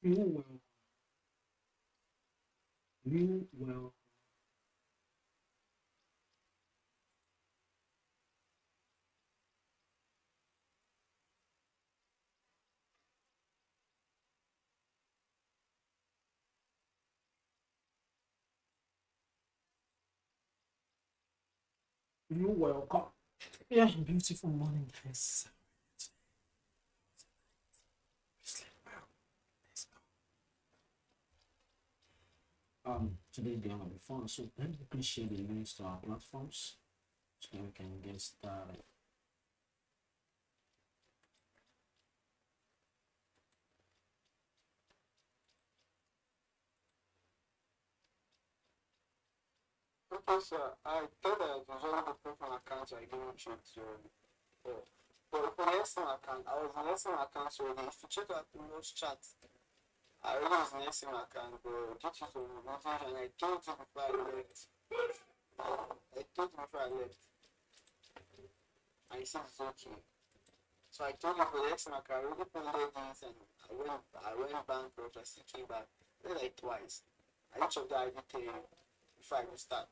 You will. You welcome. Yeah, beautiful morning, guys. Sleep well. Let's go. Today's going to be fun. So let me quickly share the links to our platforms so we can get started. Okay, sir. I thought that it was only the personal account I giving check to. But for the SM account, I was in the SM account already. If you check out the most chats, I already was in the SM account, but due to some motivation, I told you before I left. I told you before I left. And he said it's okay. So I told you for the SM account, I already put this and I went bankrupt. I still came back. I did like twice. And each of that I did tell you before I could start.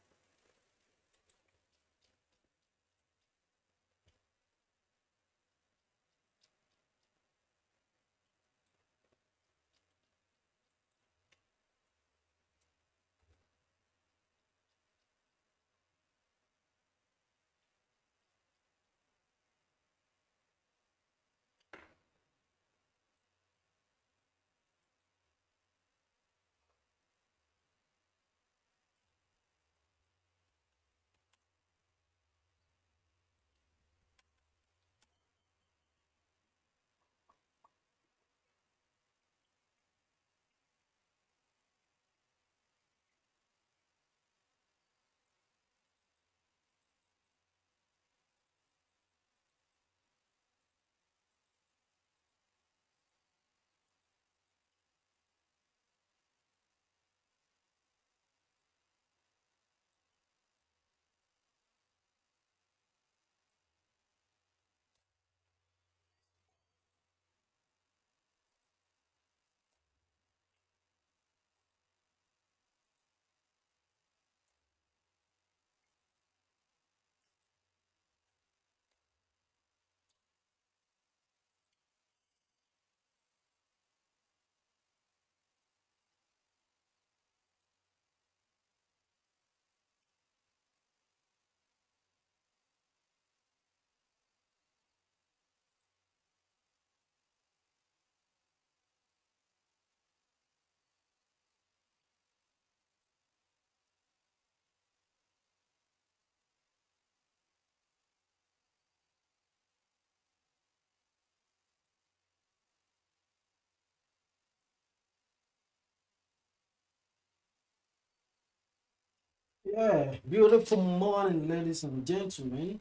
Yeah, beautiful morning, ladies and gentlemen.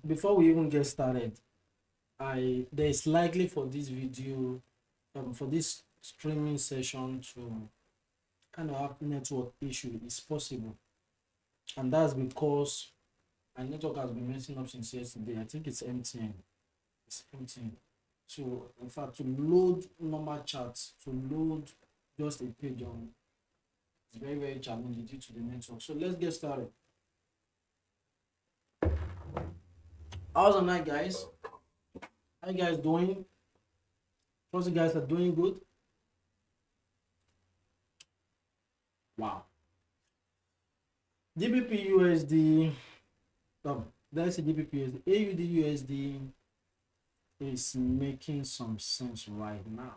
Before we even get started, there's likely for this video, for this streaming session to kind of have network issue. It's possible, and that's because my network has been messing up since yesterday. I think it's MTN. It's MTN. So in fact, to load normal chats, to load just a page on, it's very very challenging due to the network. So let's get started. How's the night, guys? How you guys doing? Trust you guys are doing good. Wow. GBP USD, that's a GBP USD. AUD USD is making some sense right now.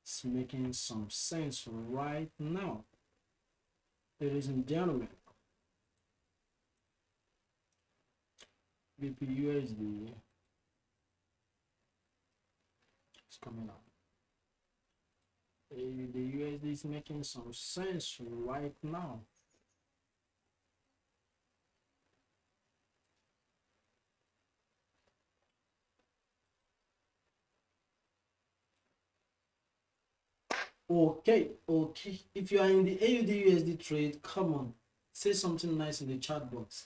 It's making some sense right now. Ladies and gentlemen, GBP USD is coming up. AUD USD is making some sense right now. Okay. If you are in the AUD USD trade, come on, say something nice in the chat box.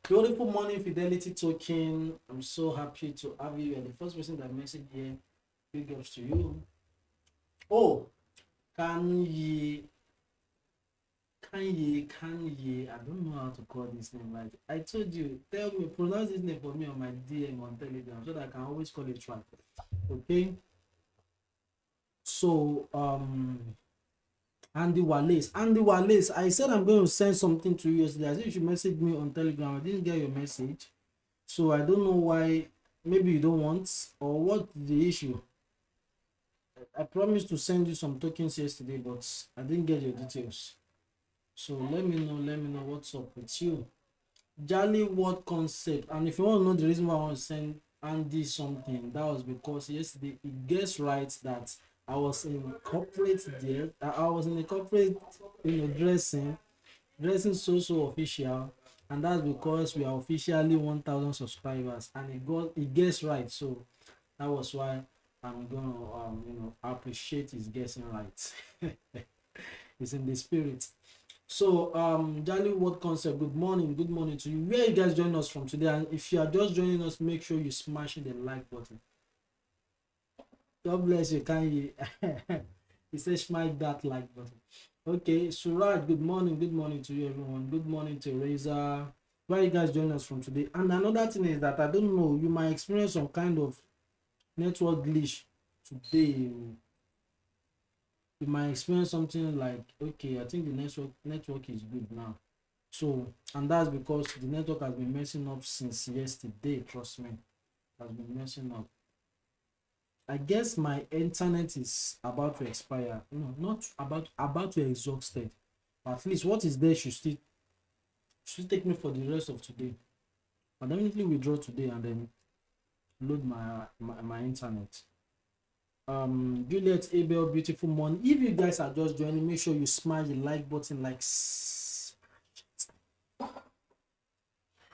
Beautiful morning, Fidelity token. I'm so happy to have you. You're the first person that messaged here. Big ups to you. Oh, Kanye. I don't know how to call this name right. I told you, tell me, pronounce this name for me on my DM on Telegram so that I can always call it right. Okay. So, Andy Wallace, I said I'm going to send something to you yesterday. I said you should message me on Telegram. I didn't get your message. So I don't know why. Maybe you don't want, or what the issue. I promised to send you some tokens yesterday, but I didn't get your details. So let me know what's up with you. Jolly What Concept. And if you want to know the reason why I want to send Andy something, that was because yesterday he guessed right that I was in corporate there. I was in a corporate, dressing so official, and that's because we are officially 1,000 subscribers, and he guessed right. So that was why I'm gonna appreciate his guessing right. It's in the spirit. So Jolly What Concept, good morning to you. Where you guys join us from today? And if you are just joining us, make sure you smash the like button. God bless you. Can you he says smash that like button. Okay, Suraj, good morning to you everyone. Good morning to Reza. Where you guys join us from today? And another thing is that I don't know, you might experience some kind of network glitch today. You might experience something like, okay, I think the network is good now. So, and that's because the network has been messing up since yesterday. Trust me, it has been messing up. I guess my internet is about to expire. No, not about to exhausted. At least what is there should take me for the rest of today. I'll definitely withdraw today and then load my internet. Juliet Abel, beautiful morning. If you guys are just joining, make sure you smash the like button, like.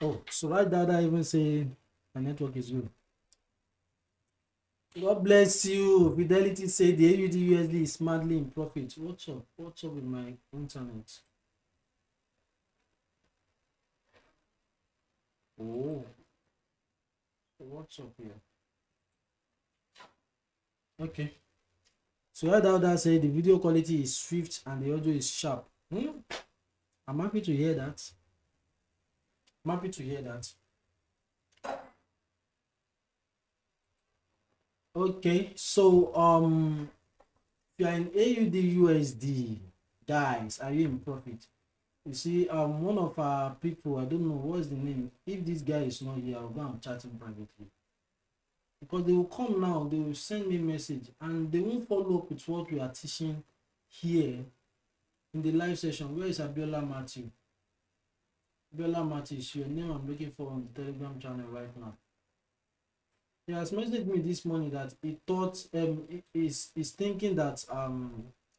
Oh, so right Dada even say my network is good. God bless you. Fidelity said the AUD USD is madly in profit. What's up? What's up with my internet? Oh, what's up here? Okay. So I doubt that say the video quality is swift and the audio is sharp. I'm happy to hear that. Okay, so if you are in AUD USD, guys, are you in profit? You see, one of our people, I don't know what's the name. If this guy is not here, I'll go and chat him privately. Because they will come now, they will send me a message and they won't follow up with what we are teaching here in the live session. Where is Abiola Matthew? Abiola Matthew is your name I'm looking for on the Telegram channel right now. He has messaged me this morning that he thought is thinking that AUD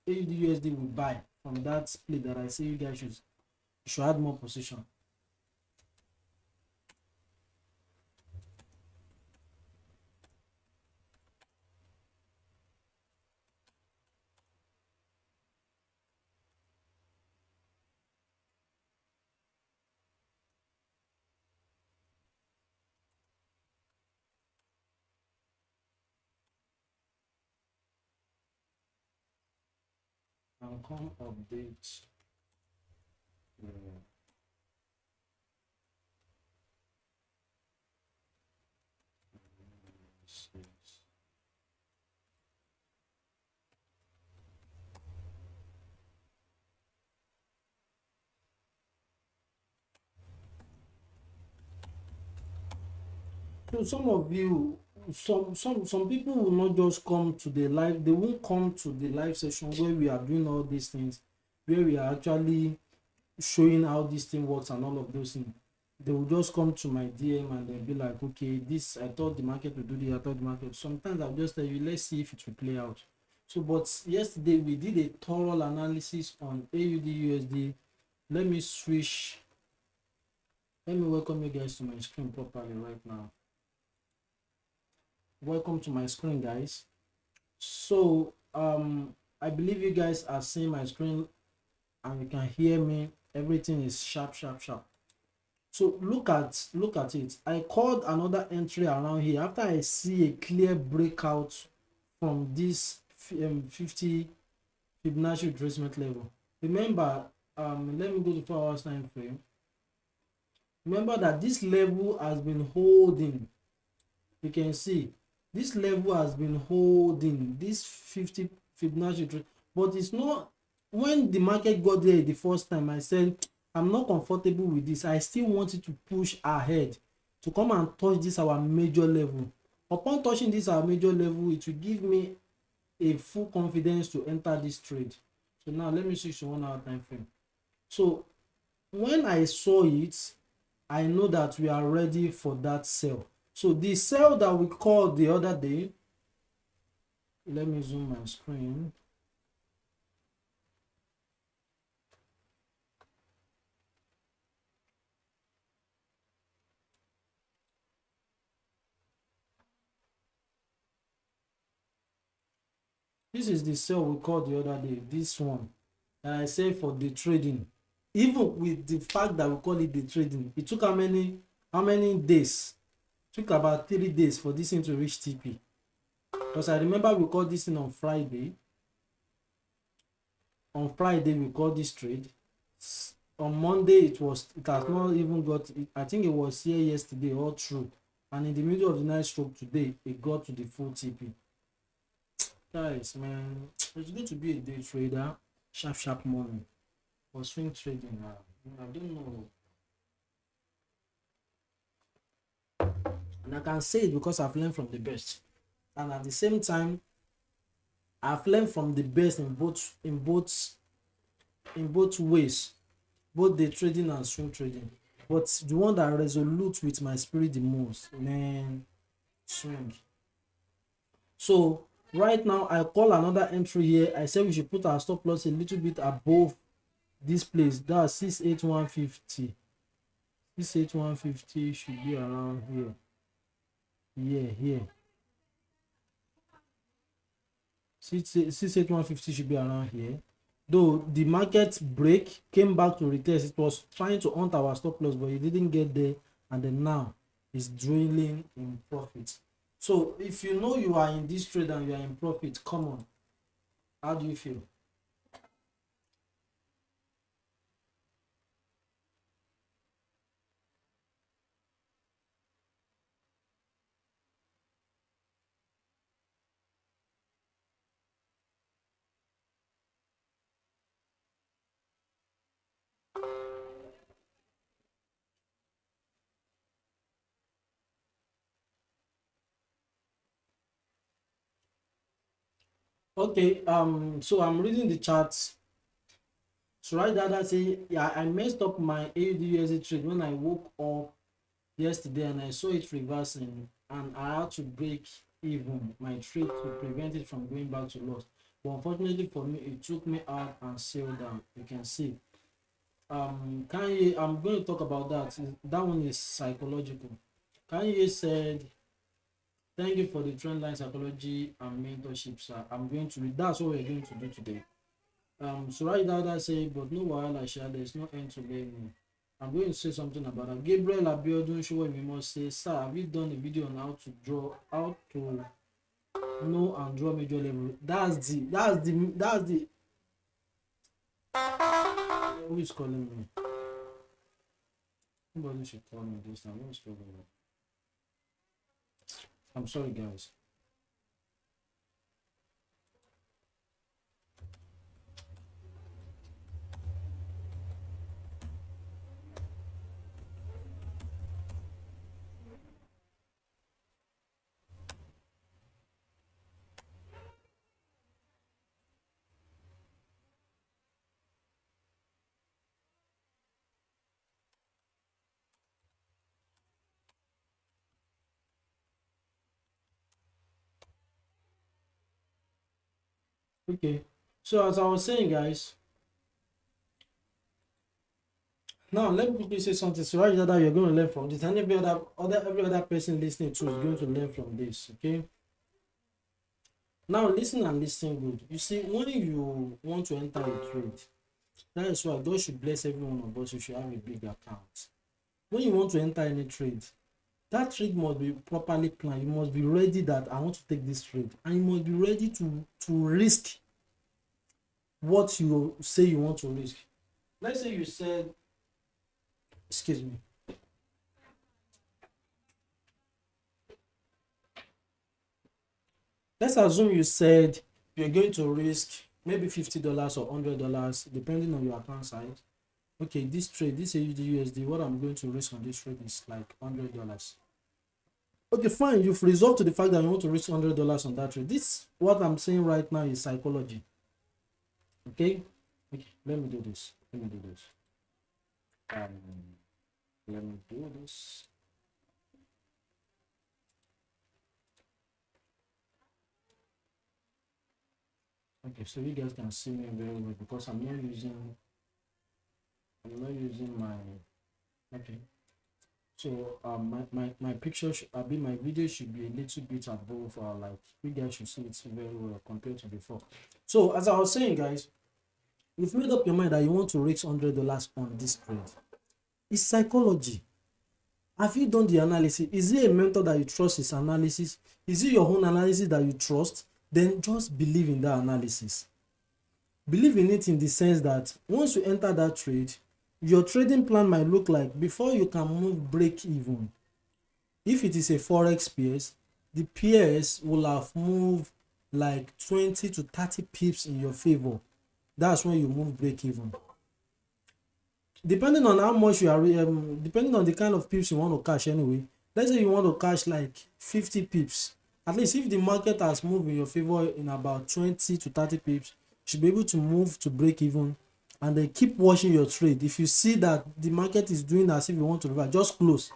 USD will buy from that split that I say you guys should add more position. And come update. So some of you, some people will not just come to the live, they won't come to the live session where we are doing all these things, where we are actually showing how this thing works and all of those things. They will just come to my DM and they'll be like, okay, this, I thought the market would do this, I thought the market. Sometimes I'll just tell you, let's see if it will play out. So, but yesterday we did a thorough analysis on AUD USD. Let me welcome you guys to my screen properly right now. Welcome to my screen, guys. So I believe you guys are seeing my screen and you can hear me. Everything is sharp. So look at it. I called another entry around here after I see a clear breakout from this 50 Fibonacci retracement level. Remember, let me go to 4 hours time frame. Remember that this level has been holding. You can see this level has been holding this 50 Fibonacci, but it's not. When the market got there the first time, I said I'm not comfortable with this. I still wanted to push ahead to come and touch this our major level. Upon touching this our major level, it will give me a full confidence to enter this trade. So now let me switch to 1 hour time frame. So when I saw it, I know that we are ready for that sell. So the sell that we called the other day, let me zoom my screen. This is the sell we called the other day, this one. And I said for the trading, even with the fact that we call it the trading, it took how many days? It took about 3 days for this thing to reach TP. Because I remember we called this thing on Friday. On Friday we called this trade. On Monday it has not even got it. I think it was here yesterday all through, and in the middle of the night stroke today it got to the full TP. Guys, man, it's good to be a day trader, sharp money, or swing trading. I don't know, and I can say it because I've learned from the best, and at the same time I've learned from the best in both ways, both day trading and swing trading. But the one that resolute with my spirit the most, man, swing. So right now I call another entry here. I said we should put our stop loss a little bit above this place. That's 68150. 68150 should be around here. Here. 68150 should be around here. Though the market break came back to retest, it was trying to hunt our stop loss, but it didn't get there, and then now it's drilling in profit. So if you know you are in this trade and you are in profit, come on, how do you feel? Okay, so I'm reading the charts. So right there that say, yeah, I messed up my AUD trade when I woke up yesterday and I saw it reversing, and I had to break even my trade to prevent it from going back to loss. But unfortunately for me, it took me out and sailed down. You can see. Kanye, I'm going to talk about that. That one is psychological. Kanye said, "Thank you for the Trendline psychology and mentorship, sir. I'm going to read. That's what we're going to do today." So right now that say, but no wahala, sha, there's no end to learning. I'm going to say something about that. Gabriel Abiodun Show me must say, sir, have you done a video on how to know and draw major level? That's the who is calling me? Nobody should call me this time. Who is calling me? I'm sorry, guys. Okay. So as I was saying, guys, now let me quickly say something. So right that you're going to learn from this, and every other person listening to is going to learn from this. Okay. Now listen and listen good. You see, when you want to enter a trade, that is why God should bless every one of us. You should have a big account. when you want to enter any trade, that trade must be properly planned. You must be ready that I want to take this trade, and you must be ready to risk what you say you want to risk. Let's say you said, excuse me. Let's assume you said you're going to risk maybe $50 or $100, depending on your account size. Okay, this trade, this AUD/USD, what I'm going to risk on this trade is like $100. Okay, fine. You've resolved to the fact that you want to risk $100 on that trade. This, what I'm saying right now, is psychology. Okay, let me do this. Let me do this. Okay, so you guys can see me very well because I'm not using my, okay. So my picture my video should be a little bit above, like you guys should see it very well compared to before. So as I was saying, guys, you've made up your mind that you want to reach $100 on this trade. It's psychology. Have you done the analysis? Is it a mentor that you trust his analysis? Is it your own analysis that you trust? Then just believe in that analysis. Believe in it in the sense that once you enter that trade, your trading plan might look like, before you can move break even, if it is a forex pairs, the pairs will have moved like 20 to 30 pips in your favor. That's when you move break even. Depending on how much you are, depending on the kind of pips you want to cash anyway. Let's say you want to cash like 50 pips. At least if the market has moved in your favor in about 20 to 30 pips, you should be able to move to break even, and then keep watching your trade. If you see that the market is doing as if you want to reverse, just close.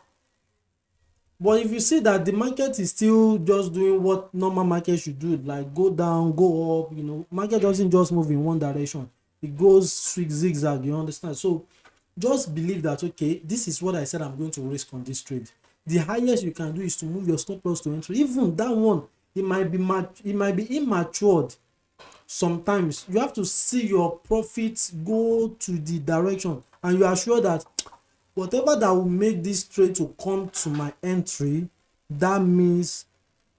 But if you see that the market is still just doing what normal market should do, like go down, go up, market doesn't just move in one direction. It goes zigzag, you understand? So just believe that, okay, this is what I said I'm going to risk on this trade. The highest you can do is to move your stop loss to entry. Even that one, it might be immatured. Sometimes you have to see your profits go to the direction, and you are sure that whatever that will make this trade to come to my entry, that means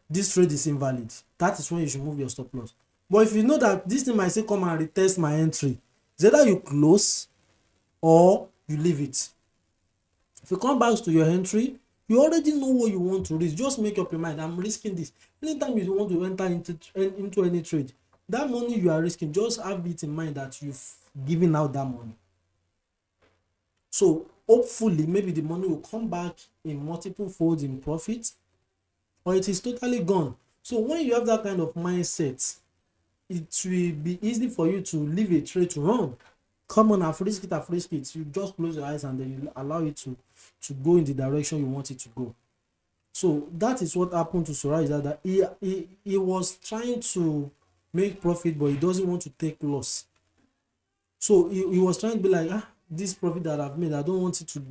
this trade is invalid. That is when you should move your stop loss. But if you know that this thing might say come and retest my entry, it's either you close or you leave it. If you come back to your entry, you already know what you want to risk. Just make up your mind, I'm risking this. Anytime you want to enter into any trade, that money you are risking, just have it in mind that you've given out that money. So hopefully maybe the money will come back in multiple folds in profit, or it is totally gone. So when you have that kind of mindset, it will be easy for you to leave a trade to run. Come on, I've risked it. You just close your eyes and then you allow it to go in the direction you want it to go. So that is what happened to Sora, is that he was trying to make profit, but he doesn't want to take loss. So he was trying to be like, this profit that I've made, I don't want it to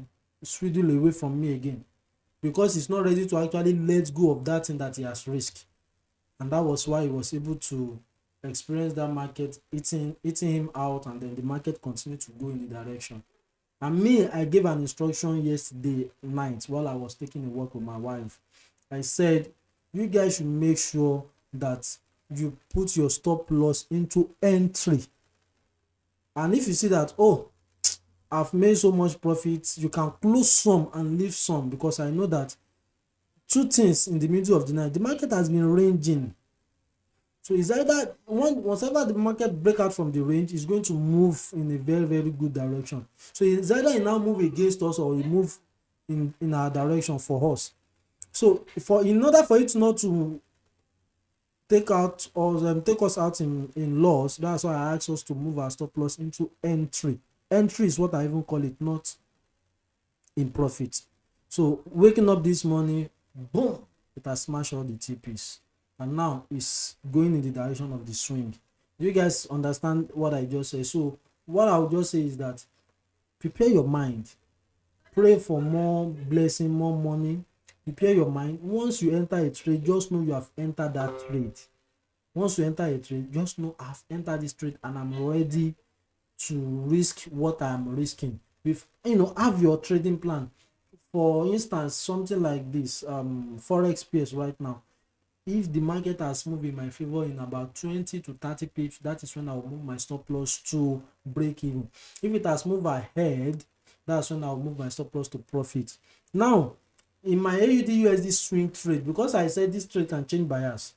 swindle away from me again, because he's not ready to actually let go of that thing that he has risked. And that was why he was able to experience that market eating him out, and then the market continued to go in the direction. And me, I gave an instruction yesterday night while I was taking a walk with my wife. I said, you guys should make sure that you put your stop loss into entry. And if you see that, oh, I've made so much profit, you can close some and leave some, because I know that two things in the middle of the night, the market has been ranging. So it's either whatever the market break out from the range is going to move in a very, very good direction. So it's either it now move against us or it move in our direction for us. So in order for it not to take us out in loss, that's why I asked us to move our stop loss into entry. Entry is what I even call it, not in profit. So waking up this morning, boom, it has smashed all the TPs. And now it's going in the direction of the swing. Do you guys understand what I just said? So what I would just say is that prepare your mind. Pray for more blessing, more money. Prepare your mind. Once you enter a trade, just know you have entered that trade. Once you enter a trade, just know I've entered this trade and I'm ready to risk what I'm risking. Have your trading plan. for instance, something like this, forex pairs right now, if the market has moved in my favor in about 20 to 30 pips, that is when I will move my stop loss to break even. If it has moved ahead, that's when I will move my stop loss to profit. Now, in my AUD USD swing trade, because I said this trade can change bias,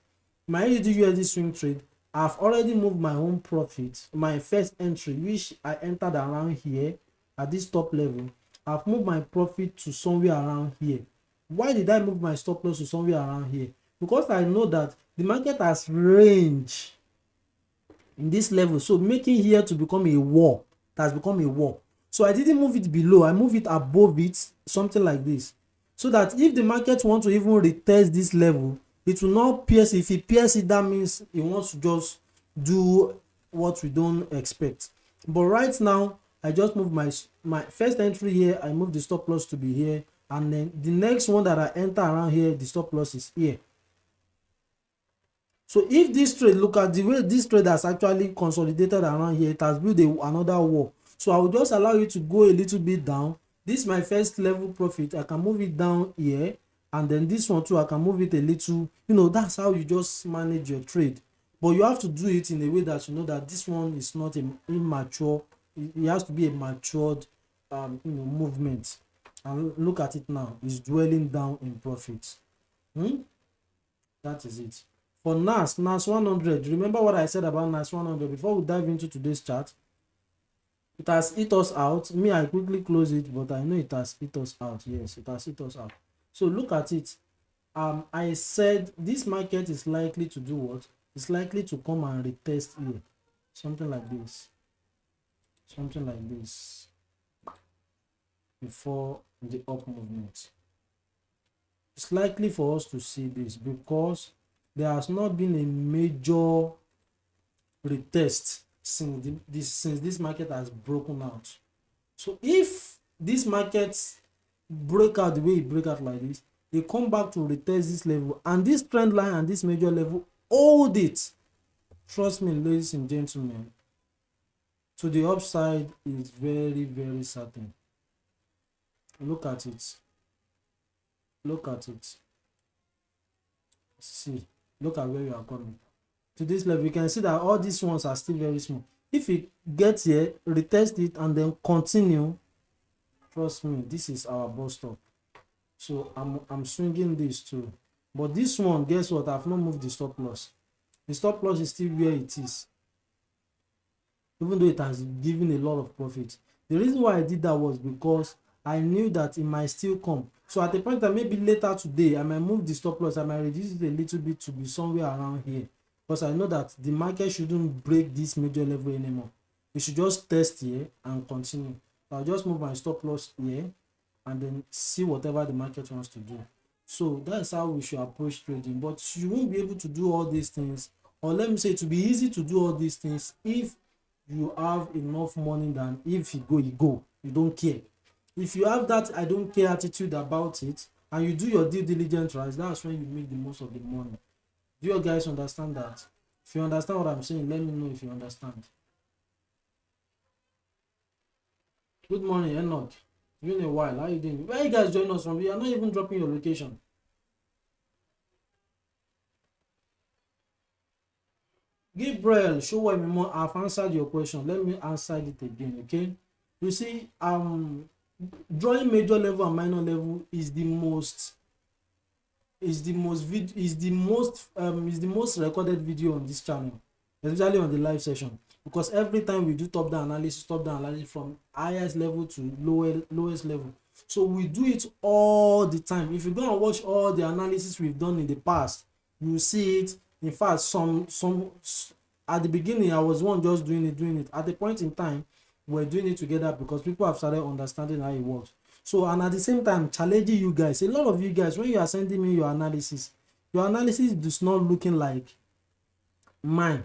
my AUD USD swing trade, I've already moved my own profit, my first entry, which I entered around here at this top level. I've moved my profit to somewhere around here. Why did I move my stop loss to somewhere around here? Because I know that the market has range in this level, so making here to become a wall, it has become a wall. So I didn't move it below, I move it above it, something like this, so that if the market wants to even retest this level, it will not pierce. If it pierce it, that means it wants to just do what we don't expect. But right now, I just move my first entry here, I move the stop loss to be here, and then the next one that I enter around here, the stop loss is here. So if this trade, look at the way this trade has actually consolidated around here, it has built another wall. So I will just allow you to go a little bit down. This is my first level profit, I can move it down here, and then this one too, I can move it a little. You know, that's how you just manage your trade. But you have to do it in a way that you know that this one is not immature. It has to be a matured movement. And look at it now, it's dwelling down in profit. That is it. For NAS 100, remember what I said about NAS 100 before we dive into today's chart? It has hit us out. Me, I quickly close it, but I know it has hit us out. Yes, it has hit us out. So look at it. I said this market is likely to do what? It's likely to come and retest here. Something like this. Something like this. Before the up movement. It's likely for us to see this because there has not been a major retest since this market has broken out. So if this market break out the way it break out like this, they come back to retest this level, and this trend line and this major level hold it. Trust me, ladies and gentlemen, to the upside is very, very certain. Look at it. Look at it. See, look at where you are coming. To this level, you can see that all these ones are still very small. If it gets here, retest it, and then continue, trust me, this is our bus stop. So I'm swinging this too. But this one, guess what? I've not moved the stop loss. The stop loss is still where it is, even though it has given a lot of profit. The reason why I did that was because I knew that it might still come. So at the point that maybe later today, I might move the stop loss, I might reduce it a little bit to be somewhere around here. Because I know that the market shouldn't break this major level anymore. We should just test here and continue. So I'll just move my stop loss here and then see whatever the market wants to do. So that's how we should approach trading. But you won't be able to do all these things, or let me say it will be easy to do all these things if you have enough money than if you go. You don't care. If you have that I don't care attitude about it and you do your due diligence right, that's when you make the most of the money. Do you guys understand that? If you understand what I'm saying, let me know if you understand. Good morning, Enoch. It's been a while. How you doing? Where you guys join us from? You are not even dropping your location. Gabriel, show what more. I've answered your question. Let me answer it again, okay? You see, drawing major level and minor level is the most recorded video on this channel, especially on the live session, because every time we do top down analysis from highest level to lowest level. So we do it all the time. If you go and watch all the analysis we've done in the past, you will see it. In fact, some at the beginning I was one just doing it. At the point in time, we're doing it together because people have started understanding how it works. So, and at the same time, challenging you guys. A lot of you guys, when you are sending me your analysis is not looking like mine.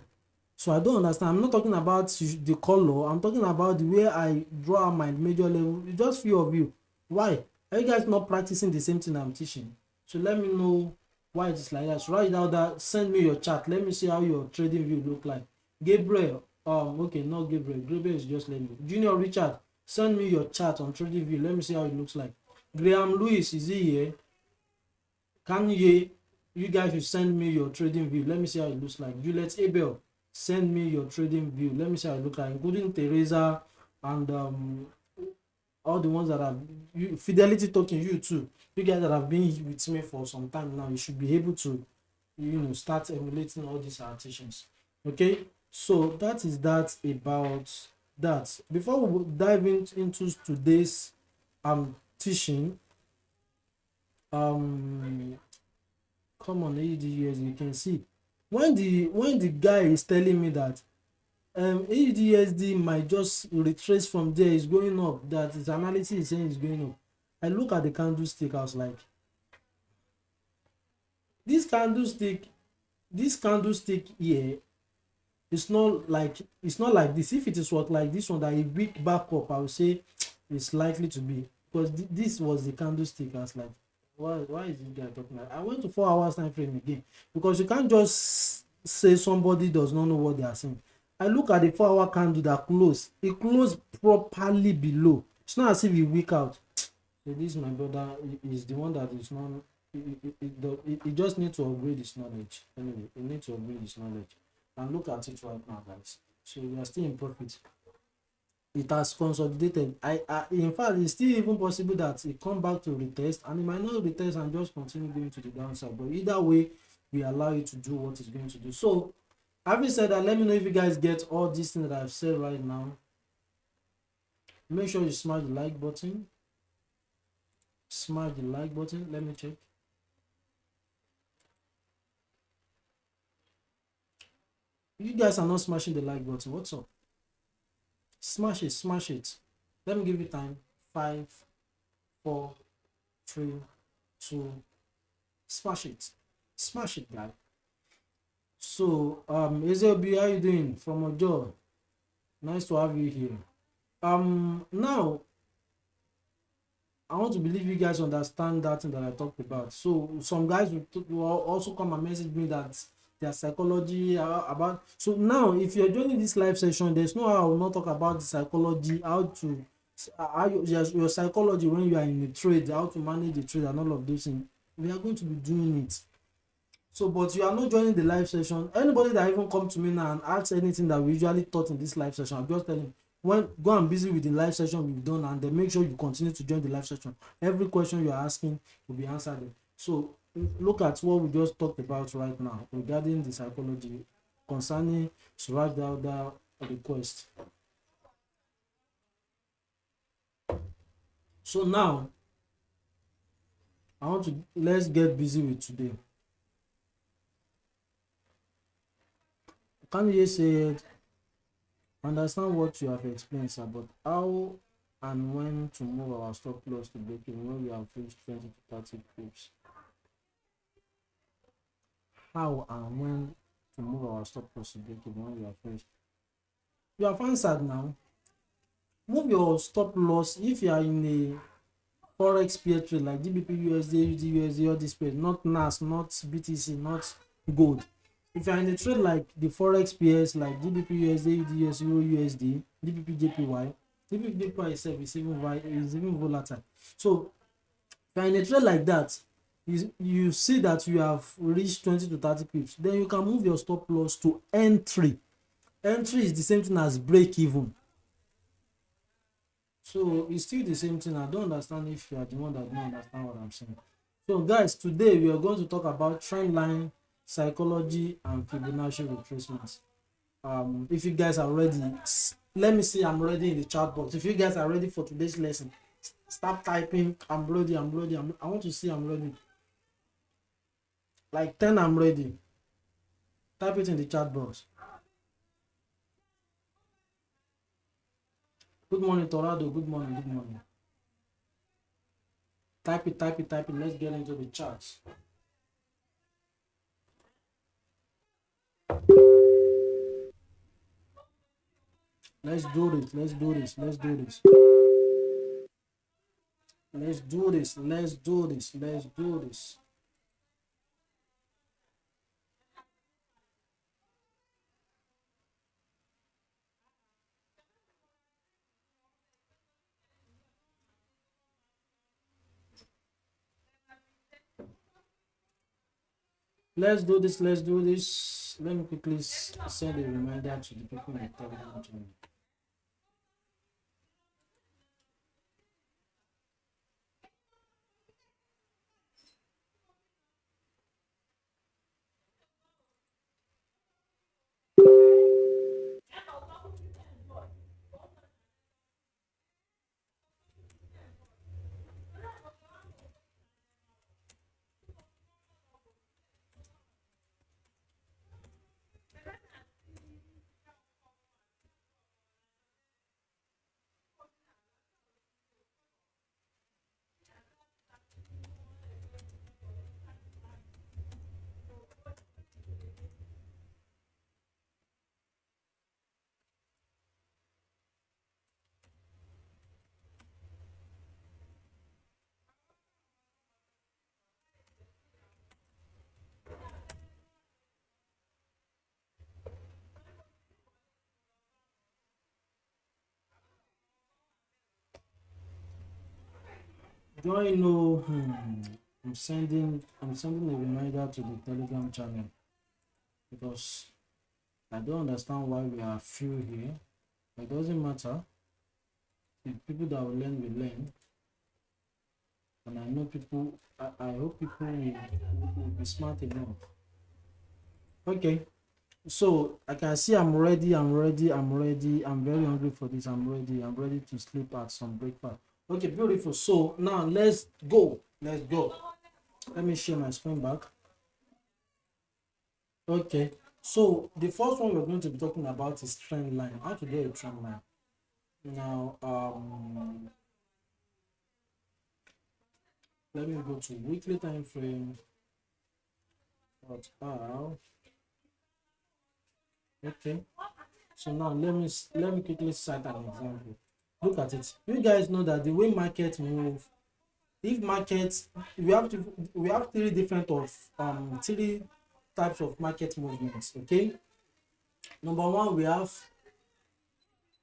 So I don't understand. I'm not talking about the color. I'm talking about the way I draw my major level. It's just few of you. Why? Are you guys not practicing the same thing I'm teaching? So let me know why it is like that. So write down that. Send me your chart. Let me see how your trading view look like. Gabriel. Okay, not Gabriel. Gabriel is just let me. Junior Richard. Send me your chart on trading view. Let me see how it looks like. Graham Lewis, is he here? Can you guys should send me your trading view. Let me see how it looks like. Juliet Abel, send me your trading view. Let me see how it looks like, including Teresa and all the ones that have Fidelity Token, you too. You guys that have been with me for some time now, you should be able to, start emulating all these teachings. Okay, so that is that about that. Before we dive into today's teaching, come on, AUDUSD, you can see when the guy is telling me that AUDUSD might just retrace from there, is going up, that his analysis is saying is going up. I look at the candlestick, I was like, this candlestick here, it's not like this. If it is what like this one, that a weak backup, I would say it's likely to be, because this was the candlestick. I was like, why is this guy talking like? I went to 4 hours time frame again, because you can't just say somebody does not know what they are saying. I look at the 4 hour candle that closed. It closed properly below. It's not as if it weak out. So this, my brother, is the one that is not. It just needs to upgrade his knowledge. Anyway, it needs to upgrade his knowledge. And look at it right now, guys. So we are still in profit. It has consolidated. In fact, it's still even possible that it come back to retest, and it might not retest and just continue going to the downside. But either way, we allow it to do what it's going to do. So, having said that, let me know if you guys get all these things that I've said right now. Make sure you smash the like button. Smash the like button. Let me check. You guys are not smashing the like button. What's up? Smash it, smash it. Let me give you time. 5, 4, 3, 2. Smash it. Smash it, guy. So, Ezeobi, how you doing? From Ojo. Nice to have you here. Now, I want to believe you guys understand that thing that I talked about. So, some guys will also come and message me that their psychology about. So now, if you're joining this live session, there's no how I will not talk about the psychology, how your psychology when you are in a trade, how to manage the trade and all of those things. We are going to be doing it. So, but you are not joining the live session. Anybody that even come to me now and asks anything that we usually taught in this live session, I'm just telling you, when go and busy with the live session we've done, and then make sure you continue to join the live session. Every question you are asking will be answered. So look at what we just talked about right now regarding the psychology concerning Suraj Dawda request. So now let's get busy with today. Can you say understand what you have explained about how and when to move our stop loss to break even when we have reached 20 to 30 pips? How and when to move our stop loss to break even when we have reached? You have answered now. Move your stop loss if you are in a forex pair trade like GBP USD, USD, all this pair, not NAS, not BTC, not gold. If you are in a trade like the forex pairs like GBP USD, USD, Euro USD, GBP JPY, GBP JPY itself is even volatile. So if you are in a trade like that, you see that you have reached 20 to 30 pips, then you can move your stop loss to entry. Entry is the same thing as break even. So it's still the same thing. I don't understand if you are the one that don't understand what I'm saying. So guys, today we are going to talk about trend line, psychology, and Fibonacci retracements. If you guys are ready, let me see I'm ready in the chat box. If you guys are ready for today's lesson, stop typing I'm ready. I want to see I'm ready. Like 10 I'm ready. Type it in the chat box. Good morning, Torado. Good morning. Type it. Let's get into the charts. Let's do this. Let's do this. Let's do this. Let's do this. Let me quickly send a reminder to the people in the Telegram channel. Do I know? I'm sending a reminder to the Telegram channel because I don't understand why we are few here. It doesn't matter. The people that will learn, and I know people. I hope people will be smart enough. Okay, so I can see I'm ready. I'm very hungry for this. I'm ready to sleep at some breakfast. Okay, beautiful. So now let's go. Let me share my screen back. Okay, so the first one we're going to be talking about is trend line. How to get a trend line. Now, let me go to weekly time frame. Okay, so now let me quickly cite an example. Look at it. You guys know that the way market move, if markets, we have three types of market movements. Okay, number one, we have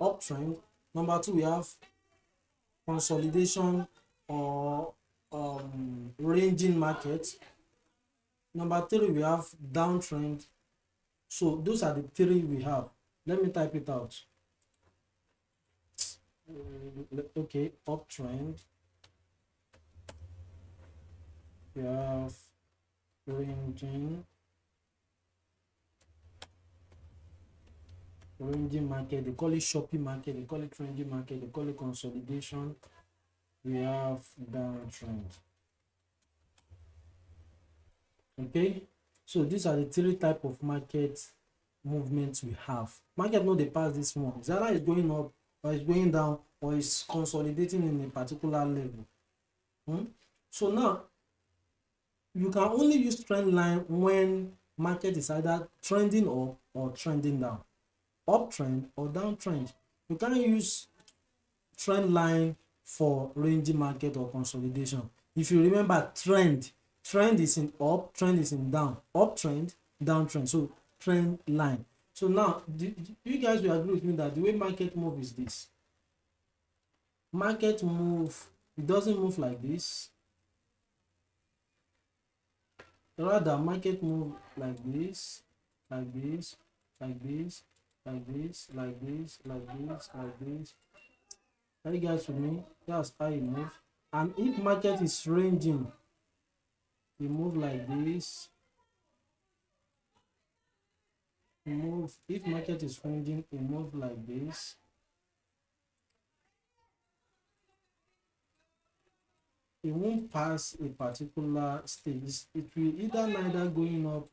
uptrend. Number two, we have consolidation or ranging market. Number three, we have downtrend. So those are the three we have. Let me type it out. Okay, uptrend. We have ranging market. They call it shopping market. They call it trending market. They call it consolidation. We have downtrend. Okay, so these are the three type of market movements we have. Market no dey pass this one. It's either it's going up or it's going down or it's consolidating in a particular level. So now you can only use trend line when market is either trending up or trending down, uptrend or downtrend. You can't use trend line for ranging market or consolidation. If you remember, trend is in up, trend is in down, uptrend, downtrend. So trend line. So now you guys will agree with me that the way market move is this. Market move, it doesn't move like this. Rather, market move like this, like this, like this, like this, like this, like this, like this. Are you guys with me? That's how you move. And if market is ranging, you move like this. You move. If market is ranging, you move like this. It won't pass a particular stage. It will either neither going up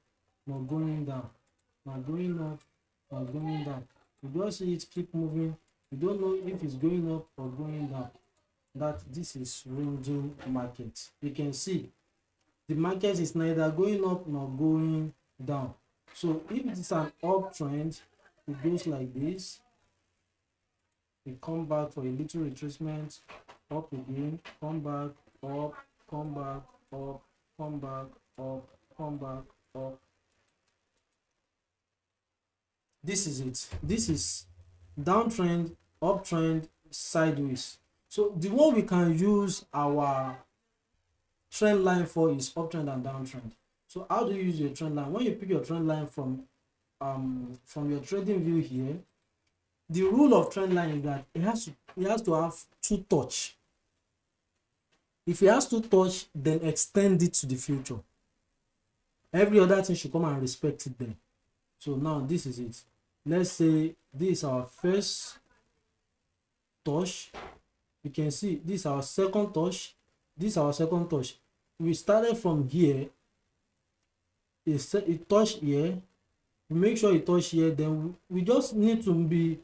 nor going down, nor going up nor going down. You just see it keep moving. You don't know if it's going up or going down. That this is ranging market. You can see the market is neither going up nor going down. So if it's an uptrend, it goes like this. We come back for a little retracement, up again, come back, up, come back, up, come back, up, come back, up. This is it. This is downtrend, uptrend, sideways. So the one we can use our trend line for is uptrend and downtrend. So how do you use your trend line? When you pick your trend line from your trading view here, the rule of trend line is that it has to have two touch. If it has two touch, then extend it to the future. Every other thing should come and respect it then. So now this is it. Let's say this is our first touch. You can see this is our second touch. This is our second touch. We started from here. It touched here. We make sure it touch here. Then we just need to be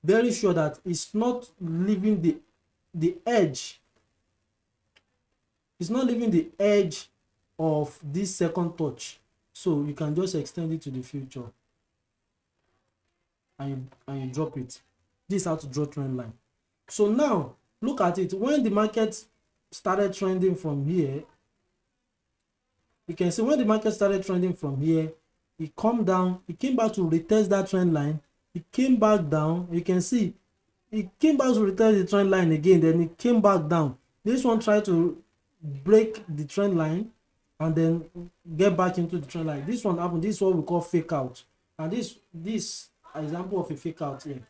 very sure that it's not leaving the edge. It's not leaving the edge of this second touch. So you can just extend it to the future. And you drop it. This is how to draw trend line. So now look at it. When the market started trending from here, you can see when the market started trending from here, it come down, it came back to retest that trend line, it came back down. You can see it came back to retest the trend line again, then it came back down. This one tried to break the trend line and then get back into the trend line. This one happened. This is what we call fake out. And this example of a fake out here.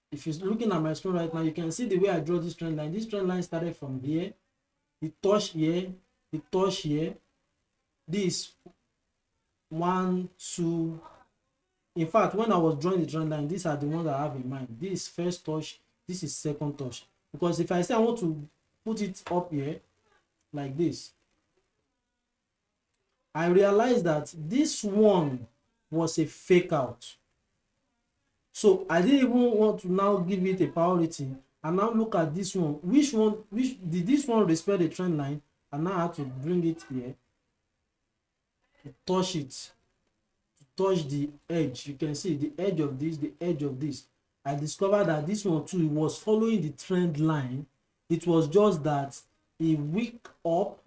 If you're looking at my screen right now, you can see the way I draw this trend line. This trend line started from here, it touched here, it touched here. This 1, 2. In fact, when I was drawing the trend line, these are the ones I have in mind. This is first touch, this is second touch. Because if I say I want to put it up here like this, I realized that this one was a fake out. So I didn't even want to now give it a priority and now look at this one. Which did this one respect the trend line? And now I have to bring it here to touch it, to touch the edge. You can see the edge of this, the edge of this. I discovered that this one too was following the trend line. It was just that a wick up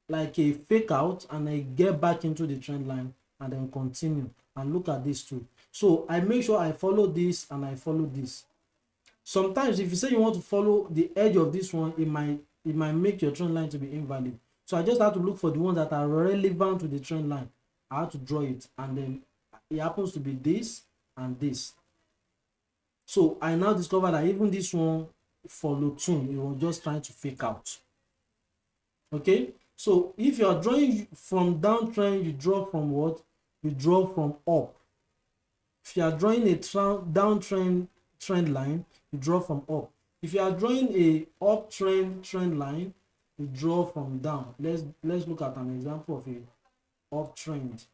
like a fake out and I get back into the trend line and then continue. And look at this too. So I make sure I follow this and I follow this. Sometimes if you say you want to follow the edge of this one, it might make your trend line to be invalid. So I just have to look for the ones that are relevant to the trend line. I have to draw it, and then it happens to be this and this. So I now discover that even this one followed tune. It was just trying to fake out. Okay, so if you are drawing from downtrend, you draw from what? You draw from up. If you are drawing a downtrend trend line, you draw from up. If you are drawing a uptrend trend line, you draw from down. Let's look at an example of a uptrend.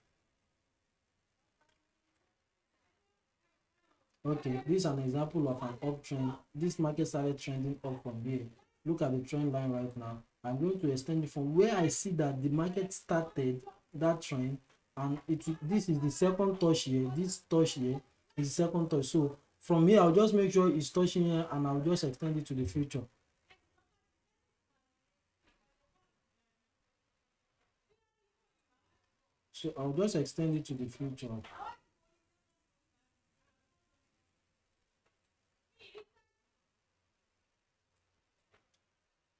Okay, this is an example of an uptrend. This market started trending up from here. Look at the trend line right now. I'm going to extend it from where I see that the market started that trend, and this is the second touch here. This touch here is the second touch. So from here, I'll just make sure it's touching here, and I'll just extend it to the future. So I'll just extend it to the future.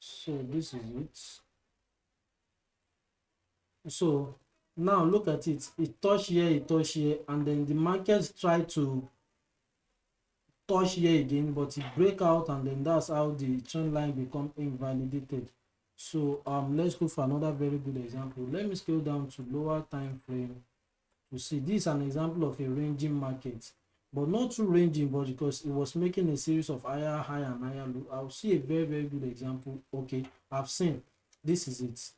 So this is it. So now look at it. It touched here, and then the market tried to touch here again, but it break out, and then that's how the trend line become invalidated. So let's go for another very good example. Let me scale down to lower time frame to see. This is an example of a ranging market, but not too ranging, but because it was making a series of higher high and higher low. I'll see a very good example. Okay, I've seen. This is it.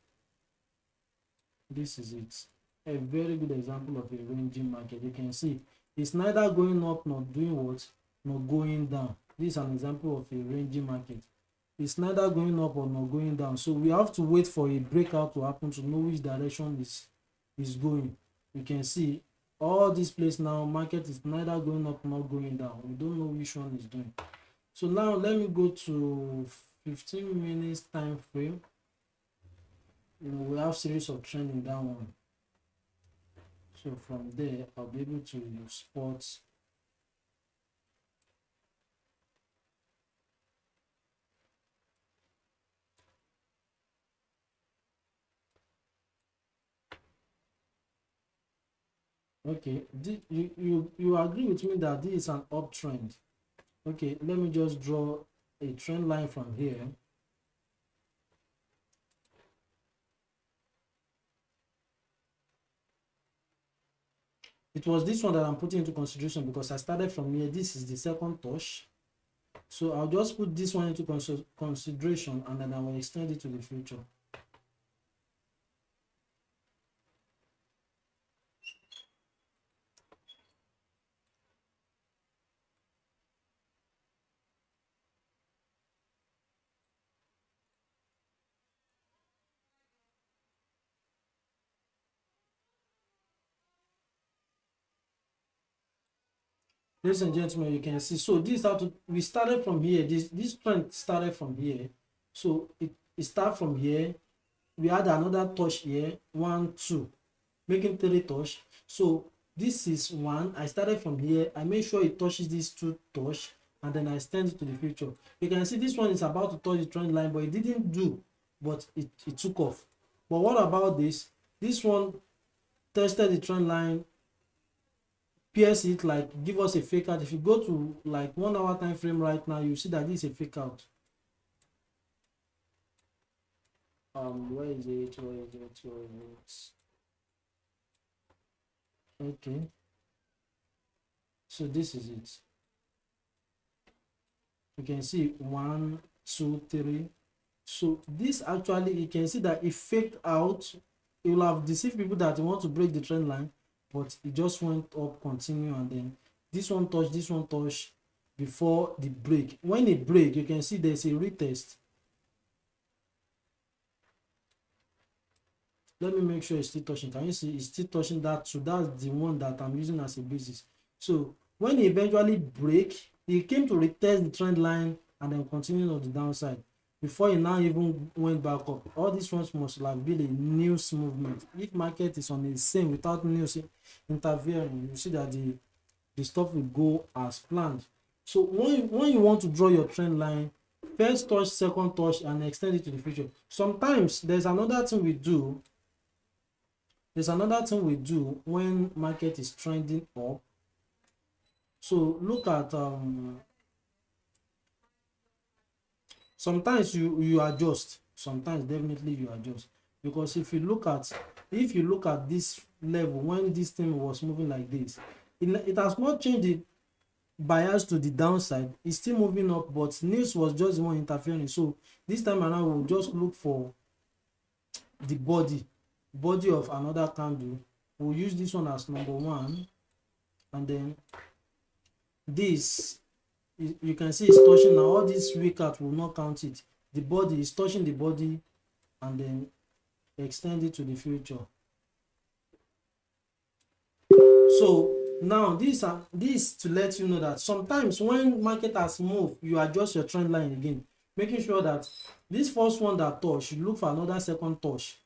This is it. A very good example of a ranging market. You can see it's neither going up nor doing what, nor going down. This is an example of a ranging market. It's neither going up or not going down. So we have to wait for a breakout to happen to know which direction is going. You can see all this place now, market is neither going up nor going down. We don't know which one is doing. So now let me go to 15 minutes time frame. We have series of trending down one. So from there, I'll be able to spot Okay, you agree with me that this is an uptrend. Okay, let me just draw a trend line from here. It was this one that I'm putting into consideration because I started from here. This is the second touch. So I'll just put this one into consideration, and then I will extend it to the future. Ladies and gentlemen, you can see. So this is how we started from here. This trend started from here. So it started from here. We had another touch here, 1 2, making 3 touch. So this is 1. I started from here. I make sure it touches these 2 touch, and then I extend it to the future. You can see this one is about to touch the trend line, but it didn't do, but it took off. But what about this? This one tested the trend line, pierce it, like give us a fake out. If you go to like 1 hour time frame right now, you see that this is a fake out. Where is it? Okay, so this is it. You can see 1 2 3. So this actually, you can see that it faked out. It will have deceived people that want to break the trend line, but it just went up, continue, and then this one touch before the break. When it break, you can see there's a retest. Let me make sure it's still touching. Can you see it's still touching that? So that's the one that I'm using as a basis. So when it eventually break, it came to retest the trend line and then continue on the downside before it now even went back up. All these ones must have been a news movement. If market is on the same without news interfering, you see that the stuff will go as planned. So when you want to draw your trend line, first touch, second touch, and extend it to the future. Sometimes there's another thing we do. When market is trending up. So look at sometimes you adjust. Sometimes definitely you adjust, because if you look at this level, when this thing was moving like this, it has not changed the bias to the downside. It's still moving up, but news was just the one interfering. So this time around, we'll just look for the body of another candle. We'll use this one as number 1, and then this, you can see it's touching now. All this weak out will not count it. The body is touching the body, and then extend it to the future. So now this to let you know that sometimes when market has moved, you adjust your trend line again, making sure that this first one that touch, you look for another second touch.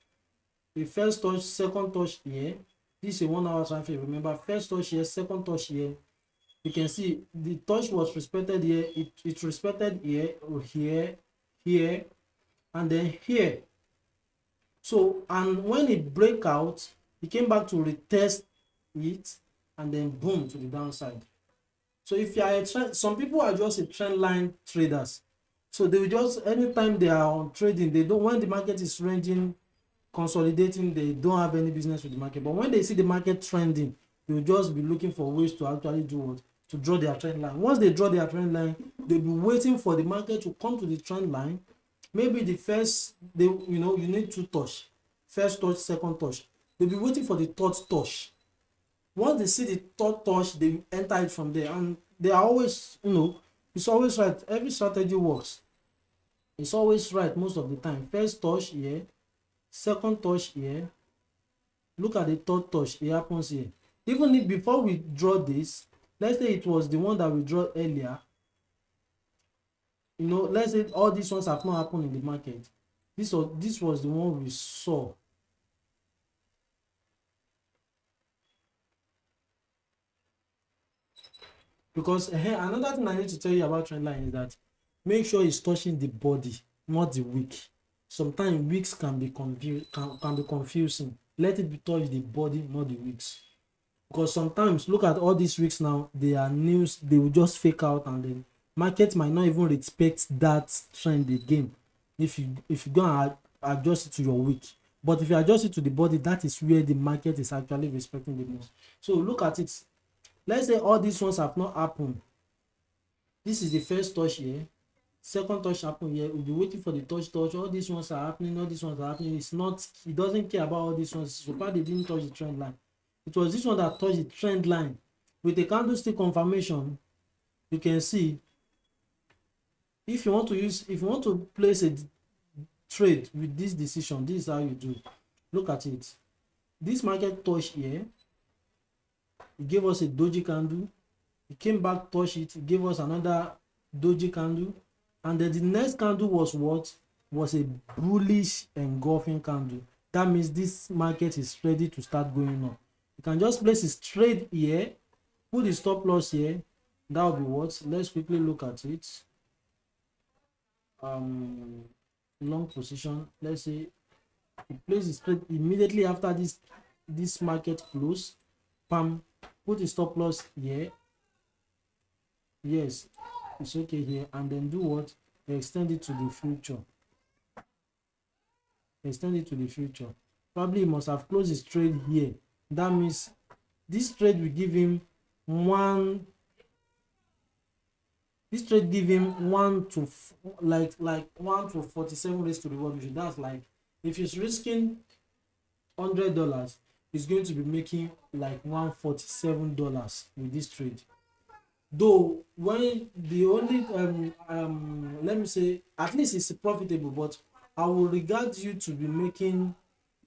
The first touch, second touch here. This is a 1 hour time frame. Remember, first touch here, second touch here. You can see the touch was respected here. It respected here, here, and then here. So, and when it break out, it came back to retest it, and then boom, to the downside. So if you are a trend, some people are just a trend line traders. So they will just, anytime they are on trading, they don't, when the market is ranging, consolidating, they don't have any business with the market. But when they see the market trending, they will just be looking for ways to actually do what? To draw their trend line. Once they draw their trend line, they'll be waiting for the market to come to the trend line. Maybe the first, you need 2 touch. First touch, second touch. They'll be waiting for the third touch. Once they see the third touch, they enter it from there. And they are always, it's always right. Every strategy works. It's always right most of the time. First touch here, second touch here. Look at the third touch, it happens here. Even if before we draw this, let's say it was the one that we draw earlier, let's say all these ones have not happened in the market. This was the one we saw. Because another thing I need to tell you about trendline is that make sure it's touching the body, not the wick. Sometimes wicks can be confusing. Let it be touch the body, not the wicks. because sometimes look at all these weeks now, they are news, they will just fake out, and then market might not even respect that trend again if you go and adjust it to your week. But if you adjust it to the body, that is where the market is actually respecting the most. So look at it. Let's say all these ones have not happened. This is the first touch here, second touch happen here, we'll be waiting for the touch. All these ones are happening, all these ones are happening. It's not, it doesn't care about all these ones. So far they didn't touch the trend line. It was this one that touched the trend line with a candlestick confirmation. You can see, if you want to place a trade with this decision, this is how you do. Look at it. This market touch here, it gave us a doji candle, it came back, touch it, it gave us another doji candle, and then the next candle was what? Was a bullish engulfing candle. That means this market is ready to start going up. You can just place a trade here, put the stop loss here. That will be what? Let's quickly look at it. Long position. Let's say you place the trade immediately after this market close. Pam, put the stop loss here. Yes, it's okay here, and then do what? Extend it to the future. Extend it to the future. Probably he must have closed his trade here. That means this trade will give him one. This trade give him 1 to like 1 to 47 raised to reward ratio. That's like, if he's risking $100, he's going to be making like $147 with this trade. Though when the only let me say, at least it's profitable, but I will regard you to be making,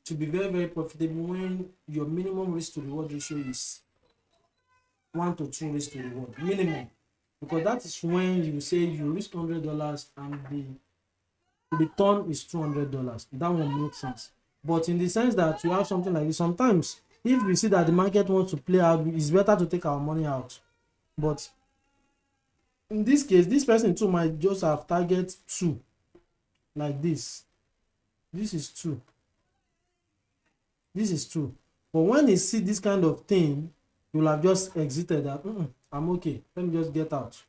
to be very, very profitable when your minimum risk to reward ratio is 1 to 2 risk to reward minimum, because that is when you say you risk $100 and the return is $200. That one makes sense. But in the sense that you have something like this, sometimes if we see that the market wants to play out, it's better to take our money out. But in this case, this person too might just have target 2 like this. This is 2. This is 2. But when you see this kind of thing, you'll have just exited that. I'm okay, let me just get out.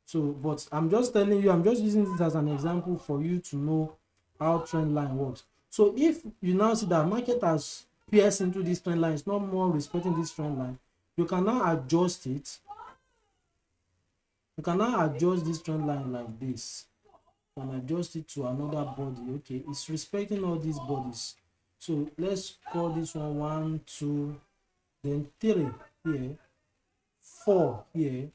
So, but I'm just telling you, I'm just using this as an example for you to know how trend line works. So if you now see that market has pierced into this trend line, it's not more respecting this trend line, you can now adjust it. You can now adjust this trend line like this and adjust it to another body. Okay, it's respecting all these bodies. So let's call this one 1, 2, then 3 here, 4 here,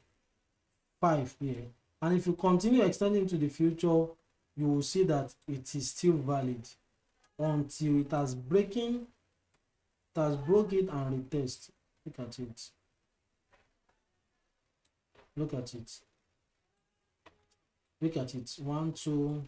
5 here. And if you continue extending to the future, you will see that it is still valid until it has broke it and retest. Look at it. Look at it. Look at it. 1, 2,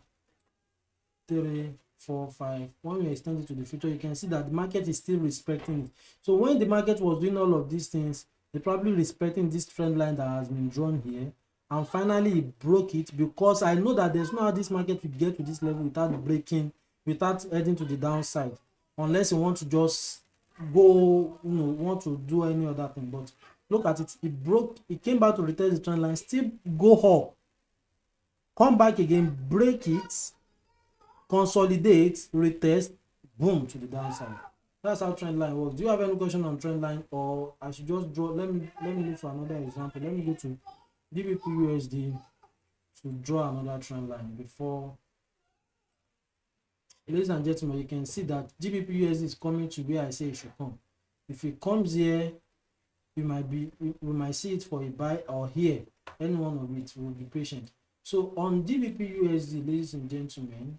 3, 4, 5. When we extend it to the future, you can see that the market is still respecting it. So when the market was doing all of these things, they're probably respecting this trend line that has been drawn here. And finally it broke it, because I know that there's no how this market will get to this level without breaking, without heading to the downside, unless you want to just go, want to do any other thing. But look at it, it broke, it came back to retest the trend line, still go up, come back again, break it, consolidate, retest, boom, to the downside. That's how trend line works. Do you have any question on trend line, or I should just draw? Let me look for another example. Let me go to GBP USD to draw another trend line before. Ladies and gentlemen, you can see that GBP USD is coming to where I say it should come. If it comes here, we might see it for a buy, or here, any one of it. Will be patient. So on GBP USD, ladies and gentlemen,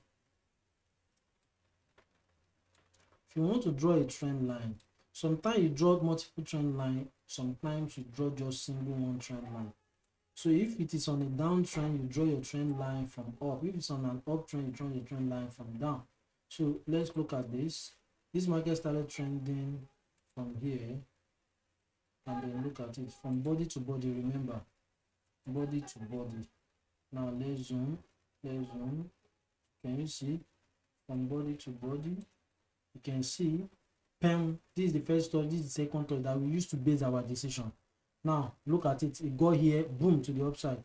if you want to draw a trend line, sometimes you draw multiple trend line, sometimes you draw just single one trend line. So if it is on a downtrend, you draw your trend line from up. If it's on an uptrend, you draw your trend line from down. So let's look at this. This market started trending from here, and then look at it from body to body. Remember, body to body. Now let's zoom. Can you see from body to body? You can see pen, this is the first touch, this is the second touch that we use to base our decision. Now look at it, it got here, boom, to the upside.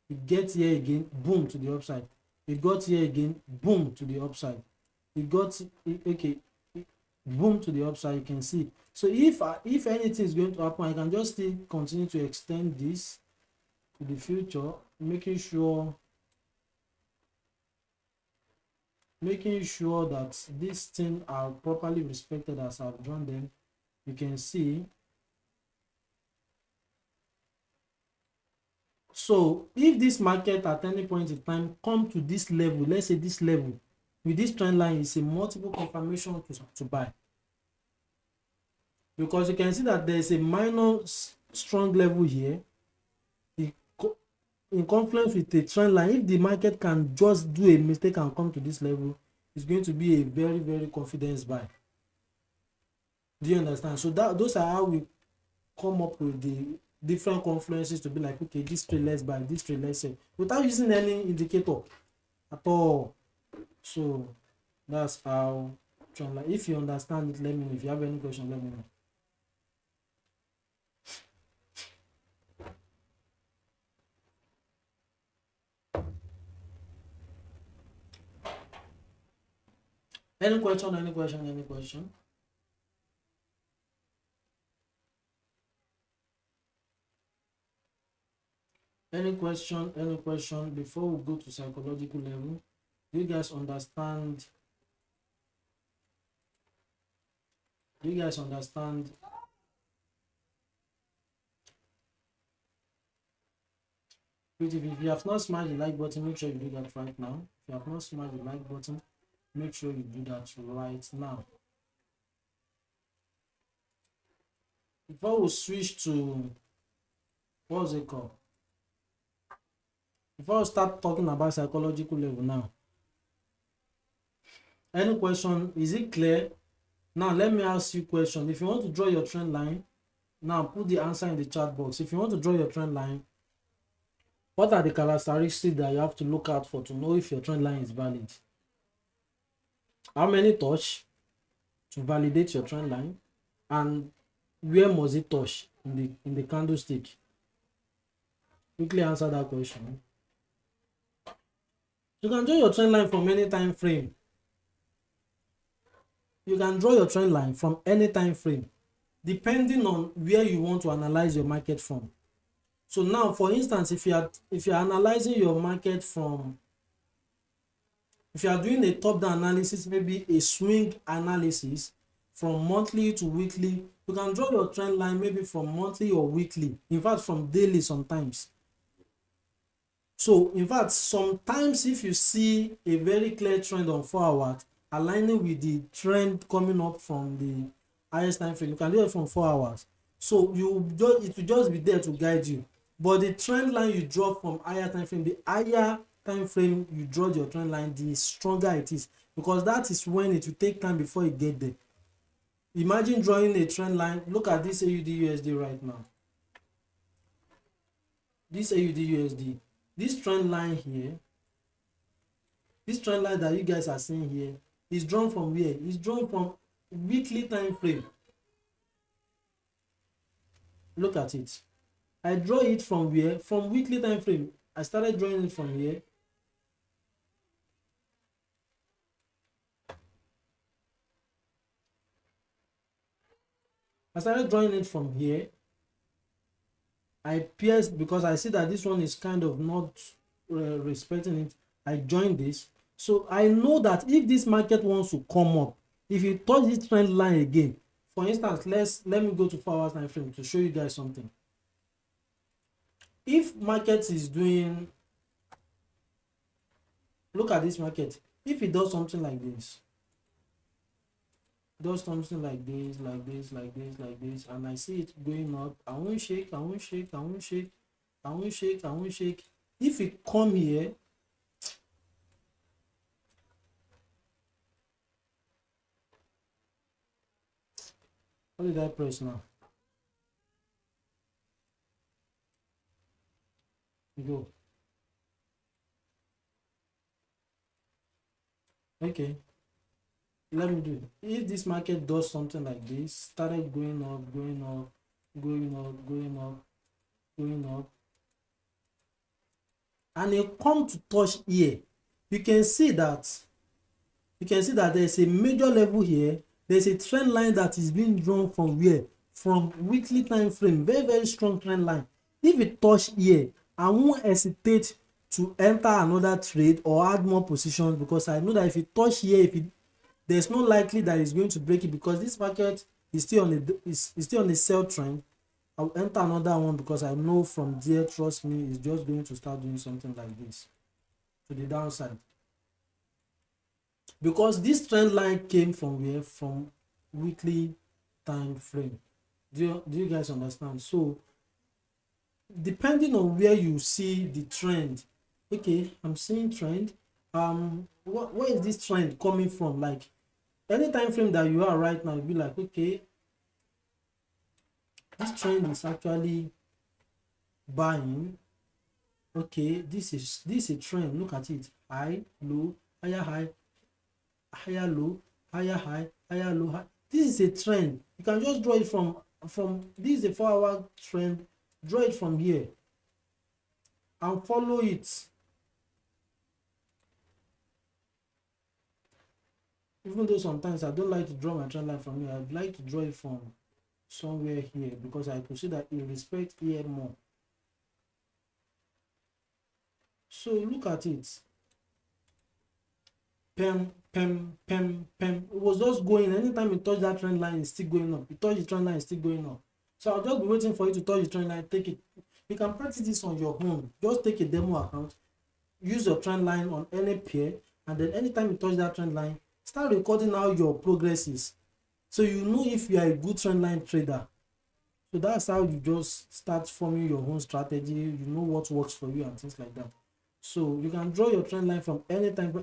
It gets here again, boom, to the upside. It got here again, boom, to the upside. It got okay, boom, to the upside. You can see. So if anything is going to happen, I can just still continue to extend this to the future, making sure that these things are properly respected as I've drawn them. You can see. So if this market at any point in time come to this level, let's say this level, with this trend line, is a multiple confirmation to buy, because you can see that there is a minor strong level here in confluence with the trend line. If the market can just do a mistake and come to this level, it's going to be a very, very confidence buy. Do you understand? So that those are how we come up with the different confluences to be like, okay, this trade let's buy, this trade let's sell, without using any indicator at all. So that's how trend line. If you understand it, let me know. If you have any question, let me know. Any question, any question, any question? Any question before we go to psychological level? Do you guys understand? Do you guys understand? If you have not smashed the like button, make sure you do that right now. If you have not smashed the like button, make sure you do that right now. Before we switch to, what's it called? Before we start talking about psychological level now, any question? Is it clear? Now let me ask you a question. If you want to draw your trend line, now put the answer in the chat box. If you want to draw your trend line, what are the characteristics that you have to look out for to know if your trend line is valid? How many touch to validate your trend line, and where must it touch in the candlestick? Quickly answer that question. You can draw your trend line from any time frame. You can draw your trend line from any time frame, depending on where you want to analyze your market from. So now, for instance, if you're analyzing your market from, if you are doing a top-down analysis, maybe a swing analysis from monthly to weekly, you can draw your trend line maybe from monthly or weekly, in fact from daily sometimes. So in fact, sometimes if you see a very clear trend on 4 hours aligning with the trend coming up from the highest time frame, you can do it from 4 hours. So it will just be there to guide you. But the trend line you draw from higher time frame, the higher time frame you draw your trend line, the stronger it is, because that is when it will take time before it get there. Imagine drawing a trend line. Look at this AUD USD right now. This AUD USD, this trend line here, this trend line that you guys are seeing here is drawn from where? It's drawn from weekly time frame. Look at it. I draw it from where? From weekly time frame. I started drawing it from here. I started drawing it from here. I pierced because I see that this one is kind of not respecting it. I joined this. So I know that if this market wants to come up, if you touch this trend line again, for instance, let me go to 4 hours time frame to show you guys something. If market is doing, look at this market. If it does something like this, does something like this, like this, like this, like this, and I see it going up, I won't shake, I won't shake, I won't shake, I won't shake, I won't shake. If it come here, what did I press now? Go. Okay. let me do if this market does something like this, started going up, going up, going up, going up, going up, and it come to touch here, you can see that there's a major level here. There's a trend line that is being drawn from where? From weekly time frame, very very strong trend line. If it touch here, I won't hesitate to enter another trade or add more positions, because I know that if it touch here, there's no likely that it's going to break it, because this market is still on a sell trend. I'll enter another one because I know from there, trust me, it's just going to start doing something like this to the downside, because this trend line came from where? From weekly time frame. Do you guys understand? So depending on where you see the trend, okay, I'm seeing trend, where is this trend coming from? Like any time frame that you are right now, you'll be like, okay, this trend is actually buying. Okay, this is a trend. Look at it. High, low, higher, low, higher, low, high. This is a trend. You can just draw it from this is a 4-hour trend. Draw it from here and follow it. Even though sometimes I don't like to draw my trend line from here, I'd like to draw it from somewhere here, because I could see that it respects here more. So look at it. Pem. It was just going. Anytime it touched that trend line, it's still going up. It touched the trend line, it's still going up. So I'll just be waiting for you to touch the trend line. Take it. You can practice this on your own. Just take a demo account, use your trend line on any pair, and then anytime you touch that trend line, start recording how your progress is, so you know if you are a good trend line trader. So that's how you just start forming your own strategy. You know what works for you and things like that. So you can draw your trend line from any time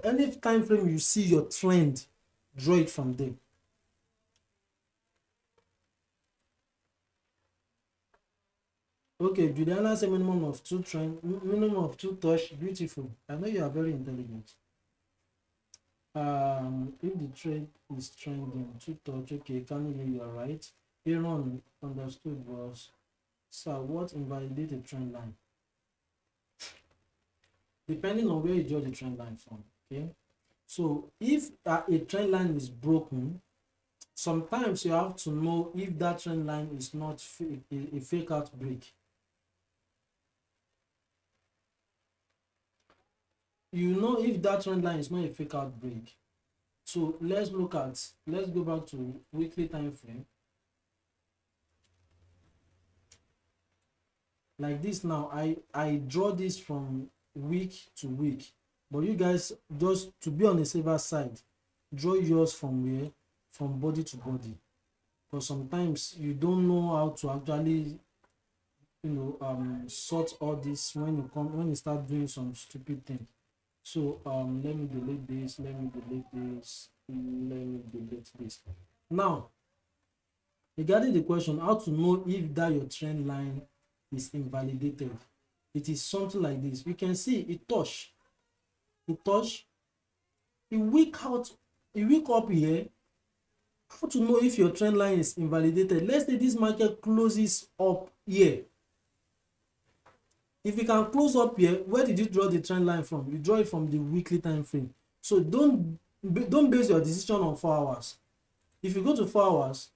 frame you see your trend, draw it from there. Okay, Juliana say minimum of 2 touch. Beautiful. I know you are very intelligent. If the trade is trending, 2 touch. Okay, can you are right. Aaron understood was, so what invalidates a trend line? Depending on where you draw the trend line from. Okay, so if a trend line is broken, sometimes you have to know if that trend line is not a fake out break. You know if that trend line is not a fake out break. So let's go back to weekly time frame. Like this now, I draw this from week to week, but you guys, just to be on the safer side, draw yours from where? From body to body, because sometimes you don't know how to actually sort all this when you start doing some stupid thing. So let me delete this, let me delete this, let me delete this. Now regarding the question how to know if that your trend line is invalidated, it is something like this. You can see it touch, a week up here. How to know if your trend line is invalidated? Let's say this market closes up here. If you can close up here, where did you draw the trend line from? You draw it from the weekly time frame. So don't base your decision on 4 hours. If you go to 4 hours,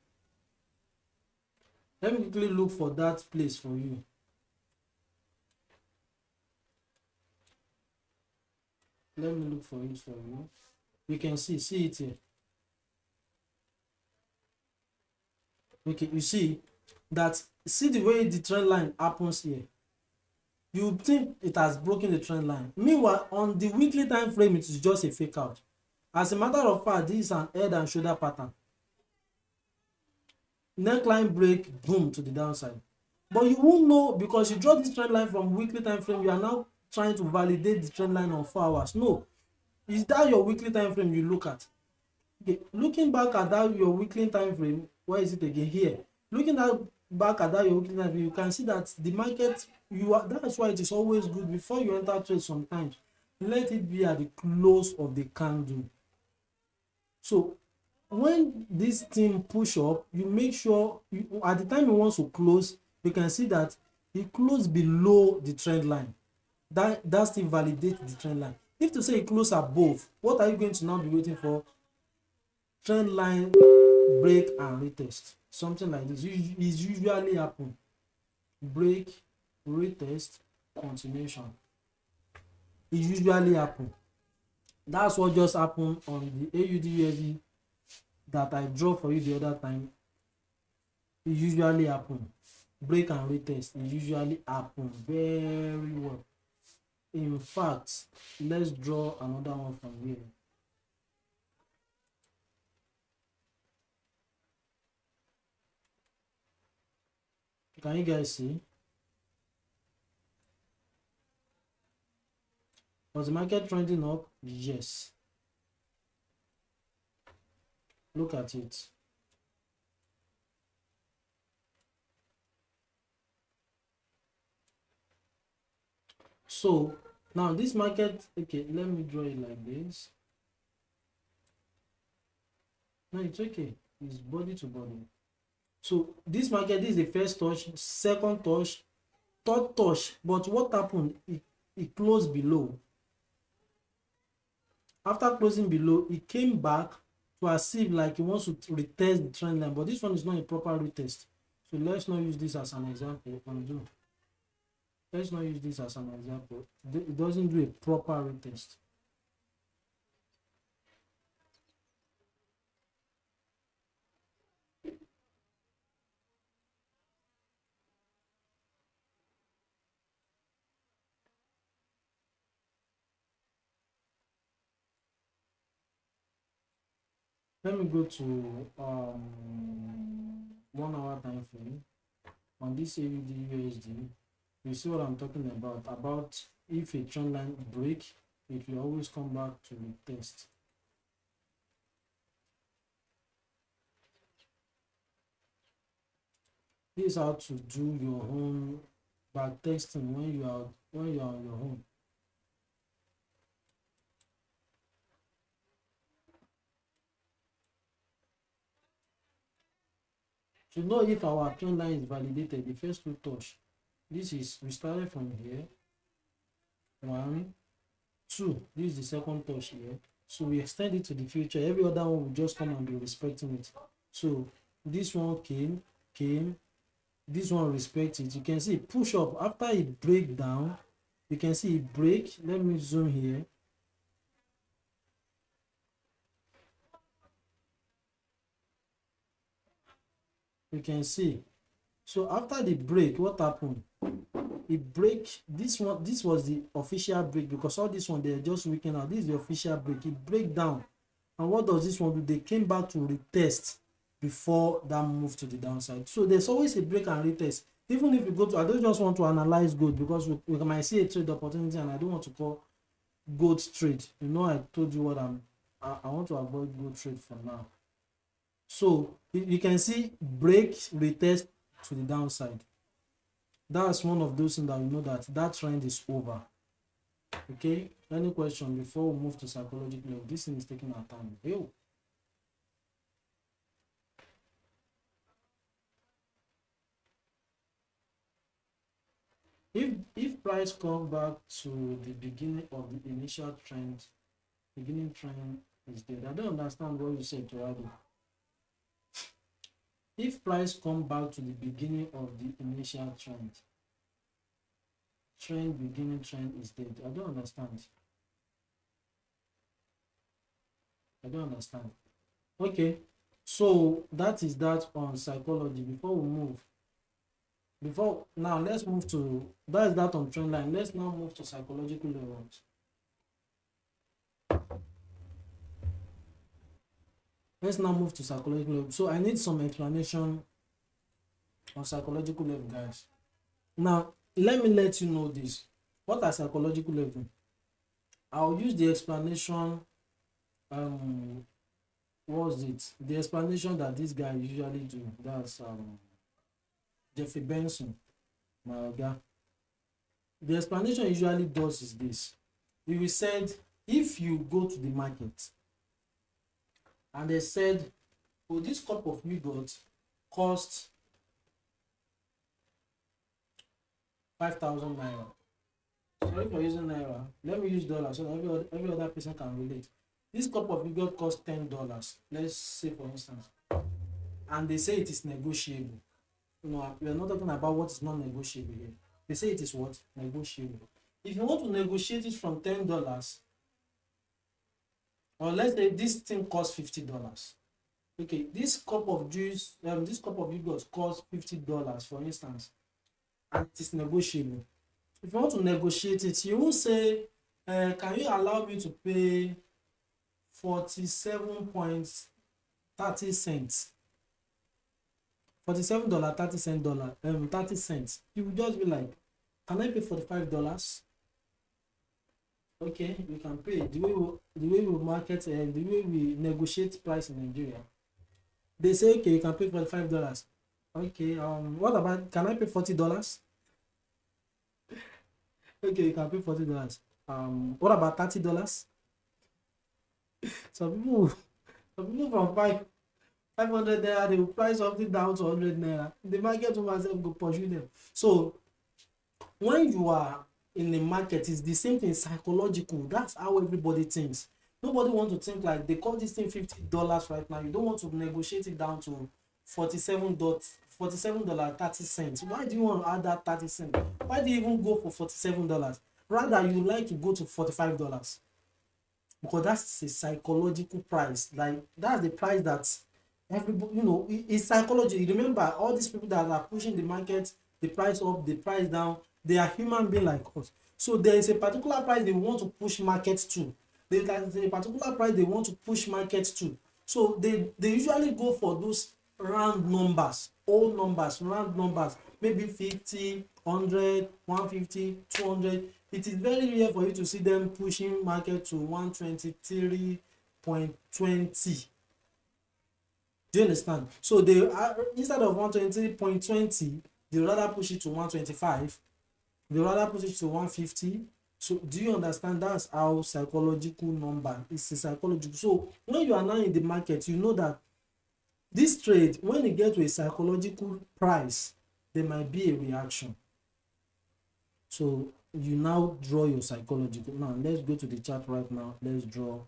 let me quickly look for that place for you. Let me look for it for you. You can see it here. Okay, you see that, see the way the trend line happens here. You think it has broken the trend line. Meanwhile, on the weekly time frame, it is just a fake out. As a matter of fact, this is an head and shoulder pattern. Neckline break, boom, to the downside. But you won't know, because you draw this trend line from weekly time frame. You are now trying to validate the trend line on 4 hours. No, is that your weekly time frame you look at? Okay, looking back at that your weekly time frame, where is it again? Here. Looking back at that your weekly time frame, you can see that the market, that's why it is always good before you enter trade. Sometimes let it be at the close of the candle. So when this thing push up, you make sure you, at the time it wants to close, you can see that it closed below the trend line. That still validates the trend line. If to say it close above, what are you going to now be waiting for? Trend line break and retest. Something like this is usually happen. Break, retest, continuation. It usually happen. That's what just happened on the AUD that I draw for you the other time. It usually happen. Break and retest, it usually happen very well. In fact, let's draw another one from here. Can you guys see? Was the market trending up? Yes. Look at it. So now this market, okay, let me draw it like this. No, it's okay. It's body to body. So this market, this is the first touch, second touch, third touch. But what happened? It closed below. After closing below, it came back to as if like it wants to retest the trend line. But this one is not a proper retest. So let's not use this as an example. Let's not use this as an example. It doesn't do a proper retest. Let me go to 1 hour time frame on this AUD USD. You see what I'm talking about? About if a trend line break, it will always come back to the test. This is how to do your own back testing when you are on your own. To know if our trend line is validated, the first two touch. This is, we started from here. 1, 2. This is the second touch here. So we extend it to the future. Every other one will just come and be respecting it. So this one came. This one respect it. You can see it push up after it break down. You can see it break. Let me zoom here. You can see. So after the break, what happened? It break. This one, this was the official break, because all this one they're just weakening out. This is the official break. It break down. And what does this one do? They came back to retest before that move to the downside. So there's always a break and retest. Even if you go to, I don't just want to analyze gold because we might see a trade opportunity and I don't want to call gold trade. You know, I told you what I want to avoid gold trade for now. So you can see break, retest to the downside. That's one of those things that you know that trend is over. Okay, any question before we move to psychological level? This thing is taking our time. Ew. If price come back to the beginning of the initial trend, beginning trend is dead. I don't understand what you said to Aridoh. If price come back to the beginning of the initial trend, beginning trend is dead. I don't understand. I don't understand. Okay, so that is that on psychology. Before we move, now let's move to, that is that on trend line. Let's now move to psychological levels. Let's now move to psychological level. So I need some explanation on psychological level, guys. Now let me let you know this. What are psychological level? I'll use the explanation. What was it? The explanation that this guy usually do. That's Jeffrey Benson, my guy. The explanation usually does is this. He said if you go to the market and they said So this cup of yogurt cost 5,000 naira. Sorry for using naira. Let me use dollars so that every other person can relate. This cup of yogurt costs $10. Let's say for instance, and they say it is negotiable. No, we are not talking about what is not negotiable here. They say it is what? Negotiable. If you want to negotiate it from $10, or let's say this thing costs $50. Okay, this cup of juice, this cup of yogurt costs $50, for instance, and it is negotiable. If you want to negotiate it, you won't say, can you allow me to pay 47.30 cents? $47.30. You will just be like, can I pay $45? Okay, you can pay. The way we market and the way we negotiate price in Nigeria, they say, okay, you can pay $45. Okay, what about, can I pay $40? Okay, you can pay $40. What about $30? Some people from 500 naira, they will price something down to 100 naira. The market woman self go pursue them. So when you are in the market, it's the same thing, psychological. That's how everybody thinks. Nobody want to think like, they call this thing $50 right now. You don't want to negotiate it down to $47.30. Why do you want to add that 30 cents? Why do you even go for $47? Rather, you like to go to $45, because that's a psychological price. Like, that's the price that everybody, you know, it's psychology. Remember, all these people that are pushing the market, the price up, the price down, they are human beings like us. So there is a particular price they want to push market to. There is a particular price they want to push market to. So they usually go for those round numbers, old numbers, round numbers, maybe 50, 100, 150, 200. It is very rare for you to see them pushing market to 123.20. Do you understand? So they are, instead of 123.20, they rather push it to 125. They rather push it to 150. So do you understand? That's how psychological number is. A psychological. So when you are now in the market, you know that this trade, when you get to a psychological price, there might be a reaction. So you now draw your psychological. Now let's go to the chart right now. Let's draw.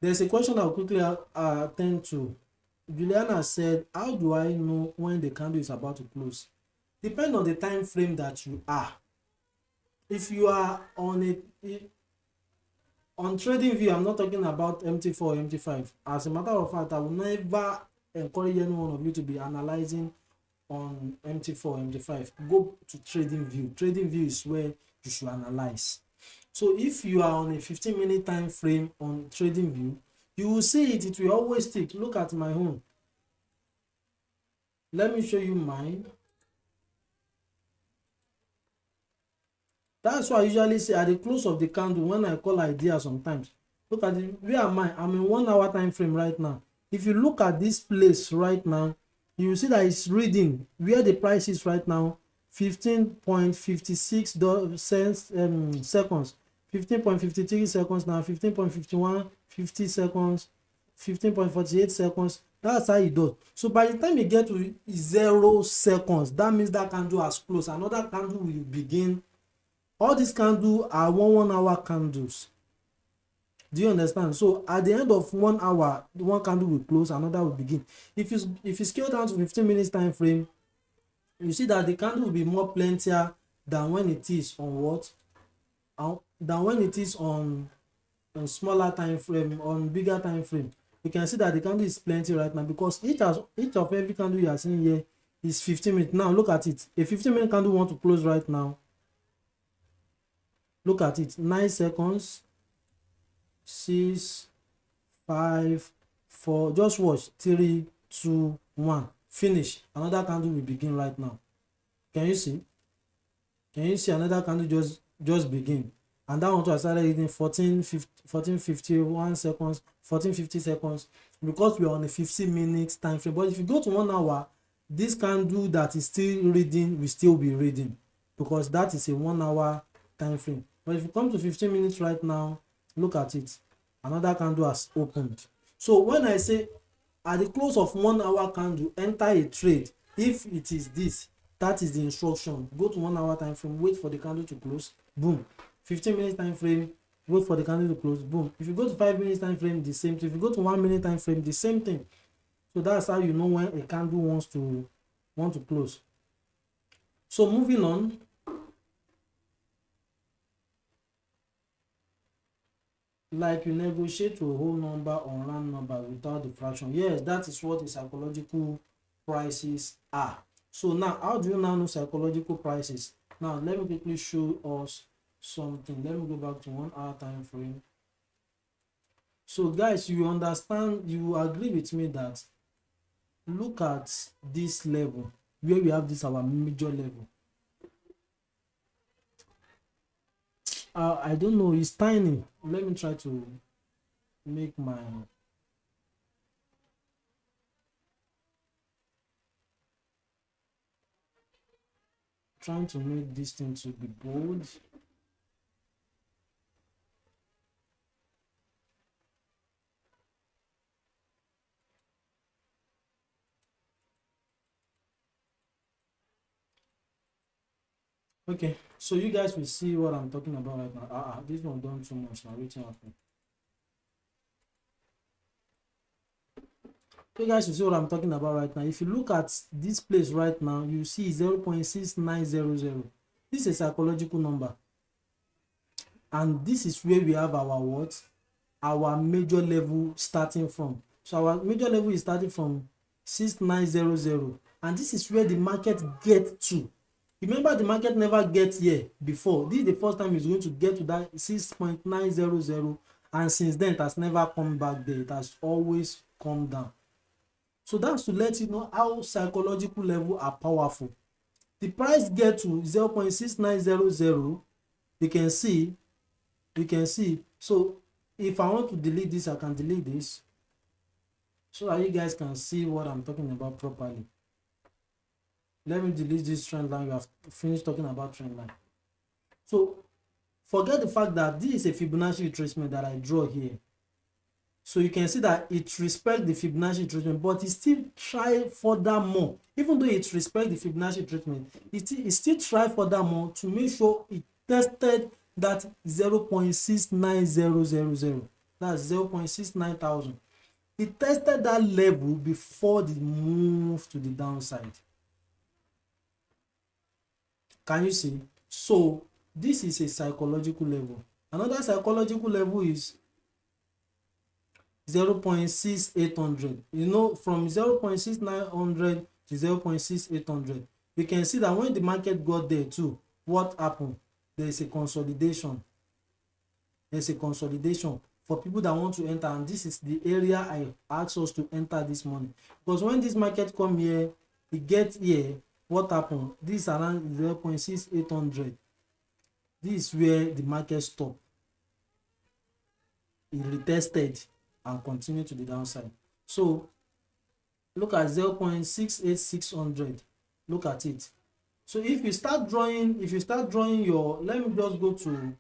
There's a question I'll quickly attend to. Juliana said, how do I know when the candle is about to close? Depend on the time frame that you are. If you are on trading view, I'm not talking about MT4 or MT5. As a matter of fact, I will never encourage any one of you to be analyzing on MT4 or MT5. Go to trading view. Trading view is where you should analyze. So if you are on a 15-minute time frame on trading view, you will see it will always stick. Look at my own. Let me show you mine. That's why I usually say at the close of the candle, when I call idea sometimes, look at it. Where am I? I'm in 1 hour time frame right now. If you look at this place right now, you will see that it's reading where the price is right now, 15.56 seconds, 15.53 seconds now, 15.51, 50 seconds, 15.48 seconds. That's how it does. So by the time you get to 0 seconds, that means that candle has closed. Another candle will begin. All these candles are 1 hour candles. Do you understand? So at the end of 1 hour, one candle will close, another will begin. If you scale down to 15 minutes time frame, you see that the candle will be more plentier than when it is on what? Than when it is on smaller time frame, on bigger time frame. You can see that the candle is plenty right now because each of every candle you are seeing here is 15 minutes. Now look at it. A 15-minute candle want to close right now. Look at it. 9 seconds. 6, 5, 4. Just watch. 3, 2, 1. Finish. Another candle will begin right now. Can you see? Can you see another candle just begin? And that one too, I started hitting 14:51 seconds, 14:50 seconds, because we are on a 15-minute time frame. But if you go to 1 hour, this candle that is still reading will still be reading because that is a 1 hour time frame. But if you come to 15 minutes right now, look at it. another candle has opened. So when I say at the close of 1 hour candle, enter a trade, if it is this, that is the instruction. Go to 1 hour time frame, wait for the candle to close, boom. 15 minutes time frame, wait for the candle to close, boom. If you go to 5 minutes time frame, the same thing. If you go to 1 minute time frame, the same thing. So that's how you know when a candle want to close. So moving on. Like you negotiate to a whole number or round number without the fraction. Yes, that is what the psychological prices are. So now, how do you now know psychological prices? Now, let me quickly show us something. Let me go back to 1 hour time frame. So guys, you understand, you agree with me that look at this level where we have this our major level. I don't know, it's tiny. Let me try to make my trying to make this thing to be bold. Okay, so you guys will see what I'm talking about right now. This one done too much now. Waiting happen. You guys will see what I'm talking about right now. If you look at this place right now, you see 0.6900. This is a psychological number, and this is where we have our what? Our major level starting from. So our major level is starting from 6900, and this is where the market get to. Remember, the market never gets here before. This is the first time it's going to get to that 6.900, and since then it has never come back there. It has always come down. So that's to let you know how psychological level are powerful. The price get to 0.6900, you can see. So if I want to delete this, I can delete this so that you guys can see what I'm talking about properly. Let me delete this trend line. You have finished talking about trend line. So forget the fact that this is a Fibonacci retracement that I draw here. So you can see that it respects the Fibonacci retracement, but it still try furthermore. Even though it respects the Fibonacci retracement, it still try furthermore to make sure it tested that 0.69000. That's 0.69,000. It tested that level before the move to the downside. Can you see? So this is a psychological level. Another psychological level is 0.6800. You know, from 0.6900 to 0.6800, you can see that when the market got there too, what happened? There is a consolidation. There's a consolidation for people that want to enter, and this is the area I asked us to enter this morning. Because when this market come here, it gets here, what happened? This is around 0.6800. This is where the market stopped. It retested and continued to the downside. So look at 0.68600. Look at it. So if you start drawing your, let me just go to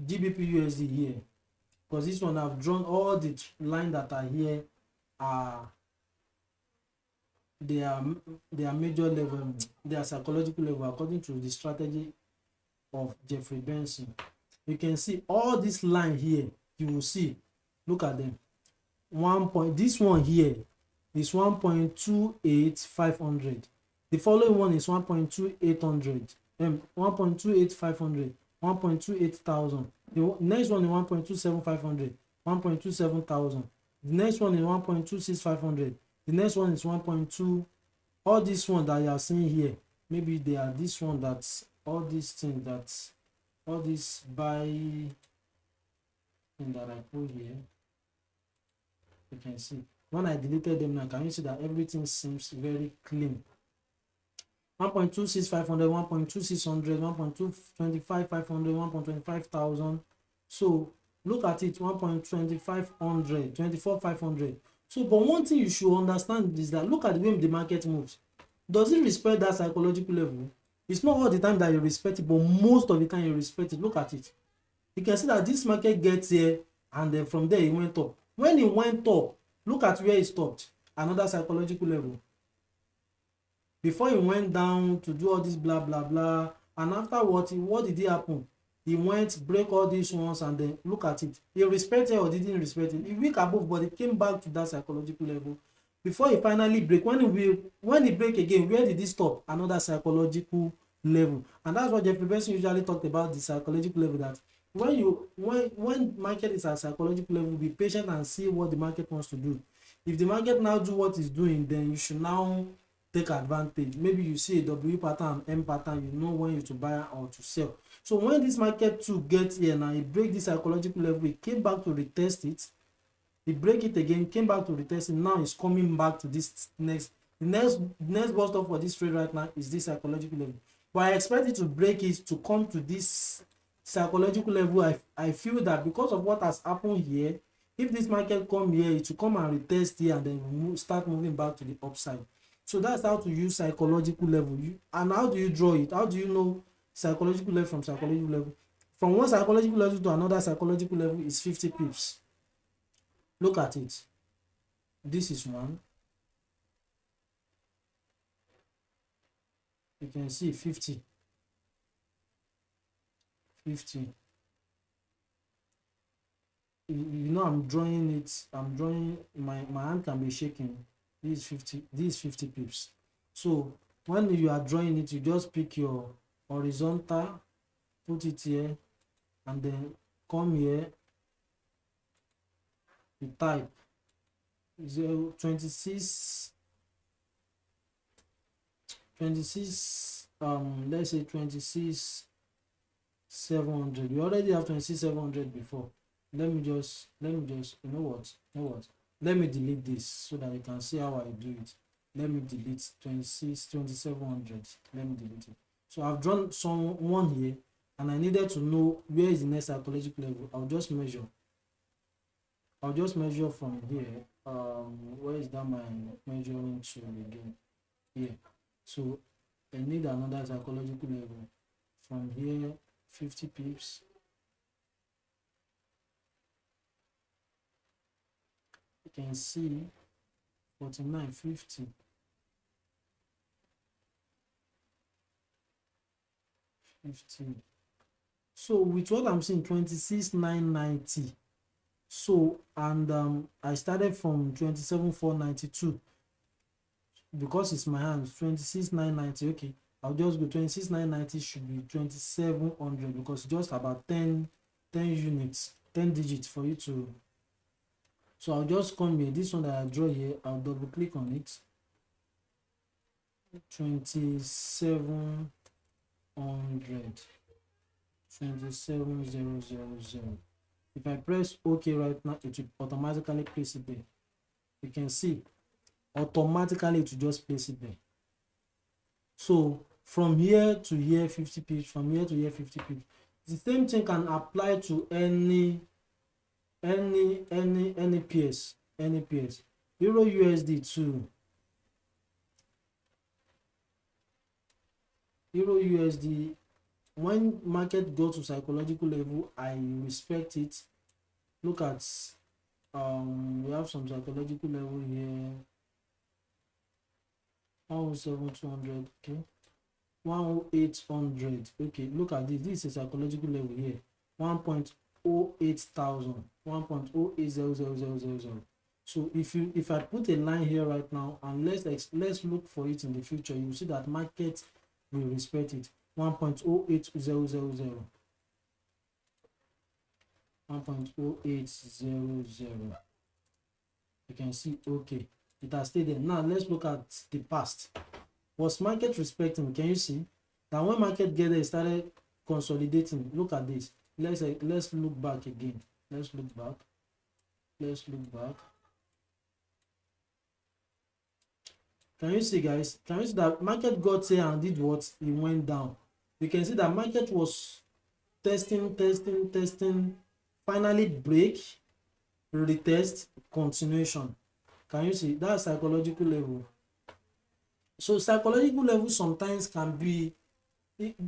GBP USD here, because this one I've drawn all the line that are here are they are major level, they are psychological level according to the strategy of Jeffrey Benson. You can see all this line here. You will see, look at them. This one here is 1.28500. The following one is 1.2800, 1.28500, 1.28,000. The next one is 1.27500, 1.27,000. The next one is 1.26500. The next one is 1.2. All this one that you are seeing here, maybe they are this one, that's all these things, that's all this buy thing that I put here. You can see when I deleted them now, can you see that everything seems very clean? 1.26500, 1.2600, 1.225,500, 1.25,000. So look at it, 1.2500, 24,500. So but one thing you should understand is that look at the way the market moves. Does it respect that psychological level? It's not all the time that you respect it, but most of the time you respect it. Look at it. You can see that this market gets here and then from there it went up. When it went up, look at where it stopped, another psychological level. Before it went down to do all this blah blah blah, and afterwards, what did it happen? He went break all these ones and then look at it. He respected or didn't respect it. He weak above, but he came back to that psychological level before he finally break. When he break again, where did he stop? Another psychological level. And that's what Jeffrey Benson usually talked about, the psychological level, that when market is at psychological level, be patient and see what the market wants to do. If the market now do what it's doing, then you should now take advantage. Maybe you see a W pattern, M pattern, you know when you to buy or to sell. So when this market too gets here now, it break this psychological level, it came back to retest it, it break it again, came back to retest it. Now it's coming back to this the next bust up for this trade right now is this psychological level. But I expect it to break it to come to this psychological level. I feel that because of what has happened here, if this market come here, it will come and retest here and then start moving back to the upside. So that's how to use psychological level. And how do you draw it? How do you know psychological level from psychological level? From one psychological level to another psychological level is 50 pips. Look at it. This is one. You can see 50. You know, I'm drawing it. I'm drawing, my hand can be shaking. This 50 pips. So when you are drawing it, you just pick your horizontal, put it here, and then come here, you type 26, let's say 26,700. You already have 26,700 before. Let me just you know what, let me delete this so that you can see how I do it. Let me delete 2700. Let me delete it. So I've drawn one here and I needed to know where is the next psychological level. I'll just measure from here. Where is that my measuring tool again? Here. So I need another psychological level from here, 50 pips. You can see 49.50. 50. So with what I'm seeing, 26,990. So and I started from 27,492 because it's my hands. 26,990. Okay, I'll just go 26,990 should be 2700 because just about 10 units, 10 digits for you to. So I'll just come here, this one that I draw here, I'll double click on it. 2700, 27000. If I press OK right now, it will automatically place it there. You can see automatically it will just place it there. So from here to here 50 pips, from here to here 50 pips. The same thing can apply to any PS. Euro USD too. Euro USD, when market go to psychological level, I respect it. Look at we have some psychological level here. 107,200. Okay, 10800. Okay, look at this. This is a psychological level here. 1.08,000. 1.080000. So if I put a line here right now and let's look for it in the future, you will see that market will respect it. 1.08000. 1.0800. You can see okay, it has stayed there. Now let's look at the past. Was market respecting? Can you see that when market get there, it started consolidating? Look at this. Let's look back again. Let's look back. Can you see, guys? Can you see that market got here and did what? It went down. You can see that market was testing, finally break, retest, continuation. Can you see that psychological level? So psychological level sometimes can be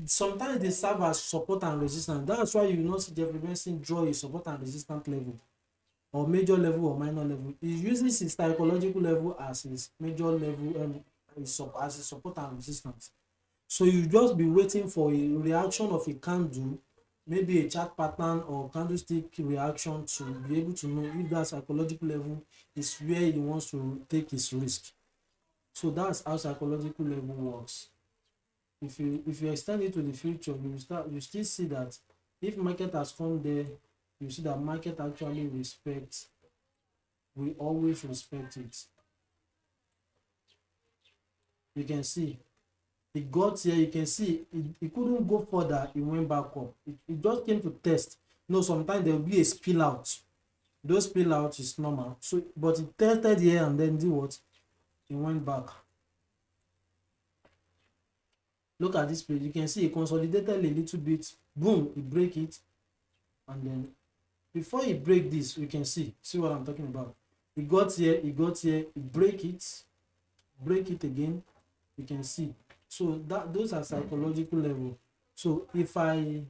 sometimes they serve as support and resistance. That's why you not see Jeffrey Benson draw a support and resistance level, or major level or minor level. He uses his psychological level as his major level, as his support and resistance. So you just be waiting for a reaction of a candle, maybe a chart pattern or candlestick reaction, to be able to know if that psychological level is where he wants to take his risk. So that's how psychological level works. If you extend it to the future, you still see that if market has come there, you see that market actually respects, we always respect it. You can see it got here. You can see it couldn't go further. It went back up. It just came to test. Sometimes there will be a spill out. Those spill out is normal. So but it tested here and then did what? It went back. Look at this page. You can see it consolidated a little bit. Boom, it break it. And then before it break this, you can see what I'm talking about. It got here, it break it again. You can see. So those are psychological level. So if I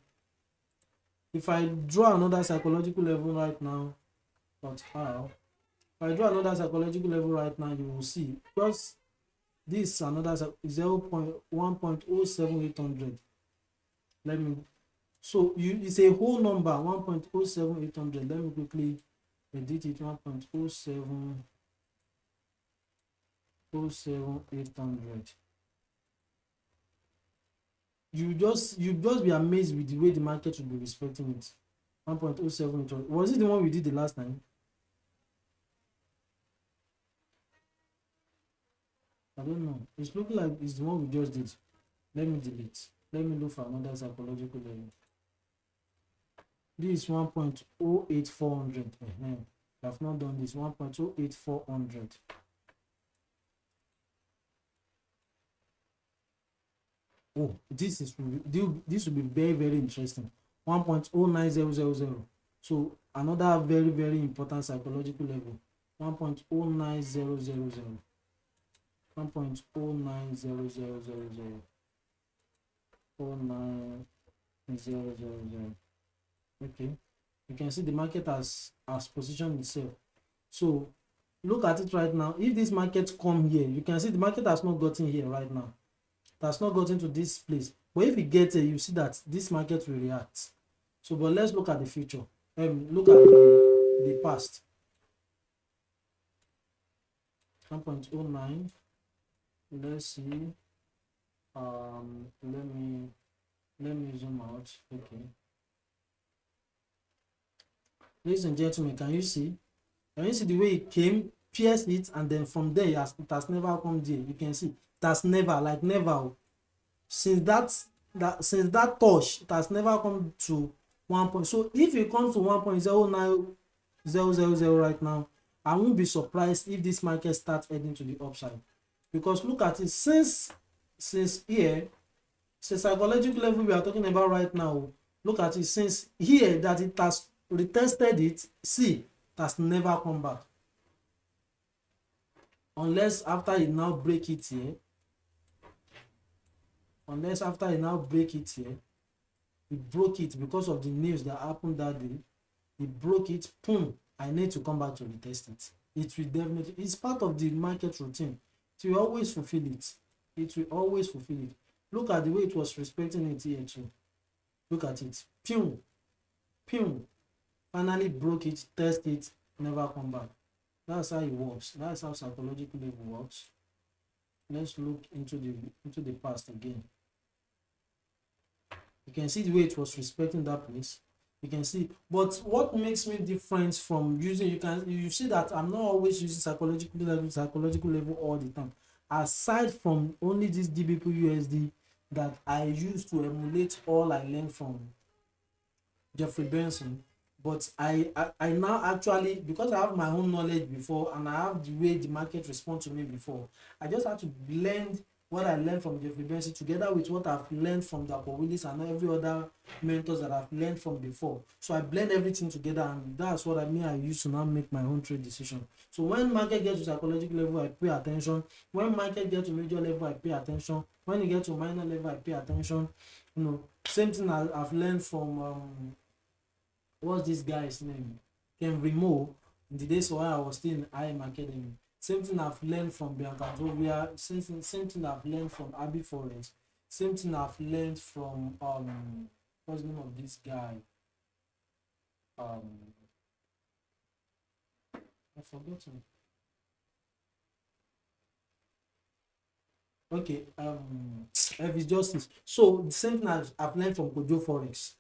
draw another psychological level right now, but how? If I draw another psychological level right now, you will see because this is another 1.07800. It's a whole number, 1.07800. Let me quickly edit it. 1.07800. You just be amazed with the way the market should be respecting it. 1.07800. Was it the one we did the last time? I don't know. It's looking like it's the one we just did. Let me delete. Let me look for another psychological level. This is 1.08400. I have not done this. 1.08400. Oh, this will be very, very interesting. 1.09000. So another very, very important psychological level. 1.09000. 1.09000. 09000. Okay, you can see the market has positioned itself. So look at it right now. If this market come here, you can see the market has not gotten here right now. It has not gotten to this place. But if it gets here, you see that this market will react. So but let's look at the future. Look at the past. 1.09. Let's see. Let me zoom out. Okay. Ladies and gentlemen, can you see? Can you see the way it came, pierced it, and then from there it has never come there? You can see it has never, like never. Since that touch, it has never come to 1 point. So if it comes to 1.09000 right now, I won't be surprised if this market starts heading to the upside. Because look at it, since here, since psychological level we are talking about right now, look at it, since here that it has retested it, see, it has never come back. Unless after it now break it here. It broke it because of the news that happened that day. It broke it, boom, I need to come back to retest it. It will definitely, it's part of the market routine. It will always fulfill it. Look at the way it was respecting it here too. Look at it. Pew. Finally broke it, test it, never come back. That's how it works. That's how psychological level works. Let's look into the past again. You can see the way it was respecting that place. You can see, but what makes me different from using, you see that I'm not always using psychological level all the time. Aside from only this DBP USD that I use to emulate all I learned from Jeffrey Benson, but I now actually, because I have my own knowledge before and I have the way the market responds to me before, I just have to blend what I learned from Jeffrey Benson together with what I've learned from Dapo Willis and every other mentors that I've learned from before. So I blend everything together, and that's what I use to now make my own trade decision. So when market gets to psychological level, I pay attention. When market gets to major level, I pay attention. When it gets to minor level, I pay attention. You know, same thing I've learned from what's this guy's name? Ken Remo, in the days when I was still in IM Academy. Same thing I've learned from Bianca Tovia, same thing I've learned from Abby Forest, same thing I've learned from what's the name of this guy? I've forgotten. Okay, Elvis Justice. So the same thing I've learned from Kojo Forex.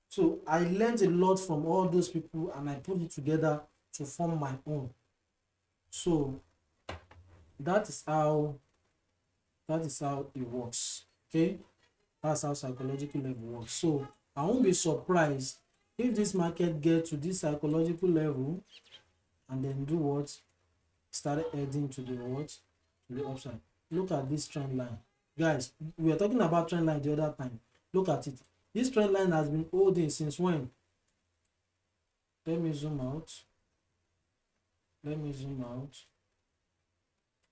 So I learned a lot from all those people and I put it together to form my own. So that is how it works. Okay, that's how psychological level works. So I won't be surprised if this market get to this psychological level and then do what? Start heading to the what? To the upside. Look at this trend line, guys. We were talking about trend line the other time. Look at it. This trend line has been holding since when? Let me zoom out.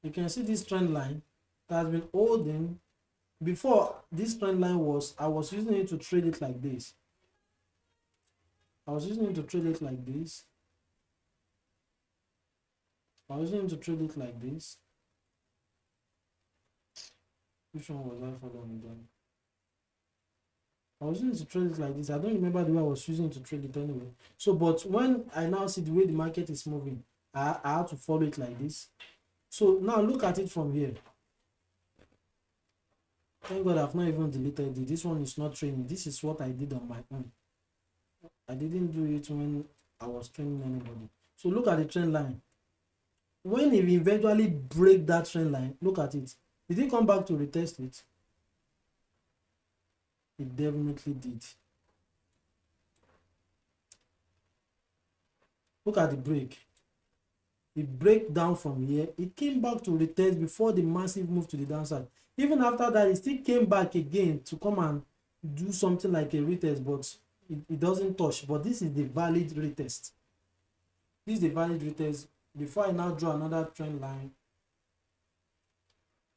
You can see this trend line that has been holding. Before this trend line I was using it to trade it like this. Which one was I following then? I was using it to trade it like this. I don't remember the way I was using it to trade it anyway. So, but when I now see the way the market is moving, I have to follow it like this. So now look at it from here. Thank God I've not even deleted it. This one is not training. This is what I did on my own. I didn't do it when I was training anybody. So look at the trend line. When it eventually break that trend line, look at it. Did it come back to retest it? It definitely did. Look at the break. It break down from here. It came back to retest before the massive move to the downside. Even after that, it still came back again to come and do something like a retest, but it doesn't touch. But this is the valid retest. This is the valid retest. Before I now draw another trend line,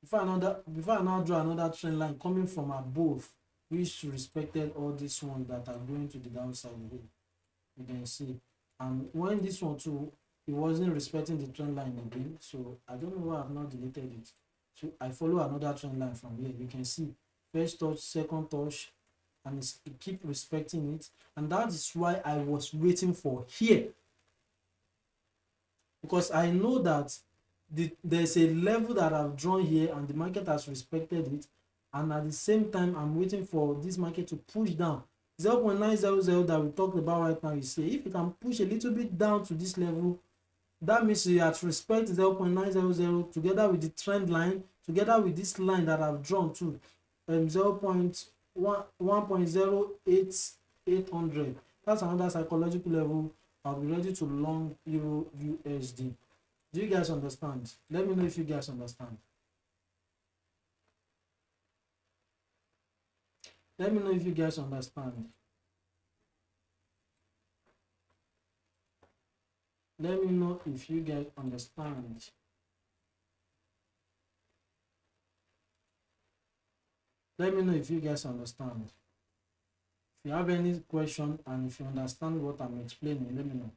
before I now draw another trend line coming from above, which respected all these ones that are going to the downside here, you can see. And when this one too, it wasn't respecting the trend line again, so I don't know why I've not deleted it. So I follow another trend line from here. You can see first touch, second touch, and it keep respecting it. And that is why I was waiting for here, because I know that there's a level that I've drawn here and the market has respected it, and at the same time I'm waiting for this market to push down 0.900 that we talked about right now. You see, if it can push a little bit down to this level, that means you have to respect 0.900 together with the trend line, together with this line that I've drawn to 1.08800. That's another psychological level. I'll be ready to long Euro USD. Do you guys understand? Let me know if you guys understand. Let me know if you guys understand. Let me know if you guys understand. Let me know if you guys understand. If you have any question and if you understand what I'm explaining, let me know.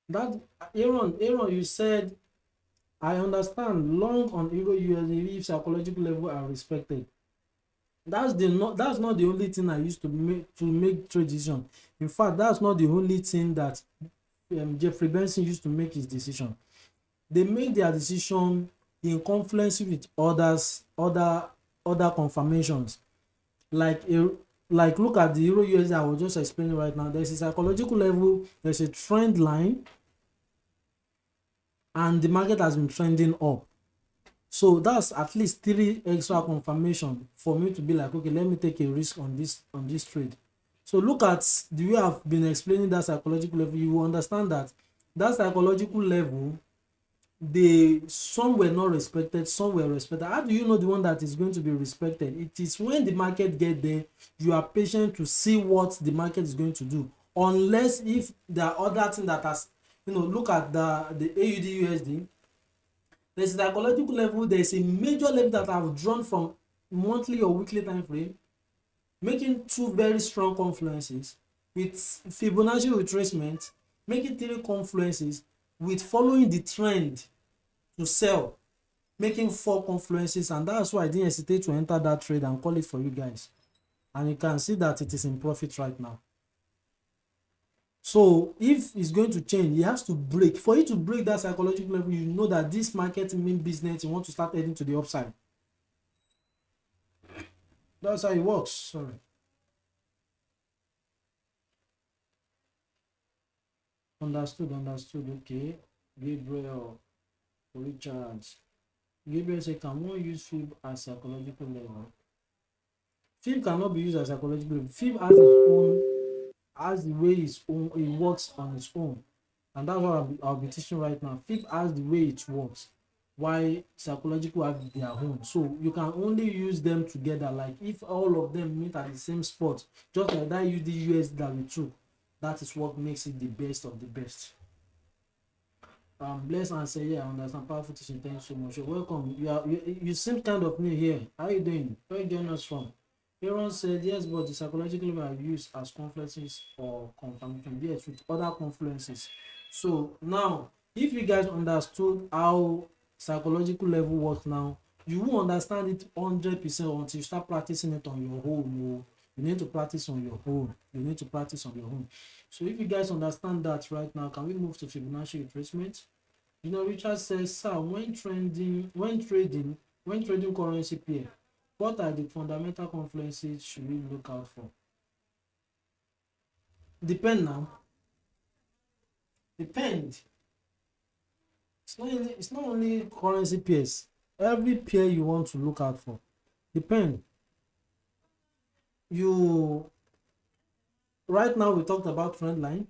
That Aaron, you said I understand long on Euro USD if psychological level are respected. That's not the only thing I used to make trade decision. In fact, that's not the only thing that Jeffrey Benson used to make his decision. They make their decision in confluence with other confirmations. Like like look at the Euro USD I was just explaining right now. There's a psychological level, there's a trend line, and the market has been trending up. So that's at least 3 extra confirmation for me to be like, okay, let me take a risk on this trade. So look at the way I've been explaining that psychological level. You will understand that that psychological level, some were not respected, some were respected. How do you know the one that is going to be respected? It is when the market get there, you are patient to see what the market is going to do, unless if there are other things that has, look at the AUD USD. There's a psychological level, there's a major level that I've drawn from monthly or weekly time frame, making 2 very strong confluences with Fibonacci retracement, making 3 confluences with following the trend to sell, making 4 confluences, and that's why I didn't hesitate to enter that trade and call it for you guys. And you can see that it is in profit right now. So if it's going to change, it has to break. For you to break that psychological level, you know that this market mean business, you want to start heading to the upside. That's how it works. Sorry. Understood. Okay. Gabriel, Richards. Gabriel said, can one use Fib as psychological level? Fib cannot be used as psychological level. Fib has its own, has the way it works on its own. And that's what I'll be teaching right now. Fib has the way it works, why psychological have their own. So you can only use them together. Like if all of them meet at the same spot, just like that UD/US that we took, that is what makes it the best of the best. Bless and say, yeah, I understand. Powerful teaching. Thank you so much. You're welcome. You seem kind of new here. How are you doing? Where you joining us from? Aaron said, yes, but the psychological level are used as confluences or confirmation. Yes, with other confluences. So now, if you guys understood how psychological level works now, you will understand it 100% until you start practicing it on your own. You need to practice on your own. So if you guys understand that right now, can we move to Fibonacci retracement? Richard says, sir, when trading currency pair, what are the fundamental confluences should we look out for? Depend. It's not only currency pairs. Every pair you want to look out for. Depend. Right now we talked about trend line.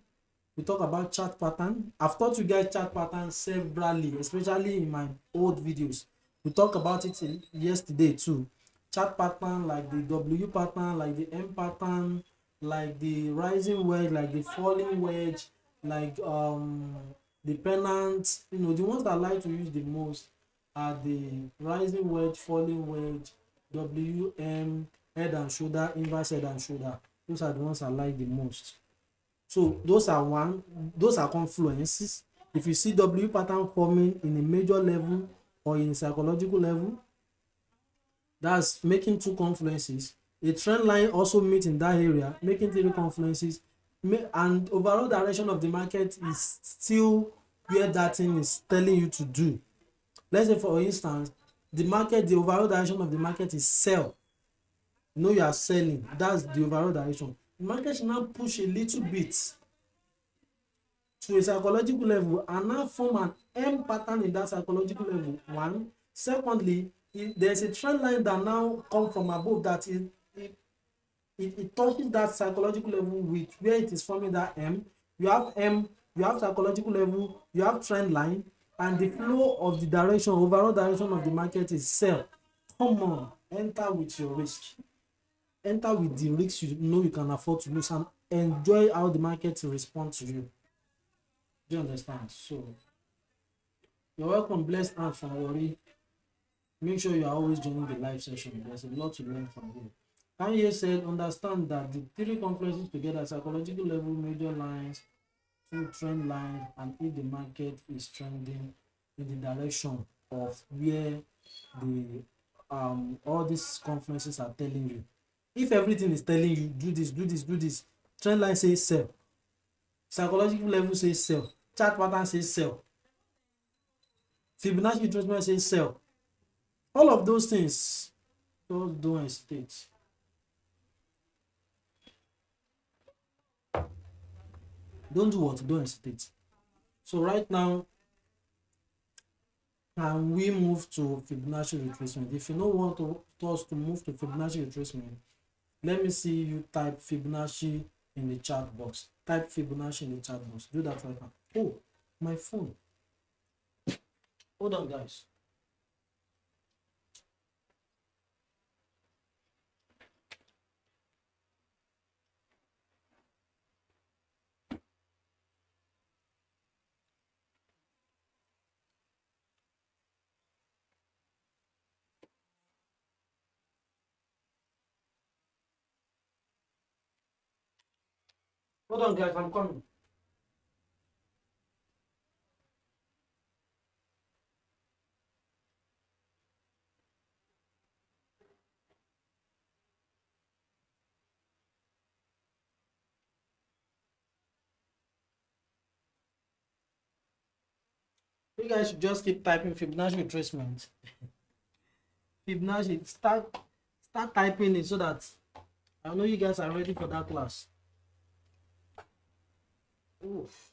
We talk about chart pattern. I've taught you guys chart pattern severally, especially in my old videos. We talked about it yesterday too. Chart pattern like the W pattern, like the M pattern, like the rising wedge, like the falling wedge, like the pennant. The ones that I like to use the most are the rising wedge, falling wedge, WM, head and shoulder, inverse head and shoulder. Those are the ones I like the most. So those are confluences. If you see W pattern forming in a major level or in a psychological level, that's making 2 confluences. A trend line also meets in that area, making 3 confluences, and overall direction of the market is still where that thing is telling you to do. Let's say, for instance, the overall direction of the market is sell. You are selling. That's the overall direction. The market should now push a little bit to a psychological level and now form an M pattern in that psychological level. One. Secondly, there's a trend line that now comes from above that it touches that psychological level with where it is forming that M. You have psychological level, you have trend line, and the flow of the direction, overall direction of the market is sell. Come on, enter with your risk. Enter with the risks you can afford to lose and enjoy how the market responds to you. Do you understand? So you're welcome, blessed and from worry. Make sure you are always joining the live session. There's a lot to learn from here. Kanye said, understand that the 3 confluences together, psychological level, major lines, 2 trend lines, and if the market is trending in the direction of where the all these confluences are telling you. If everything is telling you do this, trend line says sell, psychological level says sell, chart pattern says sell, Fibonacci retracement says sell, all of those things, those don't hesitate. Don't do what? Don't hesitate. So right now, can we move to Fibonacci retracement? If you don't want us to move to Fibonacci retracement, let me see you type Fibonacci in the chat box. Type Fibonacci in the chat box. Do that right now. Oh, my phone. Hold on, guys. Hold on, guys. I'm coming. You guys should just keep typing Fibonacci retracement. Fibonacci, start typing it so that I know you guys are ready for that class. Oof.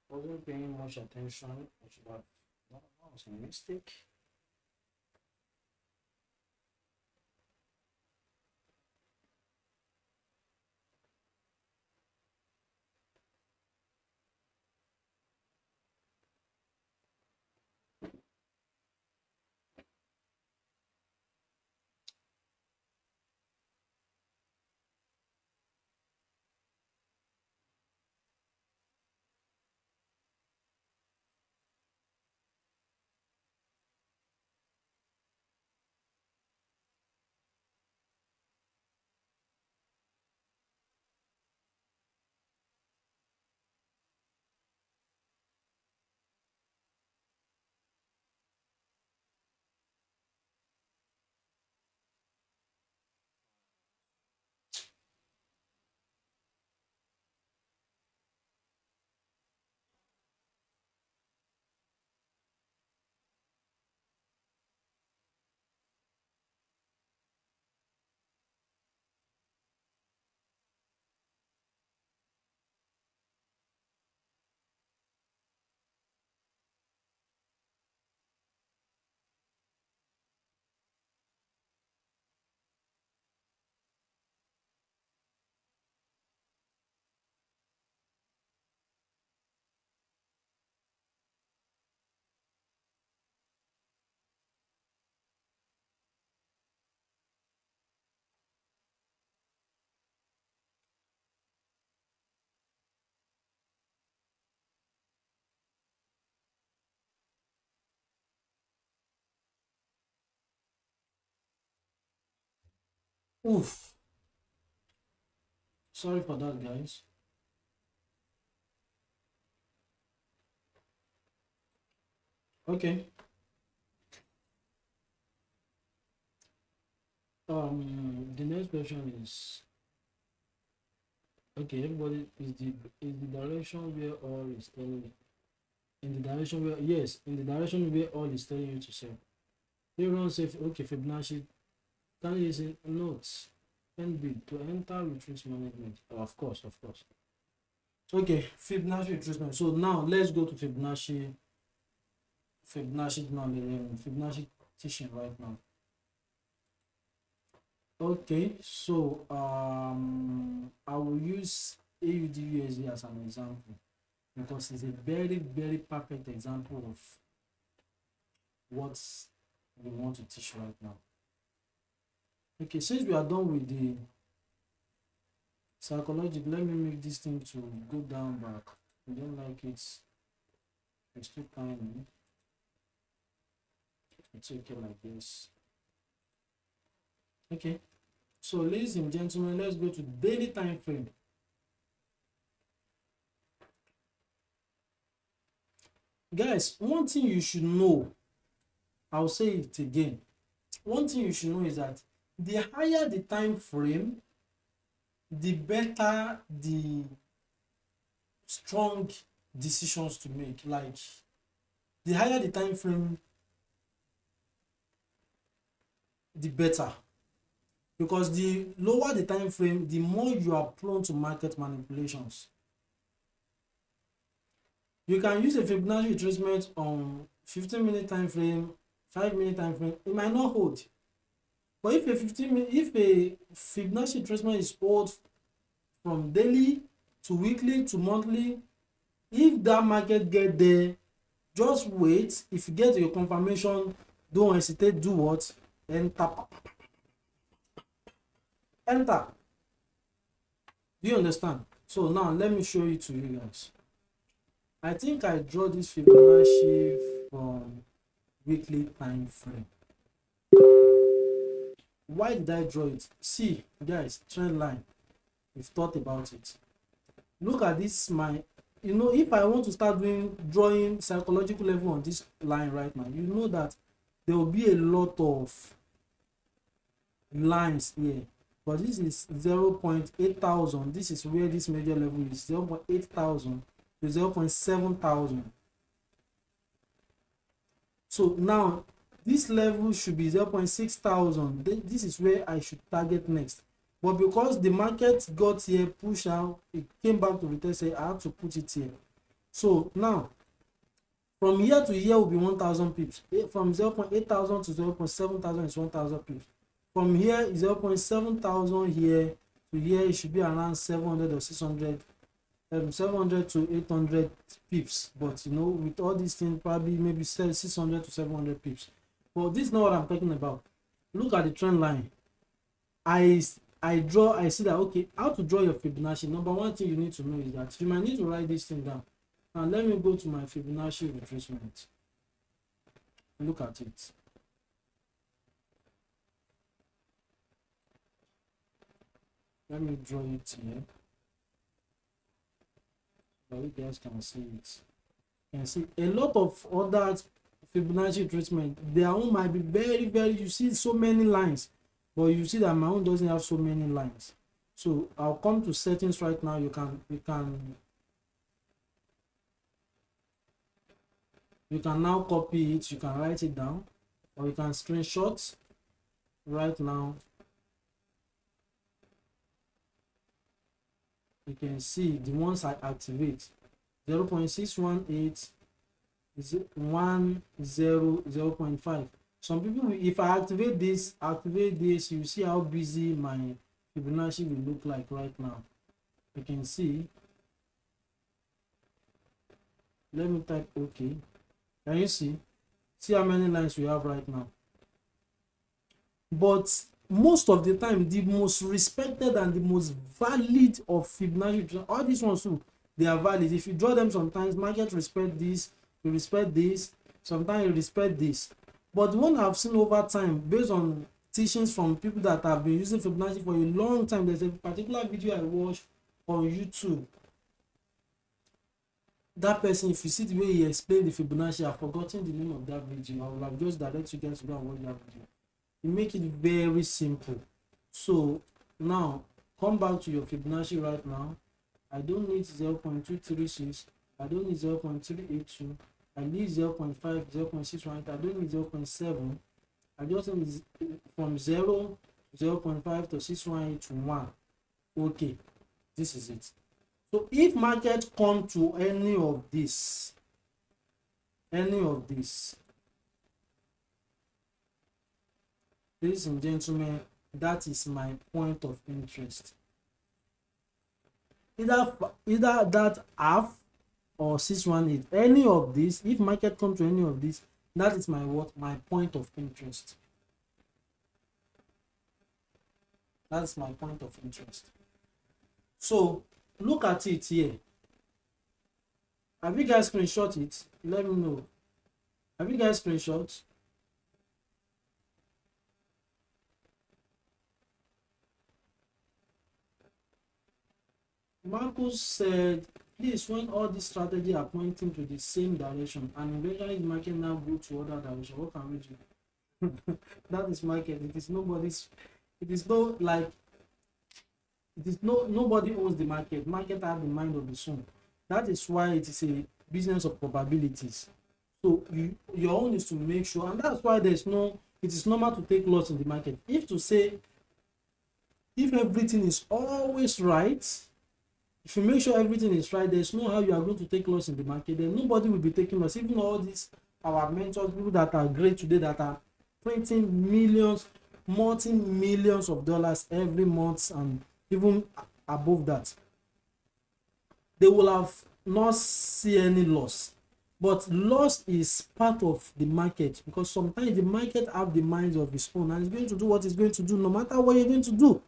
Wasn't paying much attention. I should have. That was a mistake. Oof. Sorry for that, guys. Okay. The next question is, okay, everybody, is the direction where all is telling, in the direction where, yes, in the direction where all is telling you to sell. Everyone say, okay, Fibonacci, can you say notes? NB to enter retrace management. Oh, of course, of course. Okay, Fibonacci retracement. So now let's go to Fibonacci now, Fibonacci teaching right now. Okay, so I will use AUD as an example because it's a very, very perfect example of what we want to teach right now. Okay, since we are done with the psychology, let me make this thing to go down back. I don't like it. It's too tiny. It's okay like this. Okay, so ladies and gentlemen, let's go to daily time frame. Guys, one thing you should know, I'll say it again. One thing you should know is that the higher the time frame, the better the strong decisions to make. Like, the higher the time frame, the better. because the lower the time frame, the more you are prone to market manipulations. You can use a Fibonacci retracement on 15-minute time frame, 5-minute time frame, it might not hold. But if a Fibonacci retracement is hold from daily to weekly to monthly, if that market get there, just wait. If you get your confirmation, don't hesitate, do what? Enter. Enter. Do you understand? So now let me show you to you guys. I think I draw this Fibonacci from weekly time frame. Why did I draw it? See guys, trend line. We've thought about it. Look at this, my, you know, if I want to start drawing psychological level on this line right now, you know that there will be a lot of lines here, but this is 0.8 thousand. This is where this major level is, 0.8 thousand to 0.7 thousand. So now this level should be 0.6 thousand. This is where I should target next. But because the market got here, push out, it came back to retest, say I have to put it here. So now from here to here will be 1,000 pips. From 0.8 thousand to 0.7 thousand is 1,000 pips. From here is 0.7 thousand here to here, it should be around 700 or 600, 700 to 800 pips. But you know, with all these things, probably maybe 600 to 700 pips. But this is not what I'm talking about. Look at the trend line. I see that, okay, how to draw your Fibonacci. Number one thing you need to know is that you might need to write this thing down. And let me go to my Fibonacci retracement. Look at it. Let me draw it here, so you guys can see it. You can see a lot of other Fibonacci retracement. Their own might be very, you see so many lines, but you see that my own doesn't have so many lines. So I'll come to settings right now. You can now copy it, you can write it down, or you can screenshot right now. You can see the ones I activate. 0.618 is 0.5. Some people, if I activate this, you see how busy my Fibonacci will look like right now. You can see. Let me type OK. Can you see how many lines we have right now? But most of the time, the most respected and the most valid of Fibonacci, all these ones too, they are valid. If you draw them, sometimes market respect this, you respect this, sometimes you respect this. But the one I've seen over time, based on teachings from people that have been using Fibonacci for a long time, there's a particular video I watched on YouTube. That person, if you see the way he explained the Fibonacci, I've forgotten the name of that video. I will have just direct you guys to go and watch that video. You make it very simple. So now come back to your Fibonacci right now. I don't need 0.236. I don't need 0.382. I need 0.5, 0.618. I don't need 0.7. I just need from 0, 0.5 to 618 to 1. Okay, this is it. So if market come to any of this, ladies and gentlemen, that is my point of interest. Either that half or 618, any of this, if market come to any of this, that is my point of interest. That's my point of interest. So look at it here. Have you guys screenshot it? Let me know. Have you guys screenshot? Marcus said, please, when all these strategies are pointing to the same direction and eventually the market now go to other direction, what can we do? That is market. It is nobody's. It is no like. It is nobody owns the market. Market have the mind of its own. That is why it is a business of probabilities. So your own is to make sure, and that's why it is normal to take loss in the market. If to say if everything is always right, if you make sure everything is right, there's no how you are going to take loss in the market. Then nobody will be taking loss. Even all these our mentors, people that are great today, that are printing millions, multi-millions of dollars every month, and even above that, they will have not see any loss. But loss is part of the market, because sometimes the market have the minds of its own, and it's going to do what it's going to do no matter what you're going to do.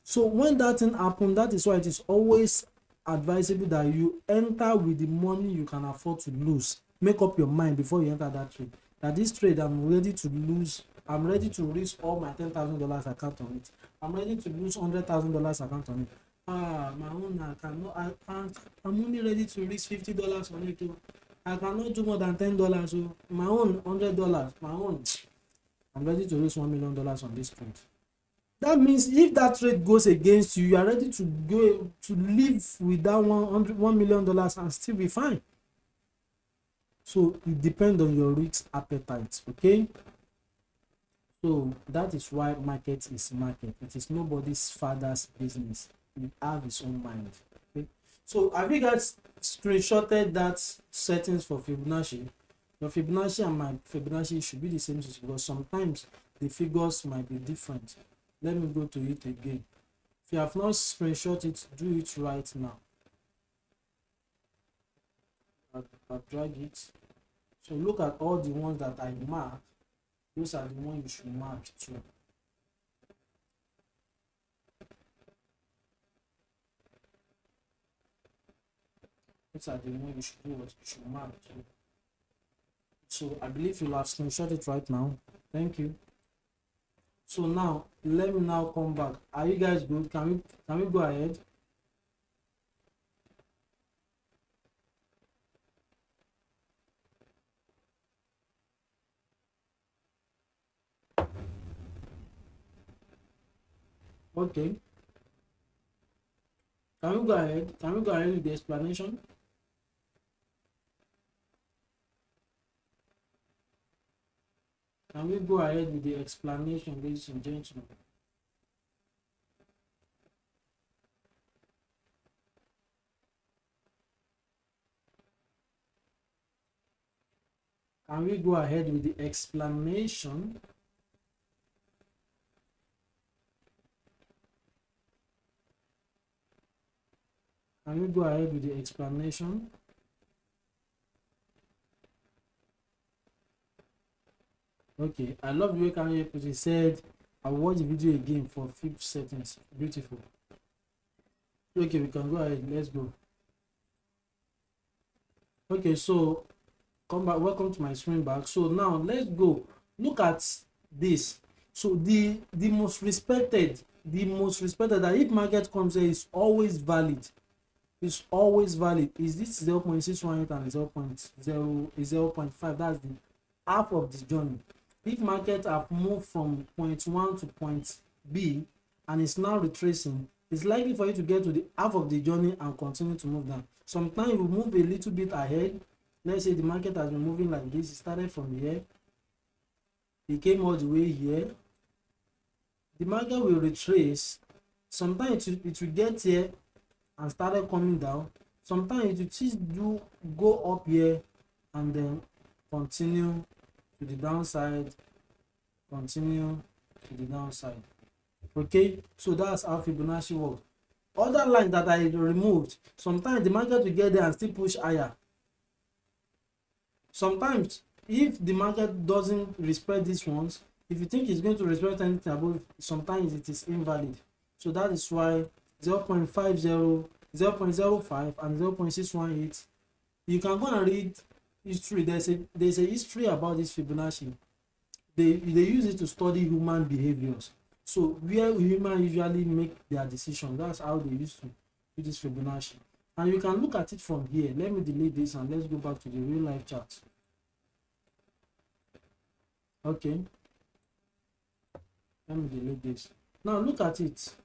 So when that thing happens, that is why it is always advisable that you enter with the money you can afford to lose. Make up your mind before you enter that trade, that this trade I'm ready to lose, I'm ready to risk all my $10,000 account on it, I'm ready to lose $100,000 account on it. My own, I'm only ready to risk $50 on it. I cannot do more than $10. So my own $100, my own, I'm ready to risk $1 million on this trade. That means if that trade goes against you, you are ready to go to live with that $1 million and still be fine. So it depends on your risk appetite. Okay. So that is why market is market. It is nobody's father's business. It have its own mind. Okay. So have you guys screenshotted that settings for Fibonacci? Your Fibonacci and my Fibonacci should be the same, because sometimes the figures might be different. Let me go to it again. If you have not screenshot it, do it right now. I'll drag it. So look at all the ones that I marked. Those are the ones you should mark too. These are the ones you should do what you should mark too. So I believe you'll have screenshot it right now. Thank you. So now let me now come back. Are you guys good? Can we go ahead? Okay. Can we go ahead? Can we go ahead with the explanation? Can we go ahead with the explanation, ladies and gentlemen? Can we go ahead with the explanation? Can we go ahead with the explanation? Okay, I love the way Kanye put it. Said, I'll watch the video again for Fibs settings. Beautiful. Okay, we can go ahead. Let's go. Okay, so come back. Welcome to my screen back. So now let's go. Look at this. So the most respected that if market comes here is always valid. It's always valid. Is this 0.618 and 0.5? That's the half of the journey. If market have moved from point 1 to point B and it's now retracing, it's likely for you to get to the half of the journey and continue to move down. Sometimes you move a little bit ahead. Let's say the market has been moving like this. It started from here, it came all the way here. The market will retrace. Sometimes it will get here and started coming down. Sometimes it will just go up here and then continue to the downside, continue to the downside. Okay, so that's how Fibonacci works. Other lines that I removed, sometimes the market will get there and still push higher. Sometimes if the market doesn't respect these ones, if you think it's going to respect anything above, sometimes it is invalid. So that is why 0.50, 0.05 and 0.618, you can go and read history. There's a history about this Fibonacci. They use it to study human behaviors. So where humans usually make their decisions, that's how they used to do this Fibonacci. And you can look at it from here. Let me delete this and let's go back to the real life chart. Okay, let me delete this. Now look at it.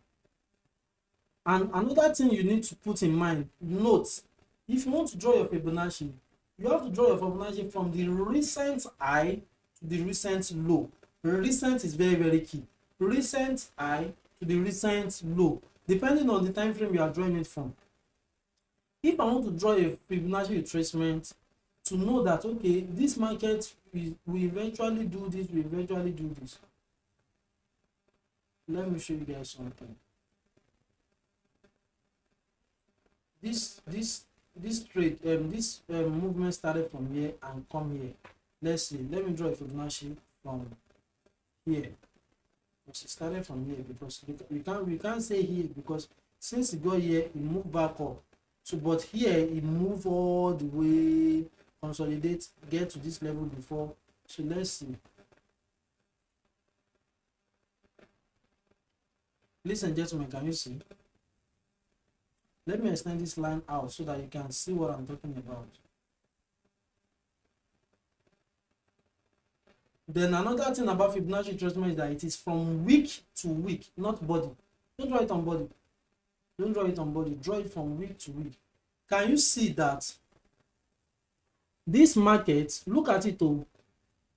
And another thing you need to put in mind, note, if you want to draw your Fibonacci, you have to draw your Fibonacci from the recent high to the recent low. Recent is very, very key. Recent high to the recent low, depending on the time frame you are drawing it from. If I want to draw a Fibonacci retracement to know that okay, this market will eventually do this, will eventually do this. Let me show you guys something. This trade movement started from here and come here. Let's see. Let me draw a Fibonacci from here. Because it started from here, because we can't say here, because since it got here, it moved back up. So but here it moved all the way, consolidate, get to this level before. So let's see. Ladies and gentlemen, can you see? Let me extend this line out so that you can see what I'm talking about. Then another thing about Fibonacci retracement is that it is from week to week, not body. Don't draw it on body. Don't draw it on body. Draw it from week to week. Can you see that this market, look at it oh,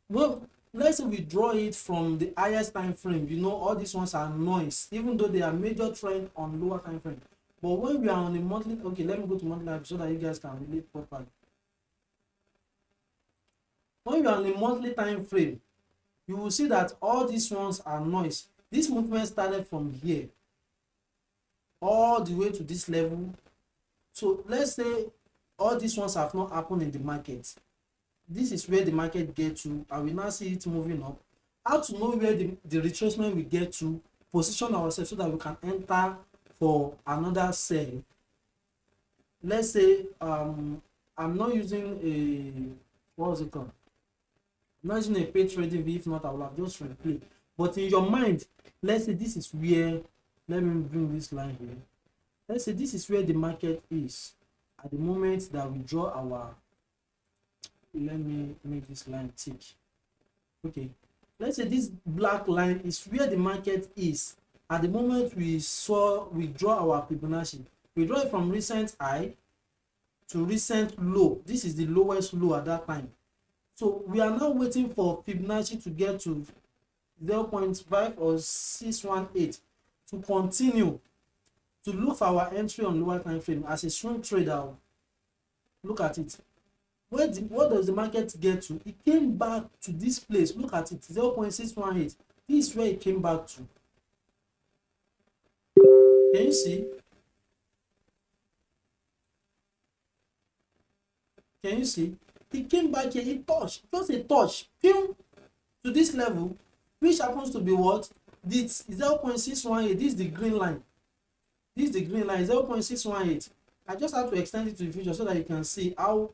well, let's say we draw it from the highest time frame. You know, all these ones are noise, even though they are major trend on lower time frame. But when we are on a monthly, okay, let me go to monthly so that you guys can relate properly. When you are on a monthly time frame, you will see that all these ones are noise. This movement started from here all the way to this level. So let's say all these ones have not happened in the market. This is where the market get to, and we now see it moving up. How to know where the retracement will get to, position ourselves so that we can enter for another sell. Let's say I'm not using a, what was it called? I'm not using a paid trading view. If not, I will have just replay. But in your mind, let's say this is where, let me bring this line here. Let's say this is where the market is at the moment that we draw our, let me make this line thick. Okay, let's say this black line is where the market is at the moment we draw our Fibonacci. We draw it from recent high to recent low. This is the lowest low at that time. So we are now waiting for Fibonacci to get to 0.5 or 618 to continue to look for our entry on lower time frame. As a swing trader, look at it. What does the market get to? It came back to this place. Look at it, 0.618. This is where it came back to. Can you see? Can you see? It came back here, it touched, just a touch, to this level, which happens to be what? This 0.618. This is the green line. This is the green line, 0.618. I just have to extend it to the future so that you can see how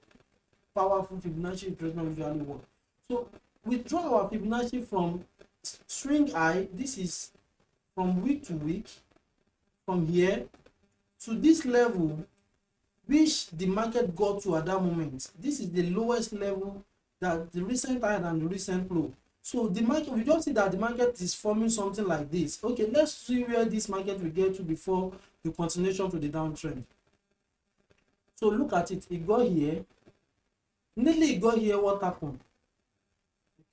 powerful Fibonacci retracement usually works. So we draw our Fibonacci from swing high. This is from week to week, from here to this level, which the market got to at that moment. This is the lowest level, that the recent high and the recent low. So the market, we just see that the market is forming something like this. Okay, let's see where this market will get to before the continuation to the downtrend. So look at it. It got here. Nearly it got here. What happened?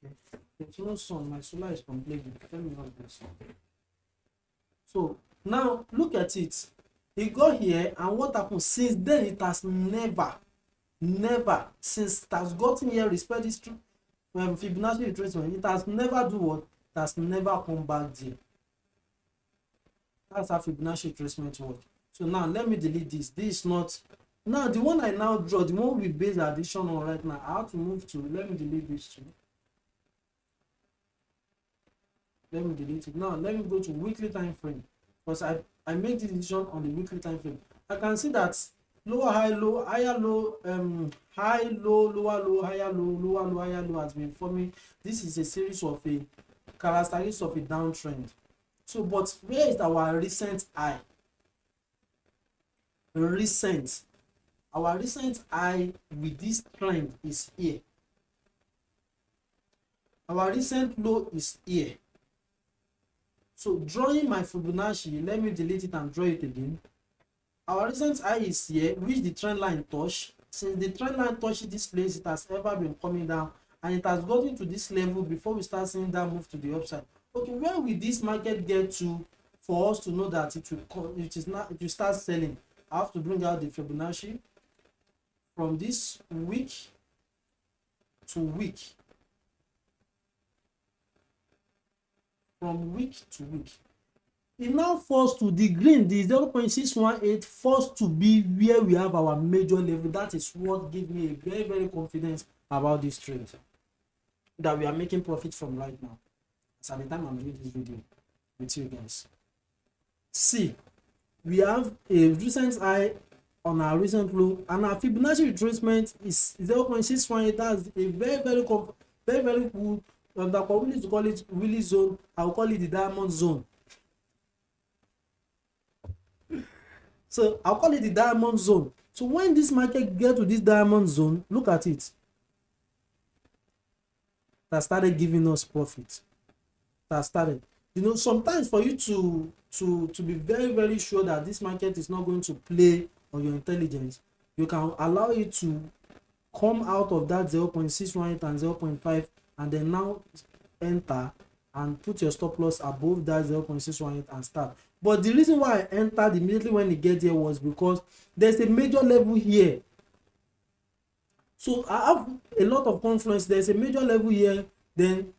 Okay, there's no sun. My solar is complaining. Let me not this. So now look at it. It got here, and what happened? Since then, it has never, since it has gotten here, respect this Fibonacci retracement, it has never do what? It has never come back there. That's how Fibonacci retracement works. So now let me delete this. This is not, now the one I now draw, the one we base addition on right now, I have to move to, let me delete this too. Let me delete it. Now let me go to weekly time frame, because I make the decision on the weekly time frame. I can see that lower high low, higher low, high low, lower low, higher low, lower low, higher low has been forming. This is a series of a characteristics of a downtrend. So but where is our recent high? Recent, our recent high with this trend is here. Our recent low is here. So drawing my Fibonacci, let me delete it and draw it again. Our recent high is here, which the trend line touch. Since the trend line touched this place, it has ever been coming down, and it has gotten to this level before we start seeing that move to the upside. Okay, where will this market get to for us to know that it will start selling, I have to bring out the Fibonacci from this week to week, from week to week. It now falls to the green, the 0.618 falls to be where we have our major level. That is what gives me a very, very confidence about this trade that we are making profit from right now. So at the time I'm doing this video with you guys, see, we have a recent high on our recent low, and our Fibonacci retracement is 0.618. That's a very, very good. We need to call it Willy zone. I'll call it the diamond zone. So I'll call it the diamond zone. So when this market get to this diamond zone, look at it. That started giving us profit. That started. You know, sometimes for you to be very, very sure that this market is not going to play on your intelligence, you can allow it to come out of that 0.618 and 0.5 and then now enter and put your stop loss above that 0.618 and start. But the reason why I entered immediately when it gets here was because there's a major level here. So I have a lot of confidence. There's a major level here. Then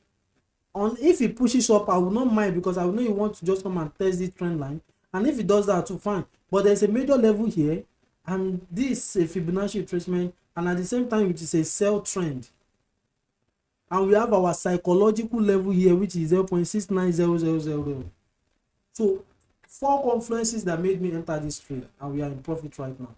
if it pushes up, I will not mind, because I will know you want to just come and test this trend line. And if it does that too, fine. But there's a major level here, and this is a Fibonacci retracement, and at the same time it is a sell trend. And we have our psychological level here, which is 0.69000. So 4 confluences that made me enter this trade, and we are in profit right now.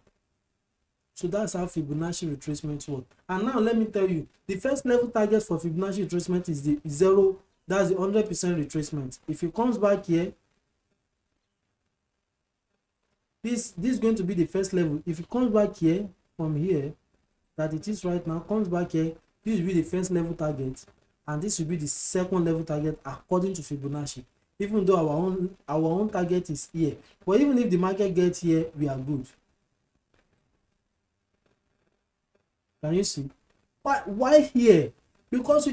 So that's how Fibonacci retracement works. And now let me tell you, the first level target for Fibonacci retracement is the 0. That's the 100% retracement. If it comes back here, this is going to be the first level. If it comes back here, from here that it is right now, comes back here, this will be the first level target, and this will be the second level target according to Fibonacci. Even though our own target is here, but even if the market gets here, we are good. Can you see? Why here? Because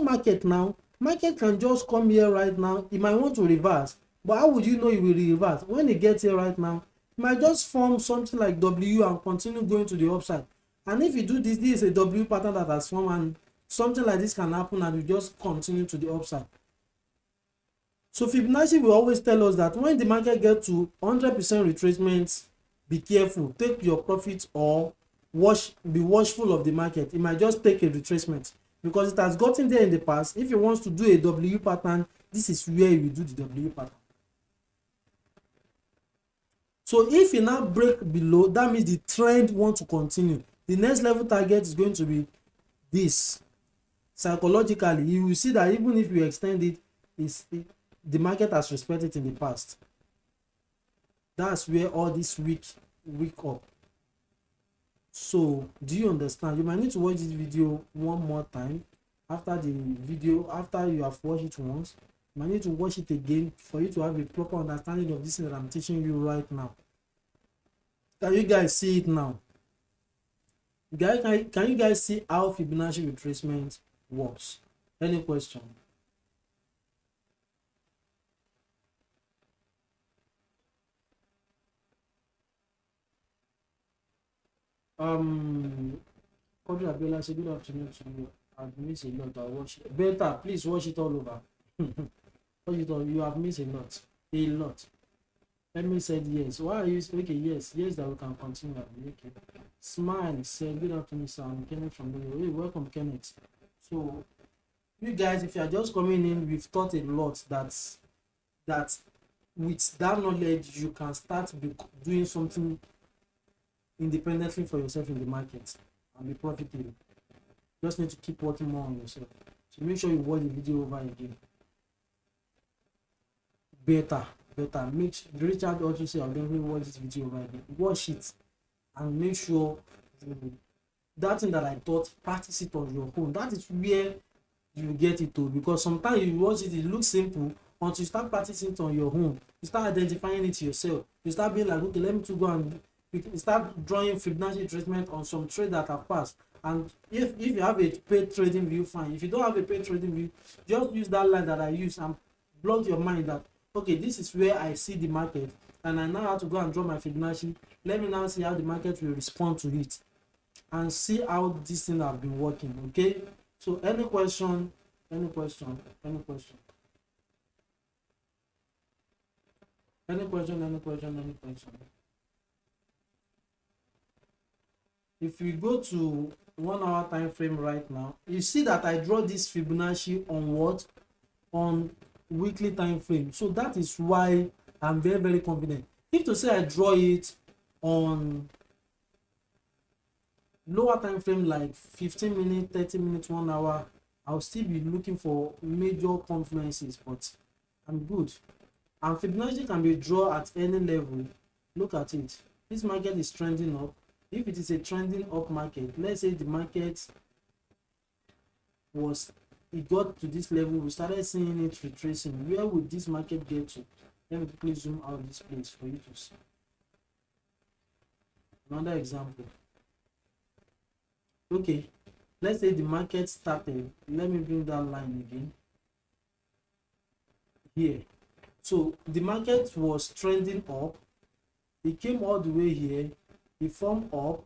market now. Market can just come here right now. It might want to reverse, but how would you know it will reverse? When it gets here right now, it might just form something like W and continue going to the upside. And if you do this is a W pattern that has formed, and something like this can happen and you just continue to the upside. So Fibonacci will always tell us that when the market gets to 100% retracement, be careful, take your profit, or be watchful of the market. It might just take a retracement, because it has gotten there in the past. If it wants to do a W pattern, this is where you do the W pattern. So if you now break below, that means the trend wants to continue. The next level target is going to be this. Psychologically, you will see that even if you extend it, the market has respected it in the past. That's where all this week up. So do you understand? You might need to watch this video one more time. After you have watched it once, you might need to watch it again for you to have a proper understanding of this thing that I'm teaching you right now. Can you guys see it now? Can you guys see how Fibonacci retracement works? Any question? Kodri Abiola, say good afternoon to you. I've missed a lot. I watch it. Better, please watch it all over. Watch it all. You have missed a lot. A lot. Let me say yes. Why are you okay? Yes, that we can continue. Okay. Smile, say good afternoon, sir. I'm Kenneth from the hey, welcome, Kenneth. So you guys, if you are just coming in, we've taught a lot that with that knowledge you can start doing something independently for yourself in the market and be profitable. Just need to keep working more on yourself. So make sure you watch the video over again. Better. Richard also say I'll definitely watch this video over again. Watch it and make sure that thing that I taught, practice it on your own. That is where you get it to, because sometimes you watch it, it looks simple until you start practicing it on your own. You start identifying it yourself. You start being like, okay, let me to go and start drawing Fibonacci treatment on some trade that have passed. And if you have a paid trading view, fine. If you don't have a paid trading view, just use that line that I use and block your mind that, okay, this is where I see the market, and I now have to go and draw my Fibonacci. Let me now see how the market will respond to it and see how this thing have been working. Okay, so any question, any question, any question, any question, any question, any question. If we go to 1 hour time frame right now, you see that I draw this Fibonacci on what? On weekly time frame. So that is why I'm very, very confident. If to say I draw it on lower time frame like 15 minutes, 30 minutes, 1 hour, I'll still be looking for major confluences, but I'm good. And Fibonacci can be drawn at any level. Look at it. This market is trending up. If it is a trending up market, let's say the market was, it got to this level, we started seeing it retracing. Where would this market get to? Let me quickly zoom out this place for you to see. Another example. Okay, let's say the market started. Let me bring that line again. Here. So the market was trending up. It came all the way here. It formed up.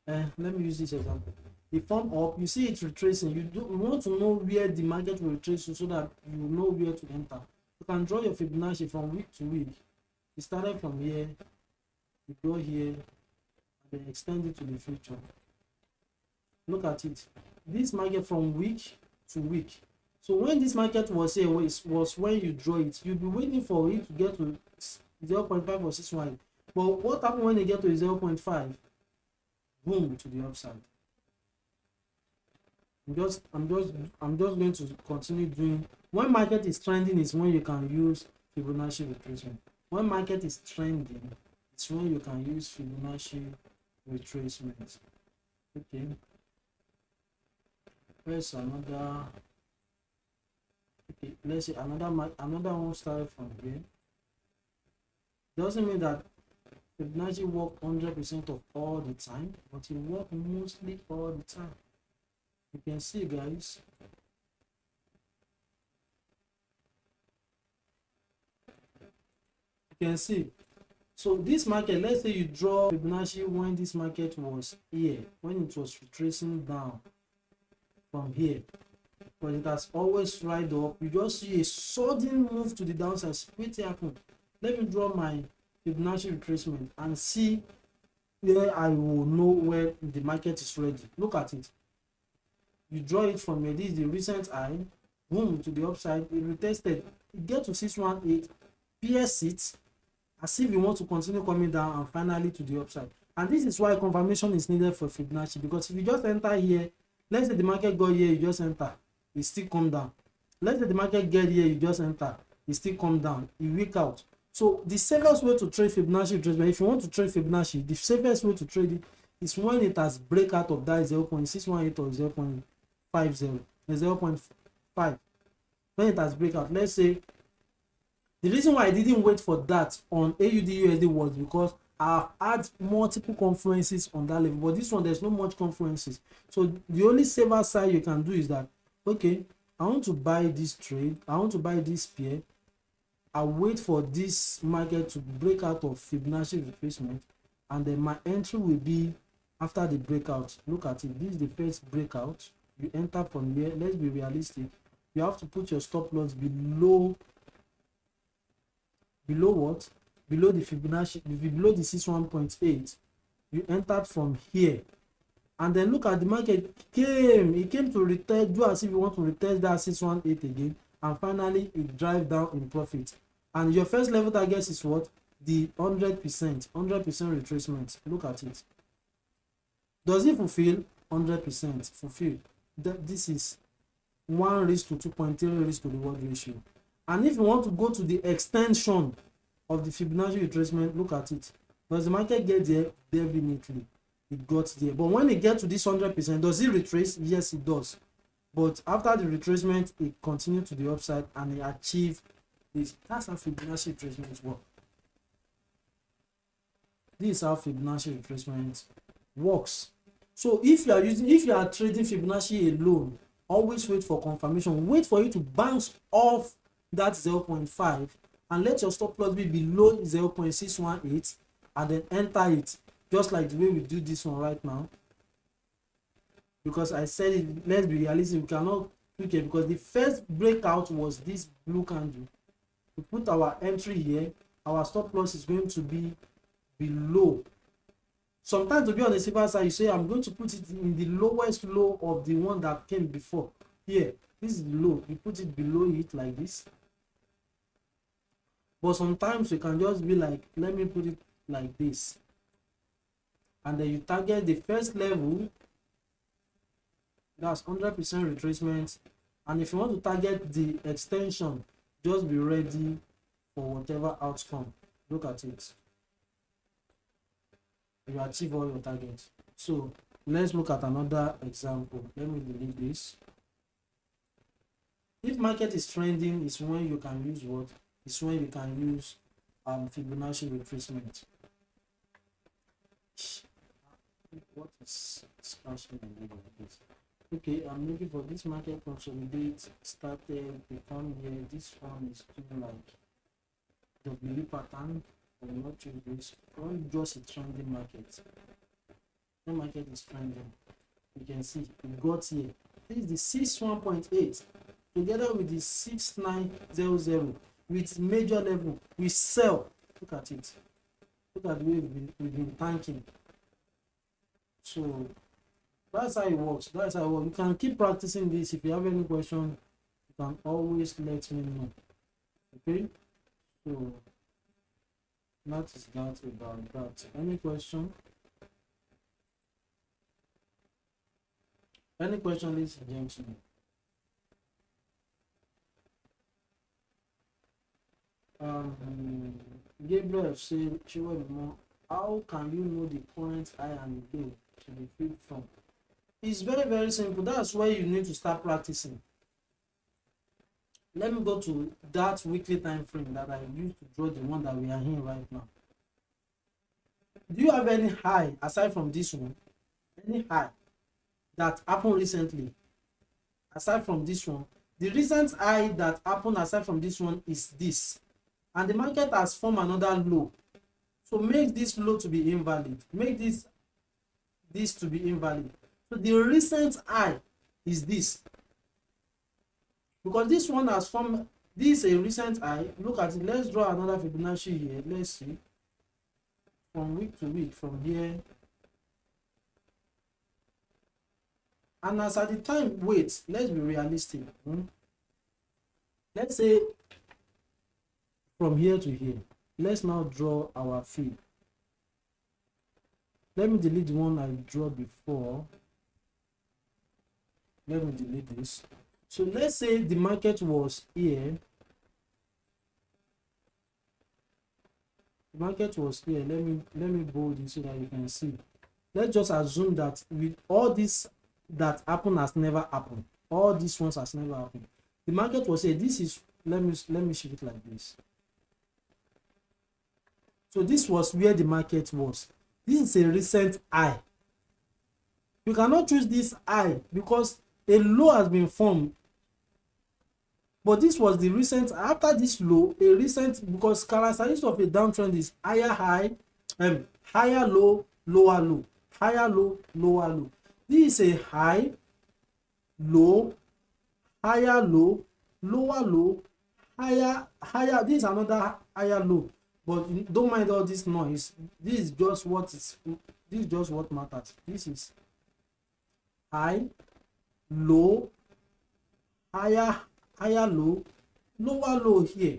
Let me use this example. It formed up. You see it retracing. You want to know where the market will retrace to so that you know where to enter. You can draw your Fibonacci from week to week. It started from here. You go here, and then extend it to the future. Look at it. This market from week to week. So when this market was here, was when you draw it, you'll be waiting for it to get to 0.5 or 6 But what happens when they get to 0.5? Boom, to the upside. I'm just going to continue doing. When market is trending is when you can use Fibonacci retracement. When market is trending, it's when you can use Fibonacci retracement. Okay. Where's another? Okay, let's say another one started from here. Doesn't mean that Fibonacci work 100% of all the time, but it work mostly all the time. You can see, guys. You can see. So this market, let's say you draw Fibonacci when this market was here, when it was retracing down from here, but it has always ride up. You just see a sudden move to the downside. Wait, happen. Let me draw my Fibonacci retracement and see where I will know where the market is ready. Look at it. You draw it from here. This is the recent high. Boom, to the upside. It retested. It get to 618. PS it as if you want to continue coming down and finally to the upside. And this is why confirmation is needed for Fibonacci, because if you just enter here, let's say the market go here, you just enter, it still come down. Let's say the market get here, you just enter, it still come down, you weak out. So the safest way to trade Fibonacci retracement, if you want to trade Fibonacci, the safest way to trade it is when it has break out of that 0.618 or 0.50, 0.5. When it has break out, let's say the reason why I didn't wait for that on AUD USD was because I've had multiple confluences on that level, but this one there's not much confluences. So the only safer side you can do is that, okay, I want to buy this trade, I want to buy this pair, I wait for this market to break out of Fibonacci retracement, and then my entry will be after the breakout. Look at it. This is the first breakout. You enter from here. Let's be realistic. You have to put your stop loss below what? Below the Fibonacci, below the 61.8. You entered from here, and then look at the market. It came to retest, do as if you want to retest that 618 again, and finally it drive down in profit. And your first level target is what? The 100% retracement. Look at it. Does it fulfill? 100% fulfill. This is 1 raised to 2.3 raised to the word ratio. And if you want to go to the extension of the Fibonacci retracement, look at it. Does the market get there? Definitely it got there. But when it gets to this 100%, does it retrace? Yes, it does. But after the retracement, it continued to the upside and it achieved this. That's how Fibonacci retracement works. This is how Fibonacci retracement works. So if you are trading Fibonacci alone, always wait for confirmation. Wait for it to bounce off that 0.5 and let your stop loss be below 0.618 and then enter it, just like the way we do this one right now. Because I said it, let's be realistic, we cannot click it because the first breakout was this blue candle. We put our entry here, our stop loss is going to be below. Sometimes, to be on the safer side, you say I'm going to put it in the lowest low of the one that came before. Here, this is the low, you put it below it like this. But sometimes you can just be like, let me put it like this, and then you target the first level, that's 100% retracement. And if you want to target the extension, just be ready for whatever outcome. Look at it, you achieve all your targets. So let's look at another example. Let me delete this. If market is trending, is when you can use what? It's when you can use Fibonacci retracement. What is crashing in the middle of this? Okay, I'm looking for this market consolidate, started, become here. This one is doing like W pattern. I will not choose this. Not just a trending market. The market is trending. You can see we got here. This is the 61.8 together with the 6900 with major level. We sell. Look at it. Look at the way we've been tanking. So that's how it works. That's how it works. You can keep practicing this. If you have any question, you can always let me know. Okay? So that is that about that. Any question? Any question, ladies and gentlemen? Gabriel said, how can you know the current high and low to be filled from? It's very, very simple. That's why you need to start practicing. Let me go to that weekly time frame that I used to draw, the one that we are in right now. Do you have any high aside from this one? Any high that happened recently aside from this one? The recent high that happened aside from this one is this, and the market has formed another low. So make this low to be invalid. Make this to be invalid. So the recent high is this, because this one has formed. This is a recent high. Look at it. Let's draw another Fibonacci here. Let's see from week to week from here. And as at the time, wait, let's be realistic. Let's say from here to here. Let's now draw our fib. Let me delete the one I drew before. Let me delete this. So let's say the market was here. The market was here. Let me bold it so that you can see. Let's just assume that with all this that happened has never happened. All these ones has never happened. The market was here. This is, let me shift it like this. So this was where the market was. This is a recent high. You cannot choose this high because a low has been formed. But this was the recent, after this low, a recent, because characteristic of a downtrend is higher high, higher low, lower low, higher low, lower low. This is a high, low, higher low, lower low, higher. This is another higher low. But don't mind all this noise. This is just what matters. This is high, low, higher low, lower low here.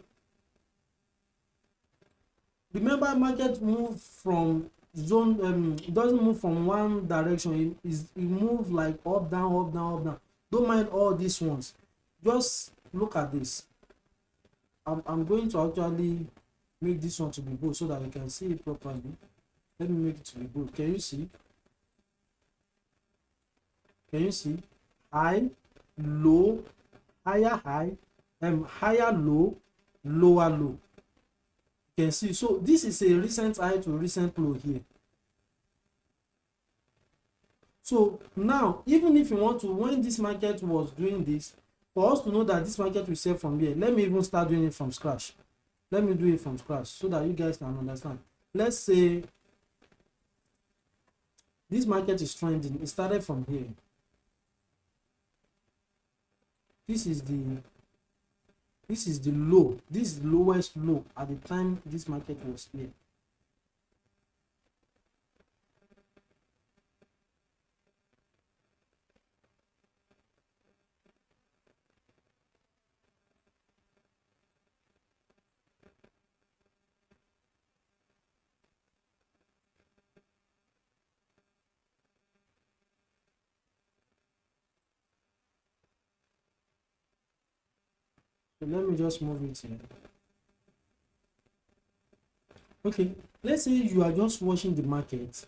Remember, market move from zone, it doesn't move from one direction. It moves like up, down, up, down, up, down. Don't mind all these ones. Just look at this. I'm going to actually make this one to be bold so that you can see it properly. Let me make it to be bold. Can you see? Can you see? High, low, higher high, higher low, lower low. You can see. So this is a recent high to recent low here. So now, even if you want to, when this market was doing this, For us to know that this market will sell from here, let me even start doing it from scratch. Let me do it from scratch so that you guys can understand. Let's say this market is trending. It started from here. This is the low. This is the lowest low at the time this market was here. So let me just move it here. Okay, let's say you are just watching the market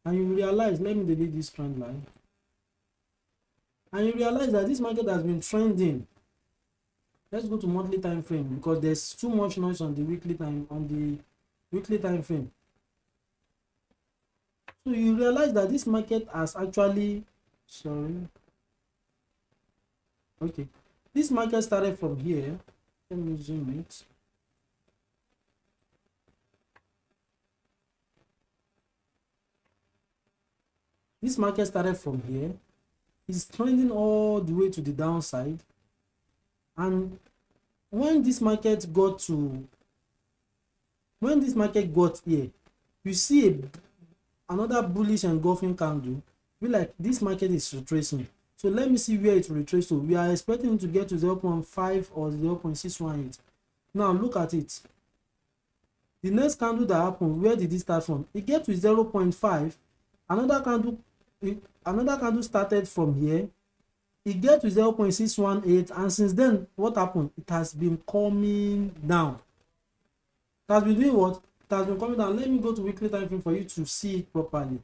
and you realize, let me delete this trend line, and you realize that this market has been trending. Let's go to monthly time frame because there's too much noise on the weekly time frame. So you realize that this market has actually, okay, this market started from here. Let me zoom it. This market started from here. It's trending all the way to the downside. And when this market got here, you see another bullish engulfing candle. Be like this market is retracing. So let me see where it retraces to. We are expecting to get to 0.5 or 0.618. Now look at it. The next candle that happened, where did it start from? It get to 0.5. Another candle started from here. It get to 0.618, and since then, what happened? It has been coming down. It has been doing what? It has been coming down. Let me go to weekly time frame for you to see it properly.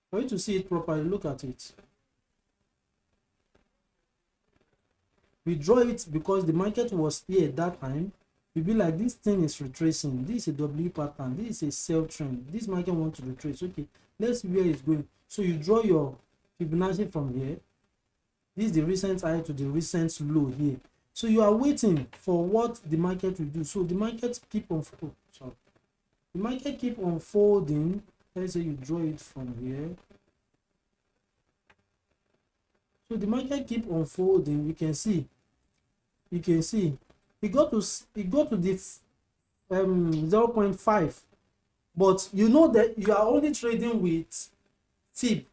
For you to see it properly, look at it. We draw it because the market was here at that time. You be like, this thing is retracing. This is a W pattern. This is a sell trend. This market wants to retrace. Okay, let's see where it's going. So you draw your Fibonacci from here. This is the recent high to the recent low here. So you are waiting for what the market will do. So the market keep on unfolding. Let's say you draw it from here. So the market keep unfolding. You can see it got to the 0.5, but you know that you are only trading with Fib.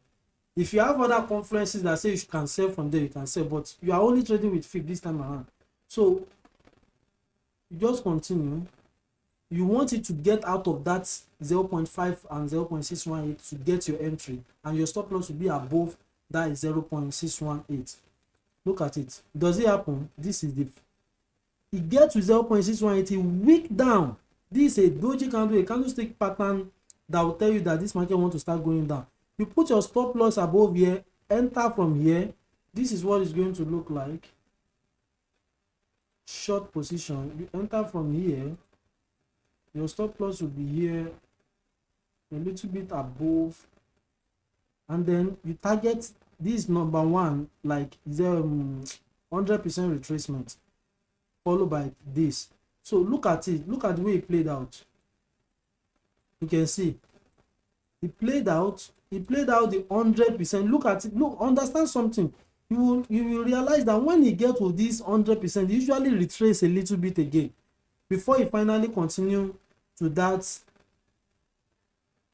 If you have other conferences that say you can sell from there, you can sell, but you are only trading with Fib this time around. So you just continue. You want it to get out of that 0.5 and 0.618 to get your entry, and your stop loss will be above that is 0.618. Look at it. Does it happen? This is the, it gets to 0.618, weak down. This is a doji candle, a candlestick pattern that will tell you that this market want to start going down. You put your stop loss above here, enter from here. This is what it's going to look like. Short position. You enter from here. Your stop loss will be here, a little bit above, and then you target this number one, like the 100% retracement, followed by this. So look at it. Look at the way it played out. You can see it played out. It played out the 100%. Look at it. Look, understand something. You will realize that when you get to this 100%, you usually retrace a little bit again before you finally continue to that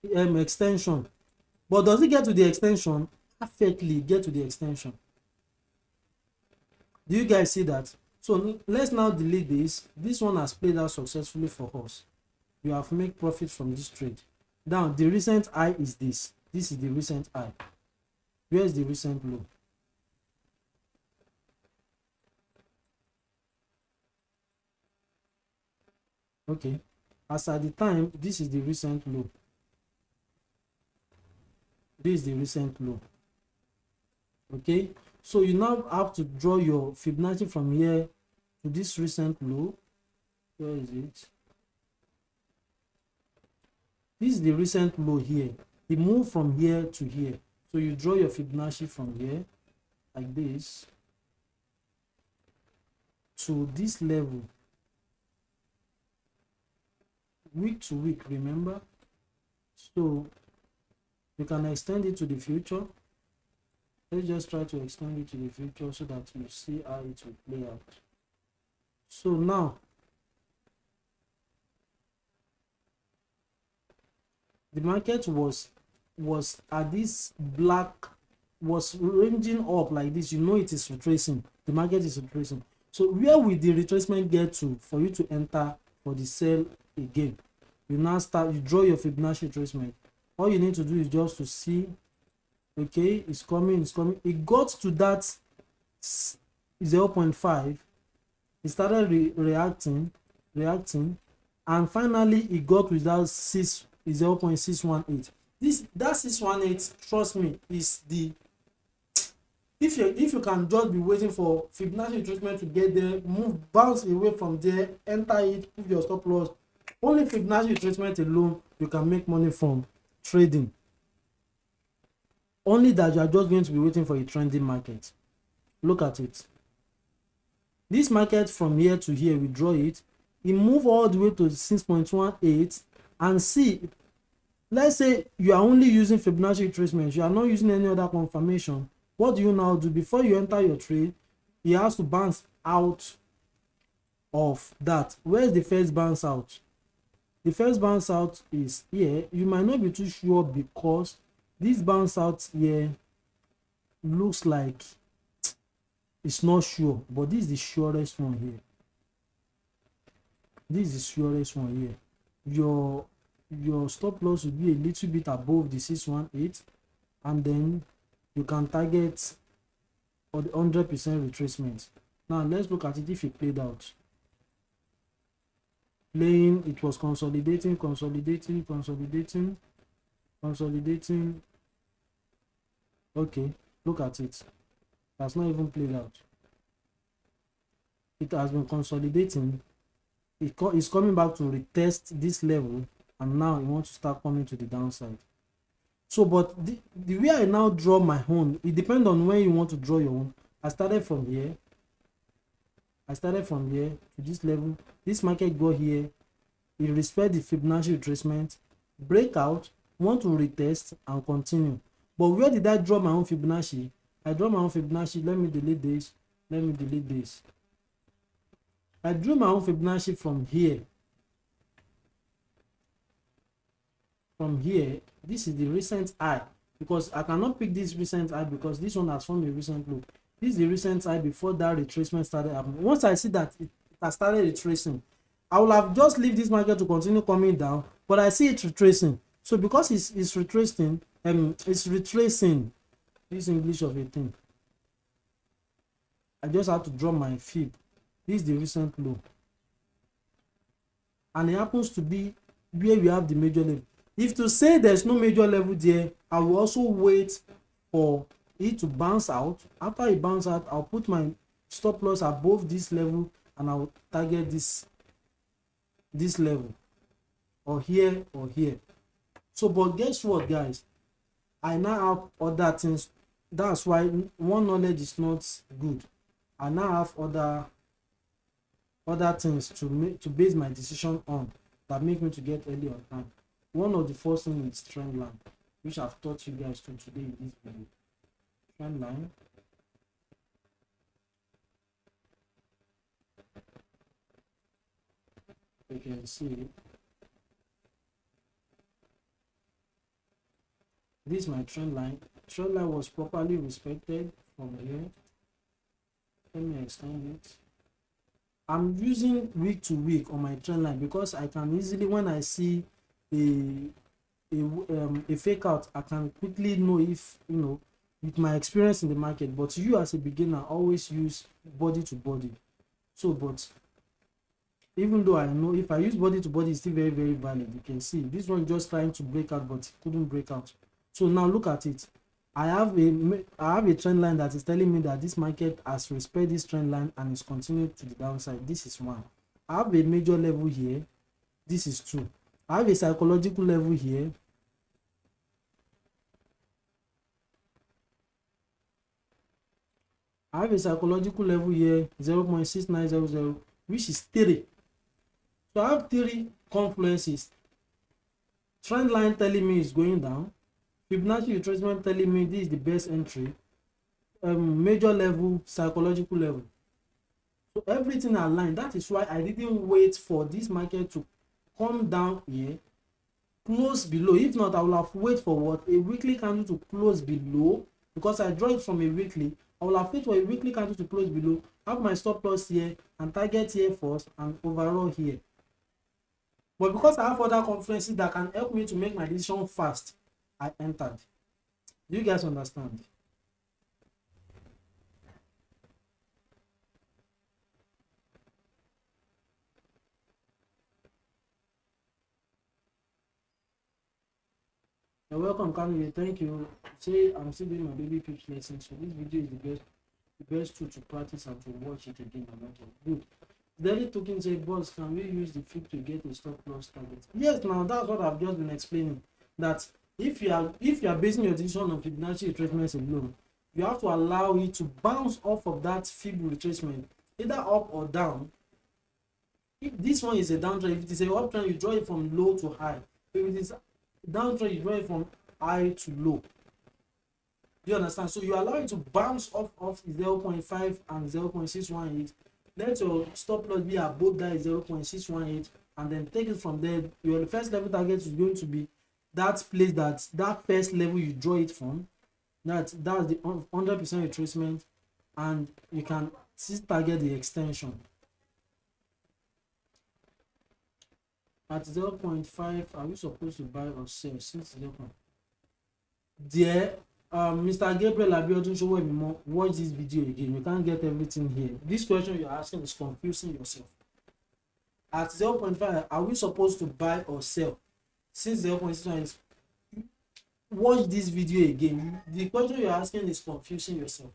extension. But does it get to the extension? Perfectly get to the extension. Do you guys see that? So let's now delete this. This one has played out successfully for us. You have made profit from this trade. Now the recent high is this. This is the recent high. Where is the recent low? Okay, as at the time, this is the recent low. This is the recent low. Okay, so you now have to draw your Fibonacci from here to this recent low. Where is it? This is the recent low here. It moved from here to here. So you draw your Fibonacci from here like this to this level, week to week, remember? So you can extend it to the future. Let's just try to extend it to the future so that you see how it will play out. So now the market was at this black, was ranging up like this. You know it is retracing. The market is retracing. So where will the retracement get to for you to enter for the sell again? You now start, you draw your Fibonacci retracement. All you need to do is just to see, okay, it's coming, it's coming. It got to that 0.5. It started reacting, and finally it got with that 0.618. That 618, trust me, is the, if you can just be waiting for Fibonacci retracement to get there, move, bounce away from there, enter it, put your stop loss. Only Fibonacci retracement alone you can make money from trading. Only that you are just going to be waiting for a trending market. Look at it. This market from here to here, we draw it. It move all the way to 6.18, and see, let's say you are only using Fibonacci retracements, you are not using any other confirmation. What do you now do? Before you enter your trade, it has to bounce out of that. Where is the first bounce out? The first bounce out is here. You might not be too sure because this bounce out here looks like it's not sure, but this is the surest one here. This is the surest one here. Your stop loss will be a little bit above the 618, and then you can target or the 100% retracement. Now let's look at it if it played out. Playing, it was consolidating. Okay, look at it. That's not even played out. It has been consolidating. It's coming back to retest this level, and now it wants to start coming to the downside. So, but the way I now draw my own, it depends on when you want to draw your own. I started from here to this level. This market go here, it respect the Fibonacci retracement, break out, want to retest and continue. But where did I draw my own Fibonacci? I draw my own Fibonacci. Let me delete this. I drew my own Fibonacci from here. This is the recent high, because I cannot pick this recent high because this one has formed a recent low. This is the recent high before that retracement started happening. Once I see that it has started retracing, I will have just leave this market to continue coming down, but I see it retracing. So because it's retracing, this English of a thing, I just have to draw my fib. This is the recent low, and it happens to be where we have the major level. If to say there's no major level there, I will also wait for it to bounce out. After it bounce out, I'll put my stop loss above this level, and I'll target this level, or here or here. So, but guess what, guys? I now have other things. That's why one knowledge is not good. I now have other things to base my decision on that make me to get early on time. One of the first things is Trendline, which I've taught you guys to today in this video. Trendline. You can see this is my Trendline. Trendline was properly respected from here. Let me extend it. I'm using week to week on my Trendline because I can easily, when I see a fake out, I can quickly know if, with my experience in the market. But you as a beginner always use body to body. So, but even though I know if I use body to body, it's still very, very valid. You can see this one just trying to break out, but it couldn't break out. So now look at it. I have a trend line that is telling me that this market has respected this trend line and is continuing to the downside. This is one. I have a major level here. This is two. I have a psychological level here. I have a psychological level here, 0.6900, which is 3. So I have 3 confluences. Trend line telling me it's going down. Fibonacci retracement telling me this is the best entry. Major level, psychological level. So everything aligned. That is why I didn't wait for this market to come down here, close below. If not, I will have wait for what? A weekly candle to close below, because I draw it from a weekly. I will have wait for a weekly candle to close below, have my stop loss here and target here first and overall here. But because I have other conferences that can help me to make my decision fast, I entered. Do you guys understand? You're welcome, Kamil. Thank you. Say I'm still doing my baby Fibs lesson, so this video is the best tool to practice and to watch it again and again. Good. Daily token say, boss, can we use the Fib to get a stop loss target? Yes, now that's what I've just been explaining. That if you are basing your decision on Fibonacci retracements alone, you have to allow it to bounce off of that Fib retracement, either up or down. If this one is a downtrend, if it is a uptrend, you draw it from low to high. If it is downtrend, you draw it from high to low. Do you understand? So you allow it to bounce off 0.5 and 0.618. Let your stop loss be above that 0.618, and then take it from there. Your first level target is going to be that place, that first level you draw it from. That's the 100% retracement, and you can still target the extension. At 0.5, are we supposed to buy or sell since 0? There, Mr. Gabriel Abiodun, show me more. Watch this video again. You can't get everything here. This question you're asking is confusing yourself. At 0.5, are we supposed to buy or sell since 0.6 is? Watch this video again. The question you're asking is confusing yourself.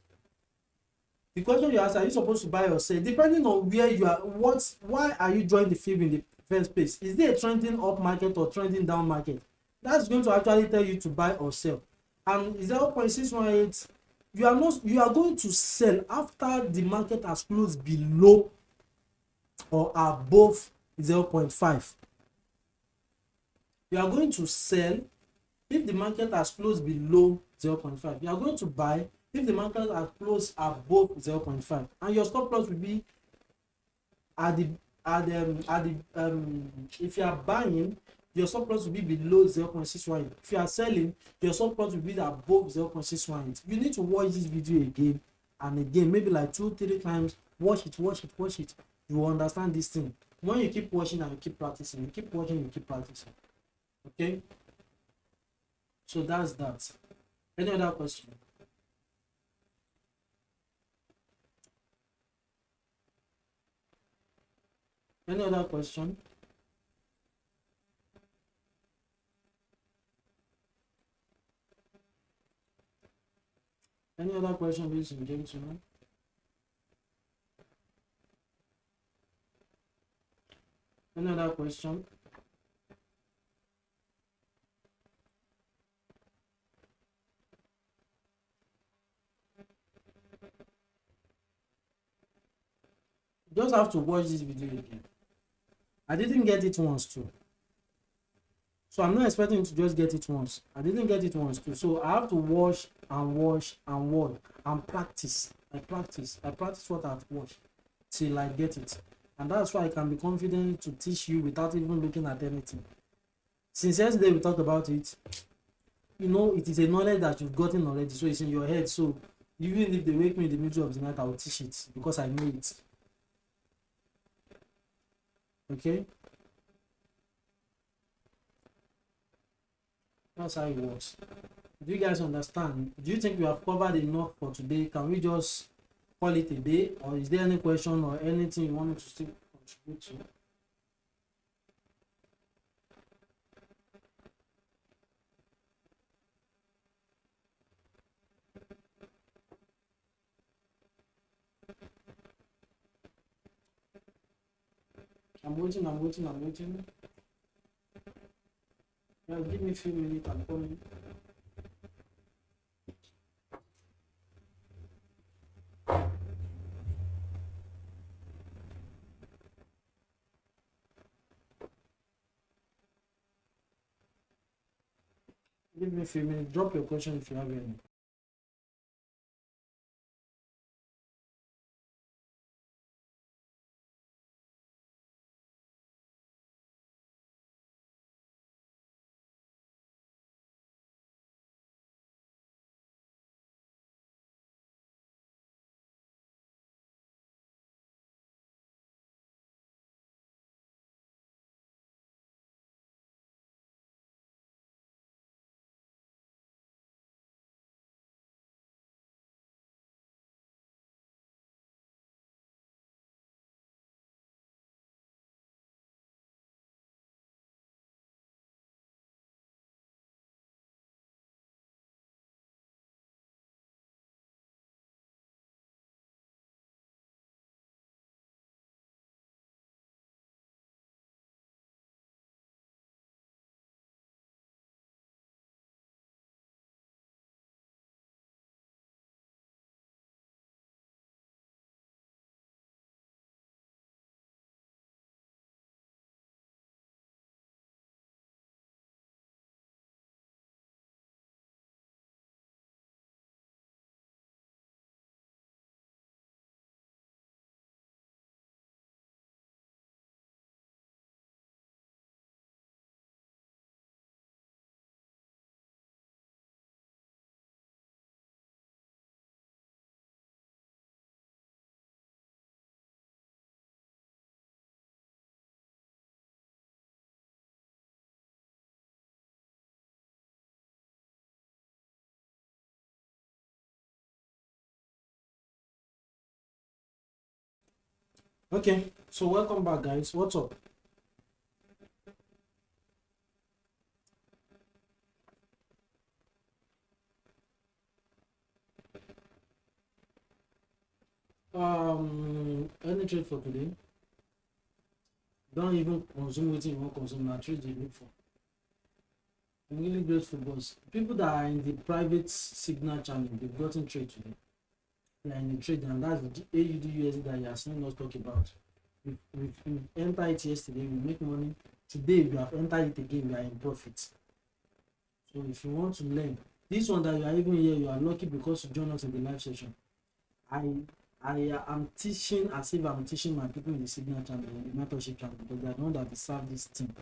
The question you ask, are you supposed to buy or sell? Depending on where you are, why are you drawing the Fib in the first place? Is there a trending up market or trending down market? That's going to actually tell you to buy or sell. And 0.618, you are going to sell after the market has closed below or above 0.5. You are going to sell if the market has closed below 0.5. You are going to buy if the market has closed above 0.5, and your stop loss will be if you are buying, your stop loss will be below 0.618. If you are selling, your stop loss will be above 0.618. You need to watch this video again and again, maybe like 2-3 times. Watch it. You will understand this thing. When you keep watching and you keep practicing, you keep watching, you keep practicing. Okay? So that's that. Any other question? Any other question? Any other question, ladies and gentlemen? Any other question? You just have to watch this video again. I didn't get it once too, so I'm not expecting you to just get it once. I didn't get it once too, so I have to watch and practice. I practice what I've watched till I get it, and that's why I can be confident to teach you without even looking at anything. Since yesterday we talked about it, you know, it is a knowledge that you've gotten already, so it's in your head. So even if they wake me in the middle of the night, I will teach it because I know it. Okay, that's how it works. Do you guys understand? Do you think we have covered enough for today? Can we just call it a day, or is there any question or anything you want me to still contribute to? I'm waiting. Give me a few minutes, I'm coming. Give me a few minutes. Drop your question if you have any. Okay, so welcome back, guys. What's up? Any trade for today? Don't even consume what you want to consume. Now trade you look for. I'm really grateful, boss. People that are in the private signal channel, they've gotten trade today. They are in the trade, and that's the AUD that you are seeing us talk about. We've entered it yesterday, we make money. Today we have entered it again, we are in profit. So if you want to learn, this one that you are even here, you are lucky because you join us in the live session. I am teaching as if I'm teaching my people in the signal channel, in the mentorship channel, because they are the one that deserve this thing.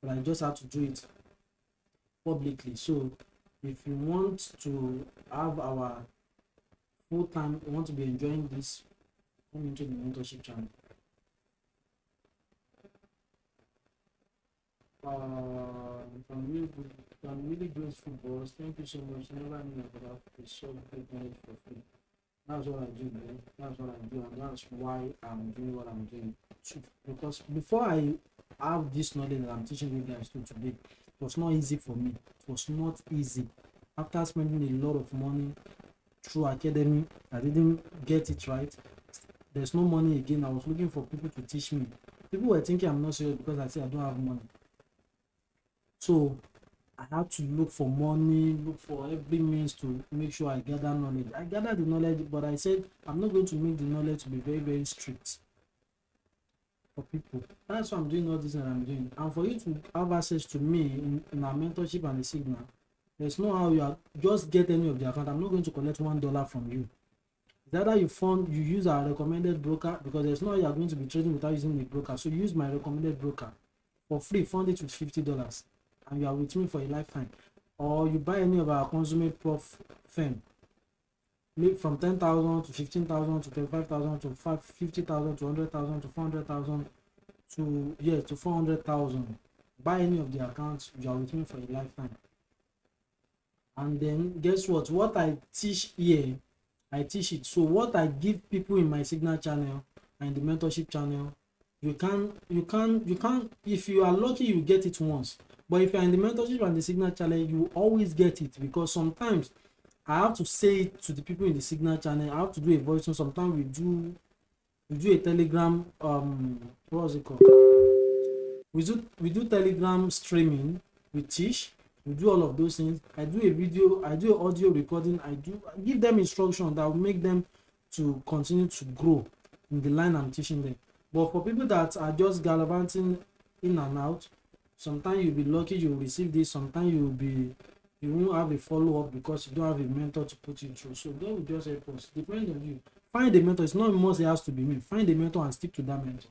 But I just have to do it publicly. So if you want to have our full time, you want to be enjoying this, come into the mentorship channel. I'm really grateful, boss. Thank you so much. Never knew about this so great knowledge for free. That's what I do, man. That's what I do, and that's why I'm doing what I'm doing. So, because before I have this knowledge that I'm teaching you guys today, it was not easy for me. It was not easy. After spending a lot of money through academy, I didn't get it right. There's no money again. I was looking for people to teach me. People were thinking I'm not serious because I said I don't have money. So I had to look for money, look for every means to make sure I gather knowledge. I gathered the knowledge, but I said I'm not going to make the knowledge to be very, very strict for people. That's why I'm doing all this that I'm doing. And for you to have access to me in our mentorship and the signal, there's no how you are just get any of the account. I'm not going to collect $1 from you. It's either you use our recommended broker, because there's no how you are going to be trading without using the broker. So use my recommended broker for free. Fund it with $50. And you are with me for a lifetime. Or you buy any of our Consummate Prop Firm, from 10,000 to 15,000 to 25,000 to 50,000 to 100,000 to 400,000 to 400,000. Buy any of the accounts, you are with me for a lifetime. And then guess what? What I teach here, I teach it. So what I give people in my signal channel and the mentorship channel, you can if you are lucky, you get it once. But if you're in the mentorship and the signal channel, you always get it, because sometimes I have to say it to the people in the signal channel. I have to do a voice note. Sometimes we do a telegram, what was it called? We do telegram streaming. We teach, We do all of those things. I do a video, I do an audio recording, I give them instruction that will make them to continue to grow in the line I'm teaching them. But for people that are just gallivanting in and out, sometimes you'll be lucky you will receive this, sometimes you won't have a follow-up because you don't have a mentor to put you through. So that will just help us. Depends on you. Find a mentor. It's not must it has to be me. Find a mentor and stick to that mentor.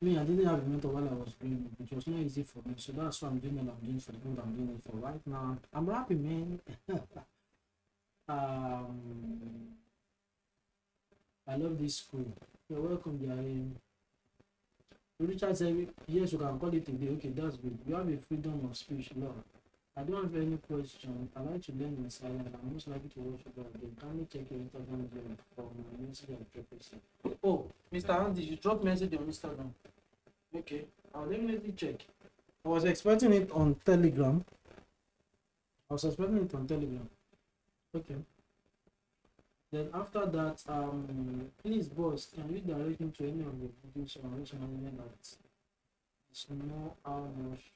Me, I didn't have a mentor while I was doing it. It was not easy for me. So that's why I'm doing what I'm doing for the people I'm doing it for right now. I'm happy, man. I love this school. You're welcome, Gary. Richard said, yes, you can call it a day. Okay, that's good. You have a freedom of speech law. I don't have any question. I like to learn in silence. I'm most likely to watch it all day. Kindly check your Instagram DM for my message and purpose. Oh, Mr. Andy, you dropped message on Instagram. Okay, I'll definitely check. I was expecting it on Telegram. Okay. Then after that, please, boss, can you direct me to any of the videos on risk management that is know how much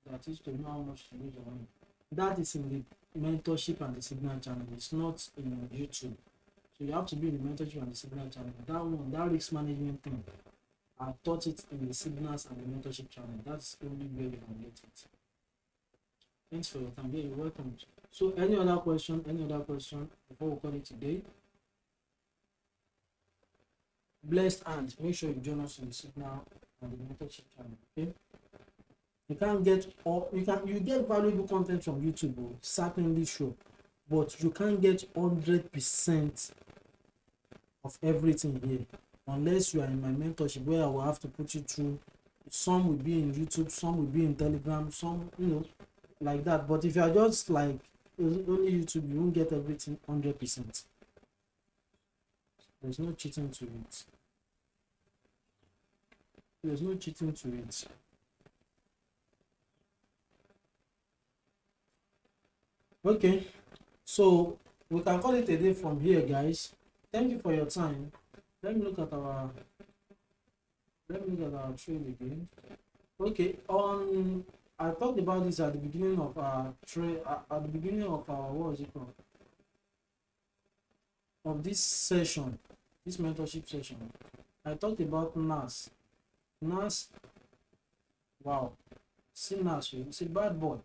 that is to know how much to lose on? That is in the mentorship and the signal channel. It's not in YouTube. So you have to be in the mentorship and the signal channel. That one, that risk management thing, I taught it in the signals and the mentorship channel. That's only where you can get it. Thanks for your time. Yeah, you're welcome. So any other question before we call it today? Blessed hand, make sure you join us in the signal and the mentorship channel. Okay, you can't get all you get valuable content from YouTube, certainly sure, but you can't get 100% of everything here unless you are in my mentorship, where I will have to put you through. Some will be in YouTube, some will be in Telegram, some like that. But if you are just like only YouTube, you won't get everything 100%. There's no cheating to it. Okay, so we can call it a day from here, guys. Thank you for your time. Let me look at our trade again. Okay, I talked about this at the beginning of our trade, at the beginning of our, what was it called? Of this session, this mentorship session. I talked about NAS. Wow. See NAS, it's a bad boy.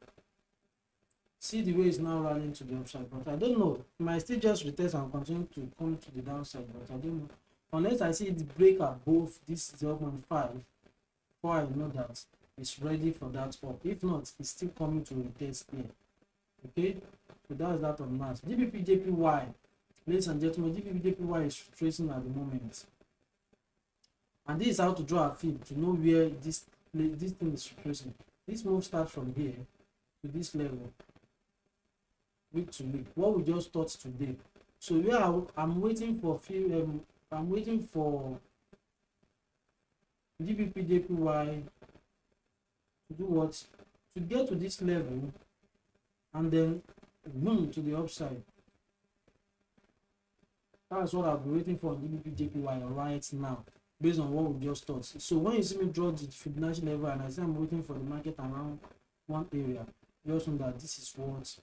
See the way it's now running to the upside, but I don't know. It might still just retest and continue to come to the downside, but I don't know. Unless I see it break above this 0.5, before I know that it's ready for that up. If not, it's still coming to retest here. Okay, so that's that on NAS. GBP-JPY, ladies and gentlemen, GBP-JPY is tracing at the moment, and this is how to draw a fib to know where this thing is tracing. This move starts from here to this level, week to week. What we just taught today. So where I'm waiting for GBP-JPY to do what? To get to this level and then boom to the upside. That's what I'll be waiting for on GBP-JPY right now, based on what we just taught. So when you see me draw the Fibonacci level and I say I'm waiting for the market around one area, just know that this is what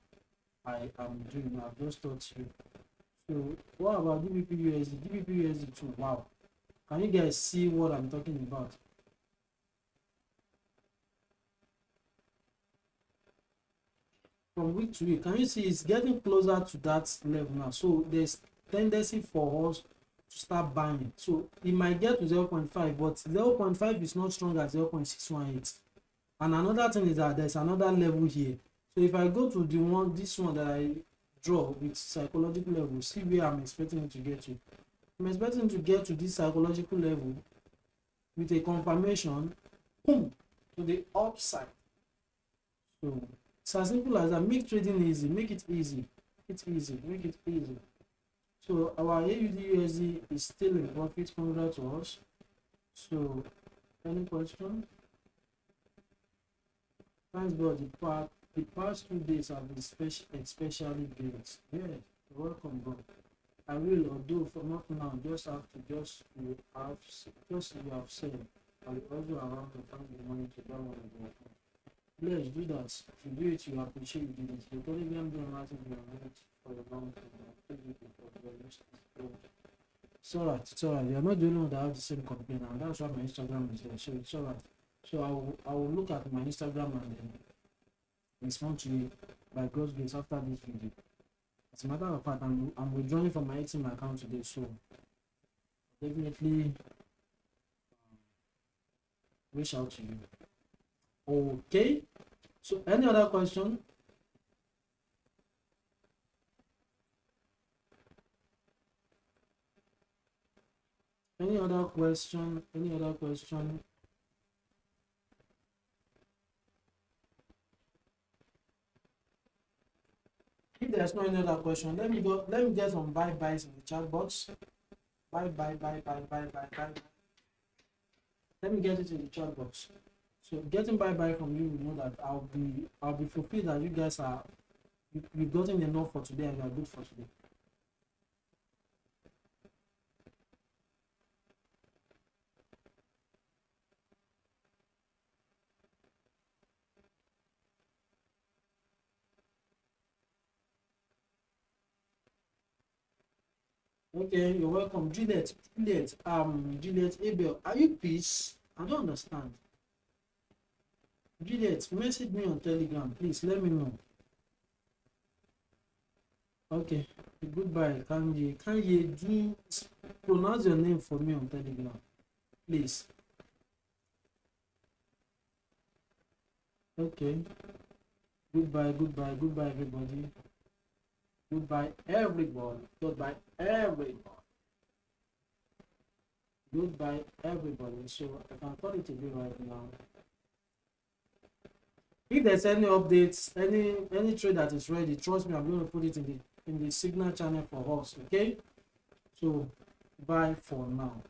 I am doing. I've just taught you. So what about GBP-USD? GBP-USD too. Wow. Can you guys see what I'm talking about? From week to week, can you see it's getting closer to that level now? So there's tendency for us to start buying. So it might get to 0.5, but 0.5 is not strong as 0.618. And another thing is that there's another level here. So if I go to this one that I draw with psychological level, see where I'm expecting it to get to. I'm expecting to get to this psychological level with a confirmation, boom, to the upside. So it's as simple as that. Make trading easy, make it easy, make it easy. So our AUD-USD is still in profit. Congrats to us. So any question? Thanks God, the past 2 days have been especially great. Yeah, welcome, bro. I will, although for not now, just have to you have said, I will also around to find the money to that one. Let's do that. If you do it, you appreciate you did it. You probably can do a massive amount for a long time. It's alright, it's alright. You're not the only one that have the same complaint, and that's why my Instagram is there. So it's alright. So I will look at my Instagram and then respond to you by God's grace after this video. As a matter of fact, I'm withdrawing from my ATM account today, so definitely reach out to you. Okay. So any other question? Any other question? Any other question? If there's no any other question, let me get some buys in the chat box. Buy. Let me get it in the chat box. So getting buy from you will know that I'll be fulfilled that you guys are you've gotten enough for today and you are good for today. Okay, you're welcome. Juliet, Abel, are you peace? I don't understand. Juliet, message me on Telegram, please. Let me know. Okay, goodbye. Can you do pronounce your name for me on Telegram, please? Okay. Goodbye, everybody. Goodbye, everybody. Goodbye, everybody. So I can call it a day right now. If there's any updates, any trade that is ready, trust me, I'm going to put it in the signal channel for us. Okay. So bye for now.